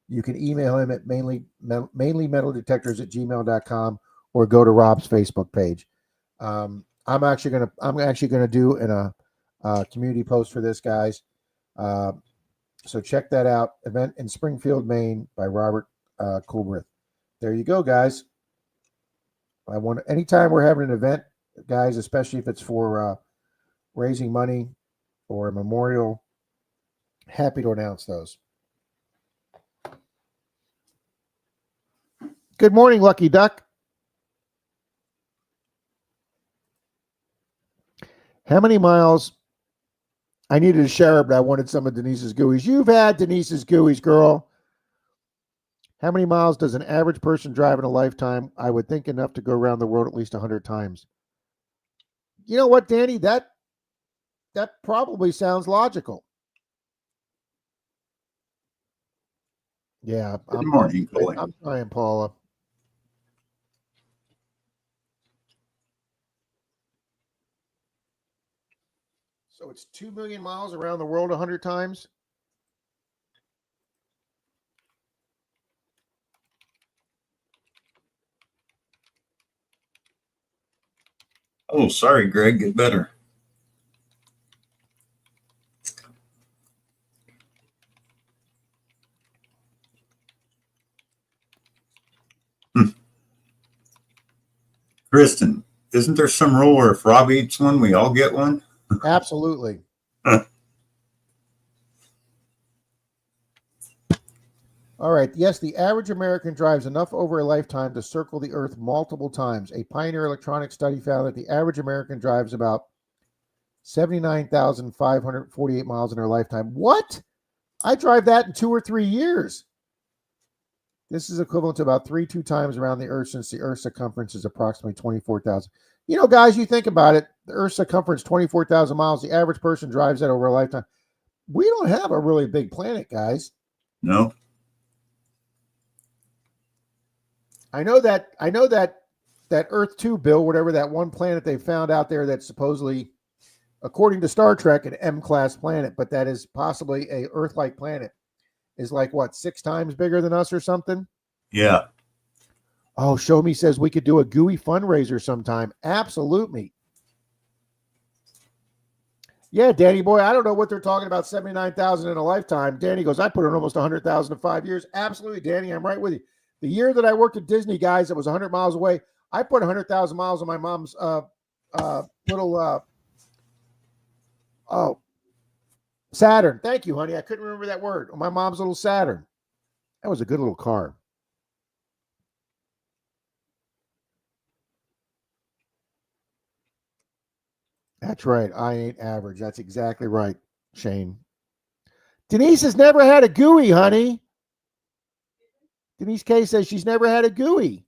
You can email him at mainlymetaldetectors@gmail.com or go to Rob's Facebook page. I'm actually gonna do a community post for this, guys. So check that out. Event in Springfield, Maine by Robert Coolbrith. There you go, guys. Anytime we're having an event, guys, especially if it's for raising money or a memorial, happy to announce those. Good morning, Lucky Duck. How many miles? I needed a shower, but I wanted some of Denise's GOOIEs. You've had Denise's GOOIEs, girl. How many miles does an average person drive in a lifetime? I would think enough to go around the world at least 100 times. You know what, Danny? That probably sounds logical. Yeah. Good morning, Colin. I'm trying, Paula. So it's 2 million miles around the world 100 times? Oh, sorry, Greg. Get better. Kristen, isn't there some rule where if Rob eats one, we all get one? Absolutely. All right. Yes, the average American drives enough over a lifetime to circle the earth multiple times. A Pioneer Electronics study found that the average American drives about 79,548 miles in their lifetime. What? I drive that in 2 or 3 years. This is equivalent to about 2 times around the earth, since the earth's circumference is approximately 24,000. You know, guys, you think about it. The earth's circumference, 24,000 miles. The average person drives that over a lifetime. We don't have a really big planet, guys. No. I know that Earth 2, Bill, whatever that one planet they found out there that's supposedly, according to Star Trek, an M-class planet, but that is possibly a Earth-like planet, is like, what, 6 times bigger than us or something? Yeah. Oh, Show Me says we could do a GOOIE fundraiser sometime. Absolutely. Yeah, Danny boy, I don't know what they're talking about, 79,000 in a lifetime. Danny goes, I put in almost 100,000 in 5 years. Absolutely, Danny, I'm right with you. The year that I worked at Disney, guys, it was 100 miles away. I put 100,000 miles on my mom's little Saturn. Thank you, honey. I couldn't remember that word. On my mom's little Saturn. That was a good little car. That's right. I ain't average. That's exactly right, Shane. Denise has never had a GOOIE, honey. Denise K says she's never had a GOOIE.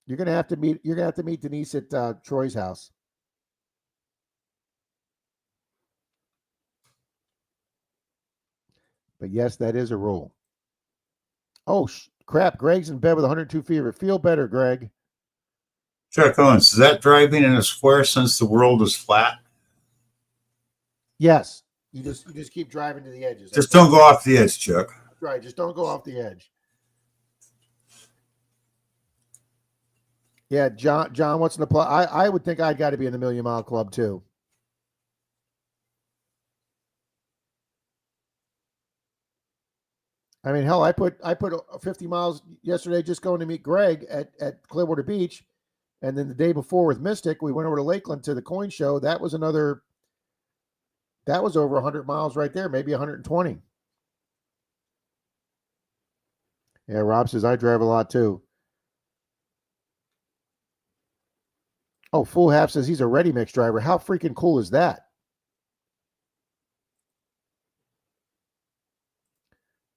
You're gonna have to meet Denise at Troy's house. But yes, that is a rule. Oh crap! Greg's in bed with 102 fever. Feel better, Greg. Chuck Owens, is that driving in a square since the world is flat? Yes. You just keep driving to the edges. Just don't go off the edge, Chuck. Right. Just don't go off the edge. Yeah, John, what's in the play? I would think I'd got to be in the Million Mile Club too. I mean, hell, I put 50 miles yesterday just going to meet Greg at Clearwater Beach, and then the day before with Mystic, we went over to Lakeland to the coin show. That was over 100 miles right there, maybe 120. Yeah, Rob says I drive a lot too. Oh, Full Half says he's a ready mix driver. How freaking cool is that?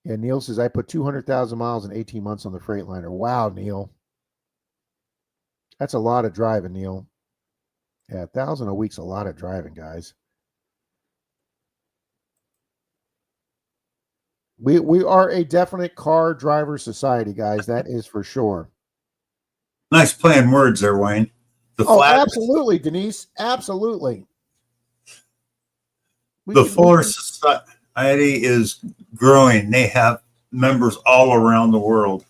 Yeah, Neil says I put 200,000 miles in 18 months on the Freightliner. Wow, Neil. That's a lot of driving, Neil. Yeah, 1,000 a week's a lot of driving, guys. We are a definite car driver society, guys. That is for sure. Nice playing words there, Wayne. Absolutely, Denise. Absolutely. The Fuller Society is growing. They have members all around the world.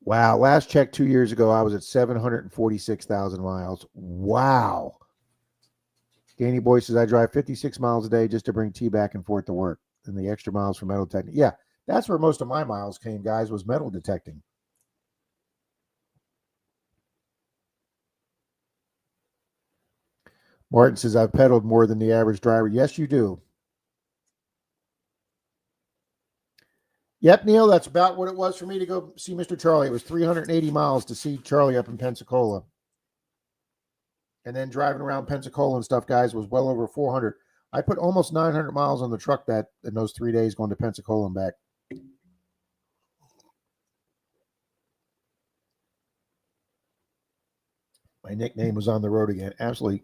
Wow. Last check 2 years ago, I was at 746,000 miles. Wow. Danny Boy says I drive 56 miles a day just to bring tea back and forth to work. And the extra miles for metal detecting. Yeah, that's where most of my miles came, guys, was metal detecting. Martin says I've pedaled more than the average driver. Yes, you do. Yep, Neil, that's about what it was for me to go see Mr. Charlie. It was 380 miles to see Charlie up in Pensacola. And then driving around Pensacola and stuff, guys, was well over 400. I put almost 900 miles on the truck in those 3 days going to Pensacola and back. My nickname was on the road again. Absolutely.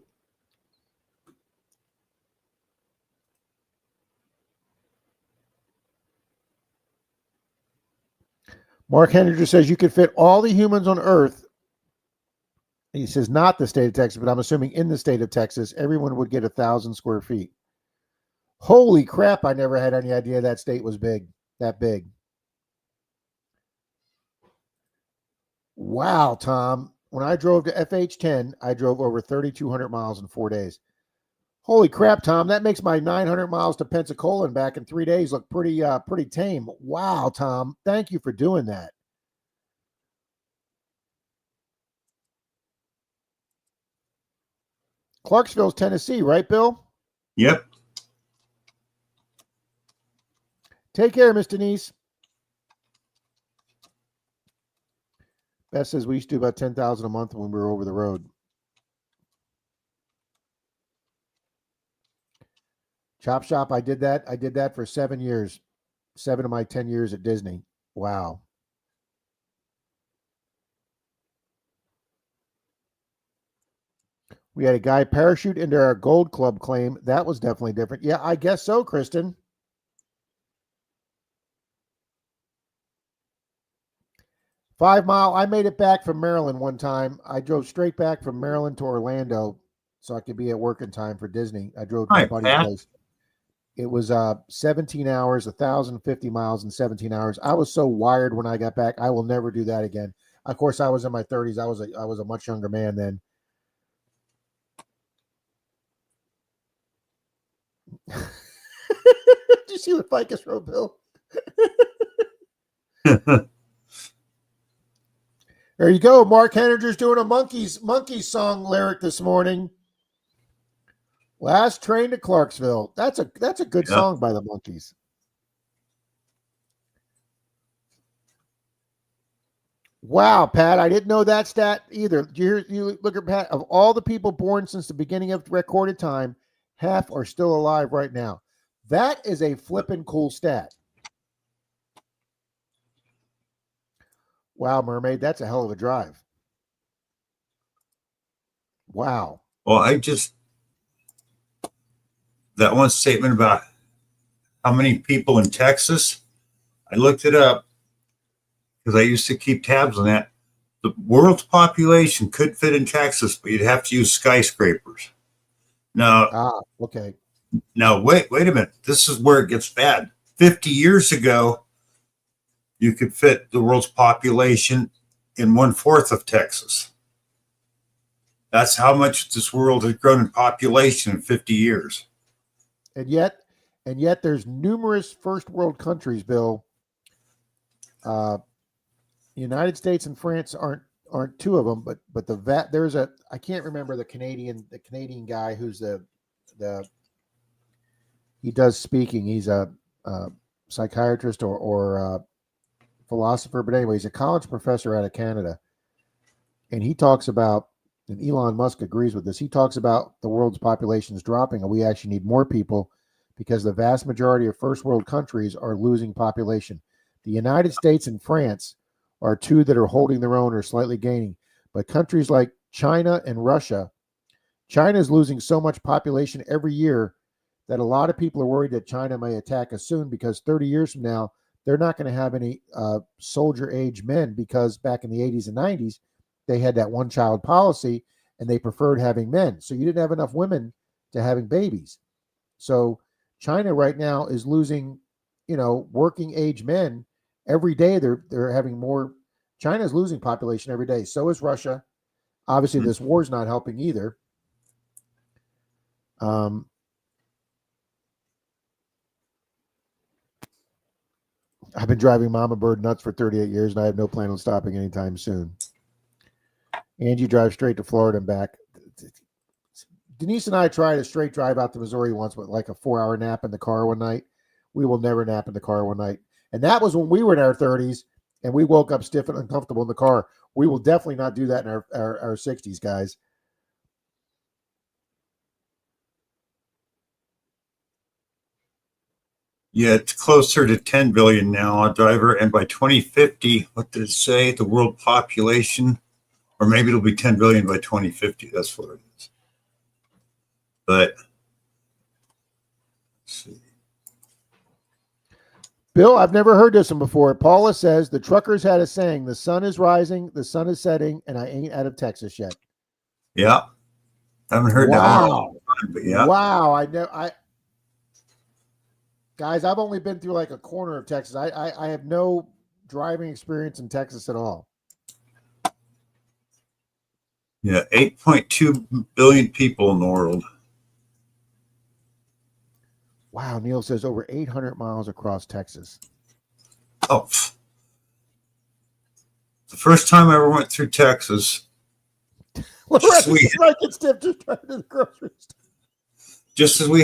Mark Henninger says you could fit all the humans on Earth. He says not the state of Texas, but I'm assuming in the state of Texas, everyone would get 1,000 square feet. Holy crap, I never had any idea that state was that big. Wow, Tom. When I drove to FH10, I drove over 3,200 miles in 4 days. Holy crap, Tom. That makes my 900 miles to Pensacola and back in 3 days look pretty tame. Wow, Tom. Thank you for doing that. Clarksville's Tennessee, right, Bill? Yep. Take care, Miss Denise. Beth says we used to do about 10,000 a month when we were over the road. Chop Shop, I did that. I did that for 7 years. 7 of my 10 years at Disney. Wow. We had a guy parachute into our Gold Club claim. That was definitely different. Yeah, I guess so, Kristen. $5 mile. I made it back from Maryland one time. I drove straight back from Maryland to Orlando so I could be at work in time for Disney. I drove to my buddy's place. It was 17 hours, 1,050 miles in 17 hours. I was so wired when I got back. I will never do that again. Of course, I was in my 30s. I was a much younger man then. Did you see the Ficus Road, Bill? There you go. Mark Henninger's doing a Monkeys song lyric this morning. Last Train to Clarksville. That's a good song by the Monkeys. Wow, Pat, I didn't know that stat either. You look at Pat, of all the people born since the beginning of recorded time, half are still alive right now. That is a flippin' cool stat. Wow, Mermaid, that's a hell of a drive. Wow. Well, that one statement about how many people in Texas, I looked it up because I used to keep tabs on that. The world's population could fit in Texas, but you'd have to use skyscrapers. Okay. Now, wait a minute. This is where it gets bad. 50 years ago, you could fit the world's population in 1/4 of Texas. That's how much this world has grown in population in 50 years. And yet there's numerous first world countries, Bill. United States and France aren't two of them, but there's I can't remember the Canadian guy who's the he does speaking. He's a psychiatrist or philosopher, but anyway, he's a college professor out of Canada, and he talks about, and Elon Musk agrees with this. He talks about the world's population is dropping, and we actually need more people because the vast majority of first world countries are losing population. The United States and France are two that are holding their own or slightly gaining, but countries like China and Russia, China is losing so much population every year that a lot of people are worried that China may attack us soon, because 30 years from now, they're not going to have any soldier age men, because back in the 80s and 90s, they had that one child policy and they preferred having men. So you didn't have enough women to having babies. So China right now is losing, working age men every day. They're having more. China's losing population every day. So is Russia. Obviously, this war is not helping either. I've been driving Mama Bird nuts for 38 years, and I have no plan on stopping anytime soon. Angie drives straight to Florida and back. Denise and I tried a straight drive out to Missouri once, but like a 4-hour nap in the car one night. We will never nap in the car one night. And that was when we were in our 30s, and we woke up stiff and uncomfortable in the car. We will definitely not do that in our 60s, guys. Yeah, it's closer to 10 billion now, driver. And by 2050, what did it say? The world population, or maybe it'll be 10 billion by 2050. That's what it is. But let's see. Bill, I've never heard this one before. Paula says the truckers had a saying: "The sun is rising, the sun is setting, and I ain't out of Texas yet." Yeah, I haven't heard that one in a long time, but yeah. Wow, guys, I've only been through like a corner of Texas. I have no driving experience in Texas at all. Yeah, 8.2 billion people in the world. Wow, Neil says over 800 miles across Texas. Oh, the first time I ever went through Texas, just as we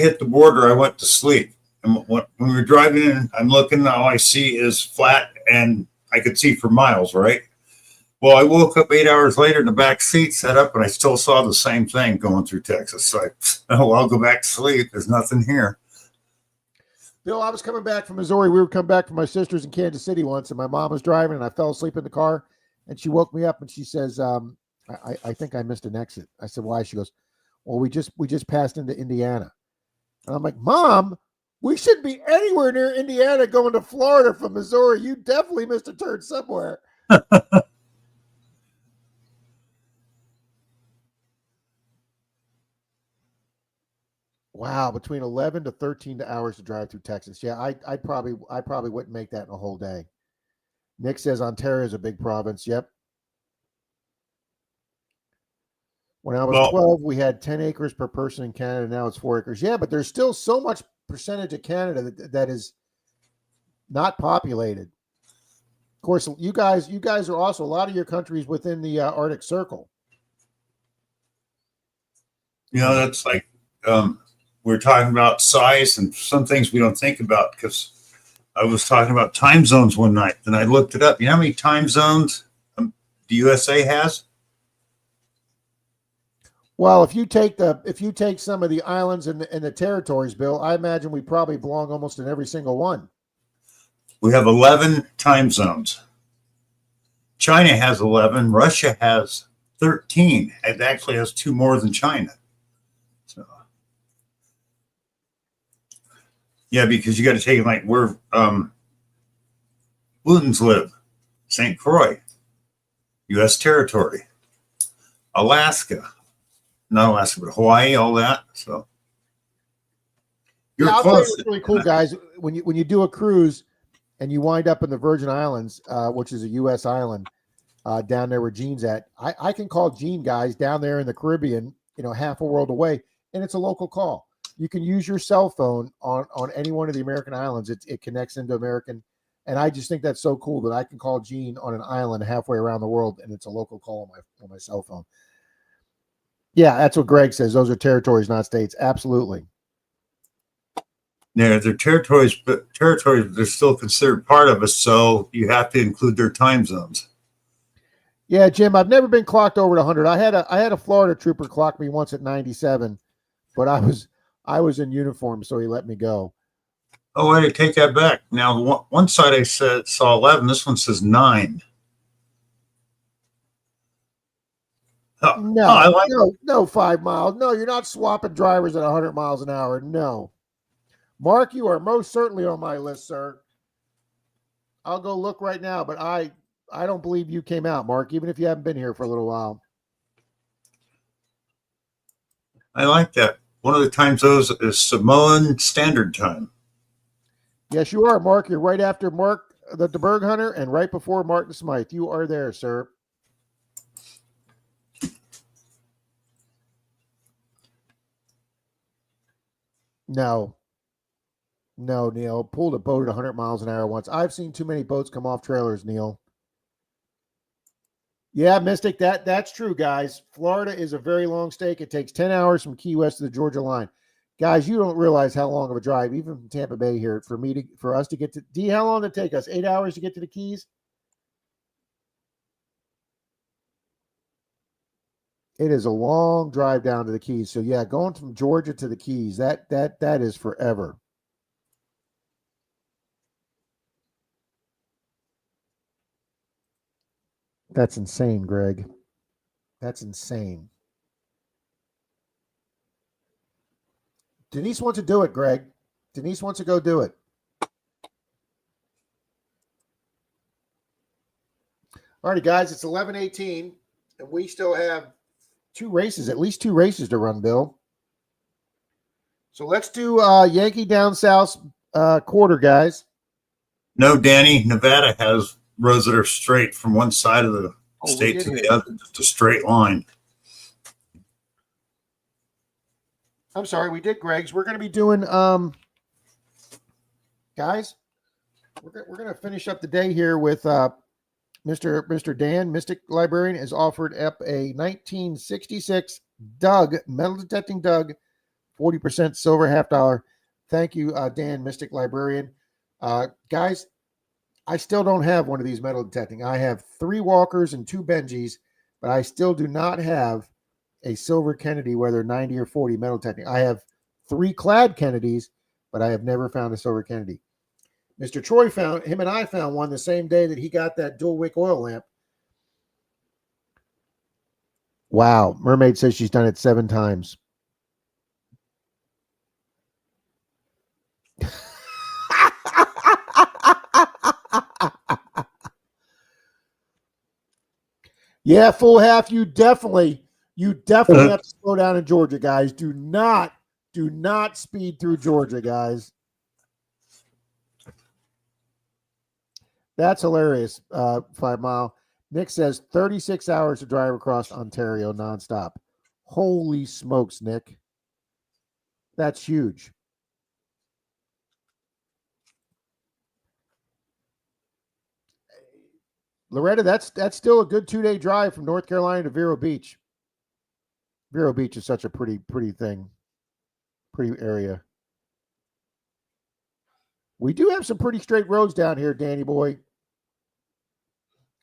hit the border, I went to sleep. And when we were driving in, I'm looking, all I see is flat, and I could see for miles, right? Well, I woke up 8 hours later in the back seat, set up, and I still saw the same thing going through Texas. So I'll go back to sleep. There's nothing here. Bill, I was coming back from Missouri. We were coming back from my sister's in Kansas City once, and my mom was driving, and I fell asleep in the car, and she woke me up, and she says, I think I missed an exit. I said, why? She goes, well, we just passed into Indiana. And I'm like, Mom, we shouldn't be anywhere near Indiana going to Florida from Missouri. You definitely missed a turn somewhere. Wow, between 11 to 13 hours to drive through Texas. Yeah, I probably wouldn't make that in a whole day. Nick says Ontario is a big province. Yep. When I was 12, we had 10 acres per person in Canada. Now it's 4 acres. Yeah, but there's still so much percentage of Canada that is not populated. Of course, you guys are also, a lot of your countries within the Arctic Circle. That's like, we're talking about size and some things we don't think about, because I was talking about time zones one night, and I looked it up. You know how many time zones the USA has? Well, if you take some of the islands and the territories, Bill, I imagine we probably belong almost in every single one. We have 11 time zones. China has 11. Russia has 13. It actually has 2 more than China. So, yeah, because you got to take it like where Lutens live, St. Croix. U.S. territory. Alaska, not Alaska, but Hawaii, all that. So you're Yeah, I'll tell you close. what's really cool, guys. When you do a cruise and you wind up in the Virgin Islands, which is a U.S. island, down there where Gene's at, I can call Gene, guys, down there in the Caribbean, half a world away, and it's a local call. You can use your cell phone on any one of the American islands. It connects into American, and I just think that's so cool that I can call Gene on an island halfway around the world, and it's a local call on my cell phone. Yeah, that's what Greg says. Those are territories, not states. Absolutely. They're territories, but they're still considered part of us, so you have to include their time zones. Yeah, Jim, I've never been clocked over to 100. I had a Florida trooper clock me once at 97, but I was in uniform, so he let me go. Oh, I take that back. Now, one side I saw 11. This one says 9. No 5 miles. No, you're not swapping drivers at 100 miles an hour. No. Mark, you are most certainly on my list, sir. I'll go look right now, but I don't believe you came out, Mark, even if you haven't been here for a little while. I like that. One of the time zones is Samoan Standard Time. Yes, you are, Mark. You're right after Mark, the Berg Hunter, and right before Martin Smythe. You are there, sir. No, Neil. Pulled a boat at 100 miles an hour once. I've seen too many boats come off trailers, Neil. Yeah, Mystic, that's true, guys. Florida is a very long stake. It takes 10 hours from Key West to the Georgia line. Guys, you don't realize how long of a drive, even from Tampa Bay here, for us to get to D. How long did it take us? 8 hours to get to the Keys? It is a long drive down to the Keys. So yeah, going from Georgia to the Keys, that is forever. That's insane, Greg. That's insane. Denise wants to do it, Greg. Denise wants to go do it. All righty, guys, it's 11:18, and we still have at least two races to run, Bill. So let's do Yankee Down South quarter, guys. No, Danny, Nevada has roads that are straight from one side of the state to the other, just a straight line. I'm sorry, we did Greg's. We're going to be doing, guys, we're going to finish up the day here with Mr. Dan, Mystic Librarian, has offered up a 1966 Doug, metal detecting Doug, 40% silver, $50. Thank you, Dan, Mystic Librarian. Guys, I still don't have one of these metal detecting. I have 3 Walkers and 2 Benjis, but I still do not have a silver Kennedy, whether 90 or 40 metal detecting. I have 3 clad Kennedys, but I have never found a silver Kennedy. Mr. Troy him and I found one the same day that he got that dual wick oil lamp. Wow. Mermaid says she's done it 7 times. Yeah, full half. You definitely have to slow down in Georgia, guys. Do not speed through Georgia, guys. That's hilarious. 5 Mile. Nick says 36 hours to drive across Ontario nonstop. Holy smokes, Nick. That's huge. Loretta, that's still a good 2-day drive from North Carolina to Vero Beach. Vero Beach is such a pretty thing. Pretty area. We do have some pretty straight roads down here, Danny boy.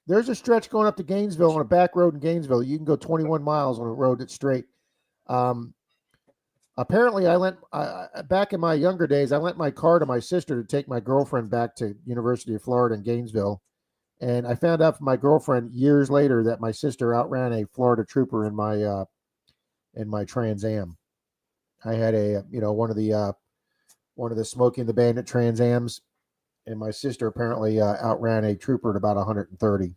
There's a stretch going up to Gainesville on a back road in Gainesville. You can go 21 miles on a road that's straight. Apparently, back in my younger days, I lent my car to my sister to take my girlfriend back to University of Florida in Gainesville. And I found out from my girlfriend years later that my sister outran a Florida trooper in my Trans Am. I had one of the Smokey and the Bandit Trans Ams, and my sister apparently outran a trooper at about 130.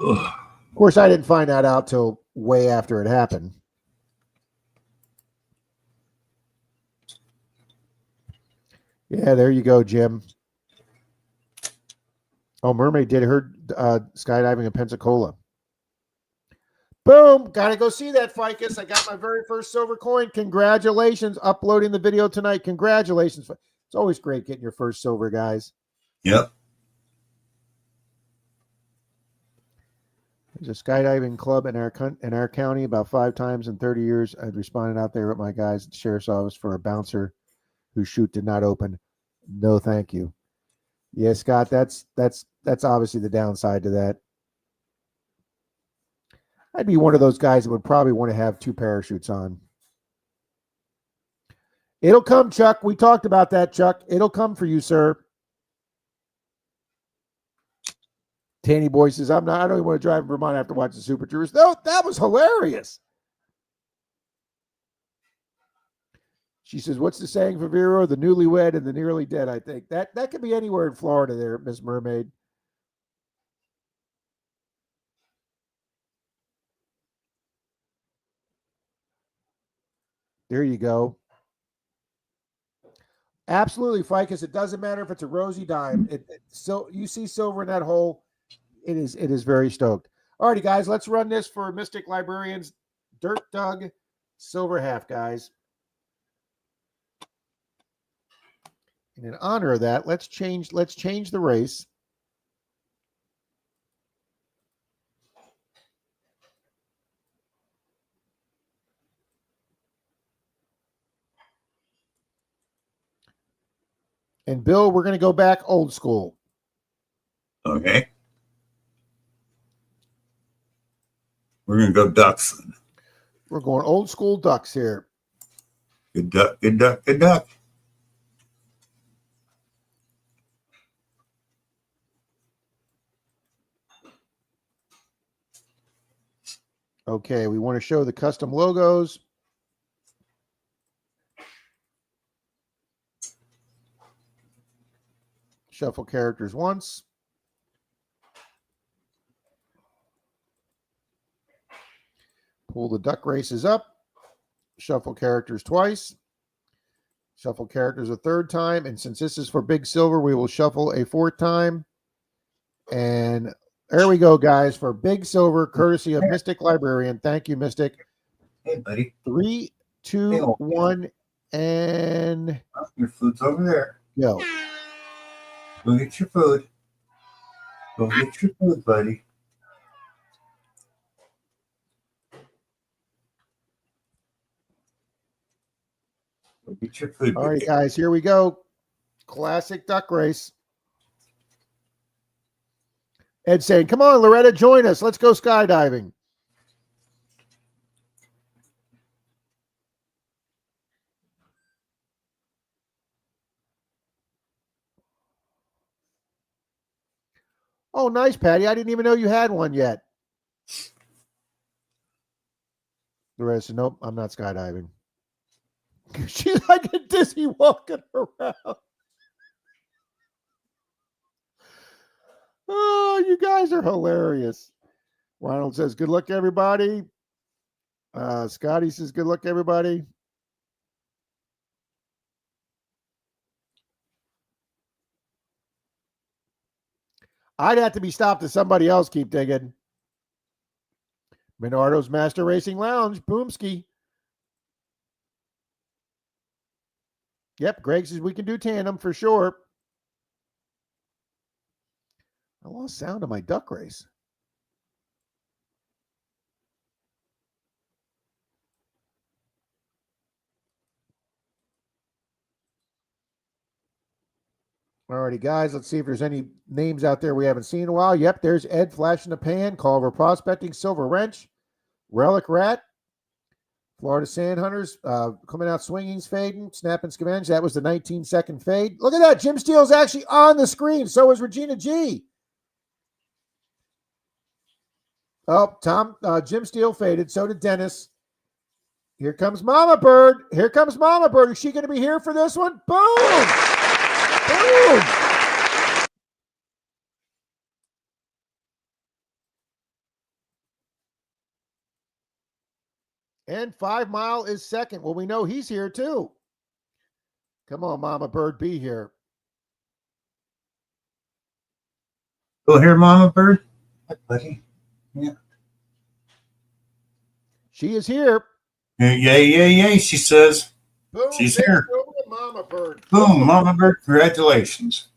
Ugh. Of course, I didn't find that out till way after it happened. Yeah, there you go, Jim. Oh, Mermaid did her skydiving in Pensacola. Boom. Got to go see that, Ficus. I got my very first silver coin. Congratulations. Uploading the video tonight. Congratulations. It's always great getting your first silver, guys. Yep. There's a skydiving club in our county. About 5 times in 30 years, I'd responded out there with my guys at the sheriff's office for a bouncer whose chute did not open. No, thank you. Yeah, Scott, that's obviously the downside to that. I'd be one of those guys that would probably want to have 2 parachutes on. It'll come, Chuck. We talked about that, Chuck. It'll come for you, sir. Tanny Boy says, I don't even want to drive in Vermont after watching Super Troopers. No, that was hilarious. She says, what's the saying for Vero? The newlywed and the nearly dead, I think. That could be anywhere in Florida there, Miss Mermaid. There you go. Absolutely, Ficus. It doesn't matter if it's a rosy dime. So you see silver in that hole. It is very stoked. All righty, guys, let's run this for Mystic Librarians. Dirt Doug, silver half, guys. And in honor of that, let's change the race. And Bill, we're going to go back old school. Okay. We're going to go ducks. We're going old school ducks here. Good duck, good duck, good duck. Okay, we want to show the custom logos. Shuffle characters once. Pull the duck races up. Shuffle characters twice. Shuffle characters a 3rd time. And since this is for big silver, we will shuffle a 4th time. And there we go, guys, for big silver, courtesy of Mystic Librarian. Thank you, Mystic. Hey, buddy. 3, 2, 1, and your food's over there. go. Go get your food. Go get your food, buddy. Go get your food. All right, guys, here we go. Classic duck race. Ed saying, come on, Loretta, join us. Let's go skydiving. Oh, nice, Patty. I didn't even know you had one yet. Loretta said, nope, I'm not skydiving. She's like a dizzy walking around. Oh, you guys are hilarious. Ronald says, good luck, everybody. Scotty says, good luck, everybody. I'd have to be stopped if somebody else keep digging. Menardo's Master Racing Lounge, Boomski. Yep, Greg says we can do tandem for sure. I lost sound of my duck race. Alrighty, guys, let's see if there's any names out there we haven't seen in a while. Yep, there's Ed Flash in the Pan, Culver Prospecting, Silver Wrench, Relic Rat, Florida Sand Hunters, coming out swinging's fading, Snapping Scavenge. That was the 19-second fade. Look at that. Jim Steele's actually on the screen. So is Regina G. Oh, Jim Steele faded. So did Dennis. Here comes Mama Bird. Here comes Mama Bird. Is she going to be here for this one? Boom! Boom! And 5 Mile is second. Well, we know he's here too. Come on, Mama Bird, be here. Go here, Mama Bird. Hi, buddy. Yeah. She is here. Yay, yay, yay, she says. Boom, She's there here. you go, Mama Bird. Boom, Mama Bird, congratulations.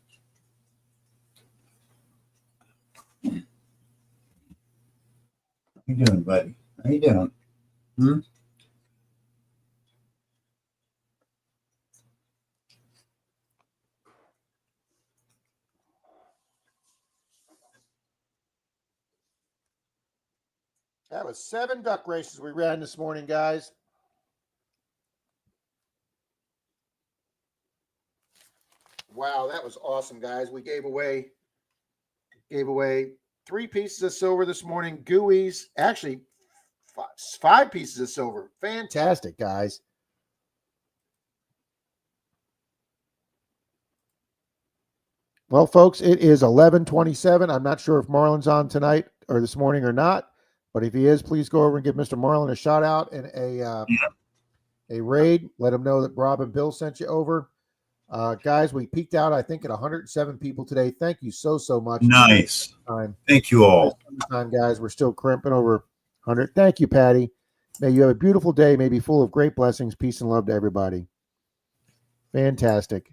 How you doing, buddy? How you doing? Hmm? That was 7 duck races we ran this morning, guys. Wow, that was awesome, guys. We gave away 3 pieces of silver this morning. GOOIEs, actually 5 pieces of silver. Fantastic, guys. Well, folks, it is 11:27. I'm not sure if Marlon's on tonight or this morning or not, but if he is, please go over and give Mr. Marlon a shout out and a raid. Let him know that Rob and Bill sent you over. Guys, we peaked out, I think, at 107 people today. Thank you so much. Nice. Thank you all. Time, guys. We're still crimping over 100. Thank you, Patty. May you have a beautiful day. May be full of great blessings, peace, and love to everybody. Fantastic.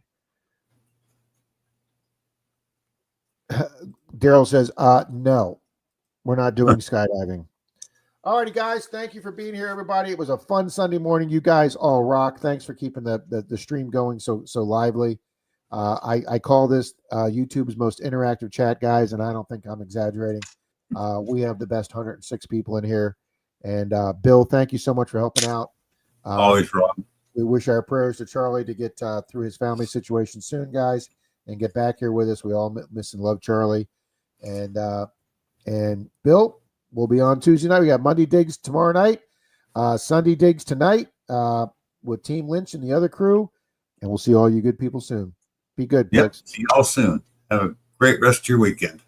Daryl says, no, we're not doing skydiving. All righty, guys. Thank you for being here, everybody. It was a fun Sunday morning. You guys all rock. Thanks for keeping the stream going so lively. I call this YouTube's most interactive chat, guys, and I don't think I'm exaggerating. We have the best 106 people in here. And Bill, thank you so much for helping out. Always, Rob. We wish our prayers to Charlie to get through his family situation soon, guys, and get back here with us. We all miss and love Charlie. And Bill, we'll be on Tuesday night. We got Monday Digs tomorrow night, Sunday Digs tonight with Team Lynch and the other crew. And we'll see all you good people soon. Be good, Yep. folks. See you all soon. Have a great rest of your weekend.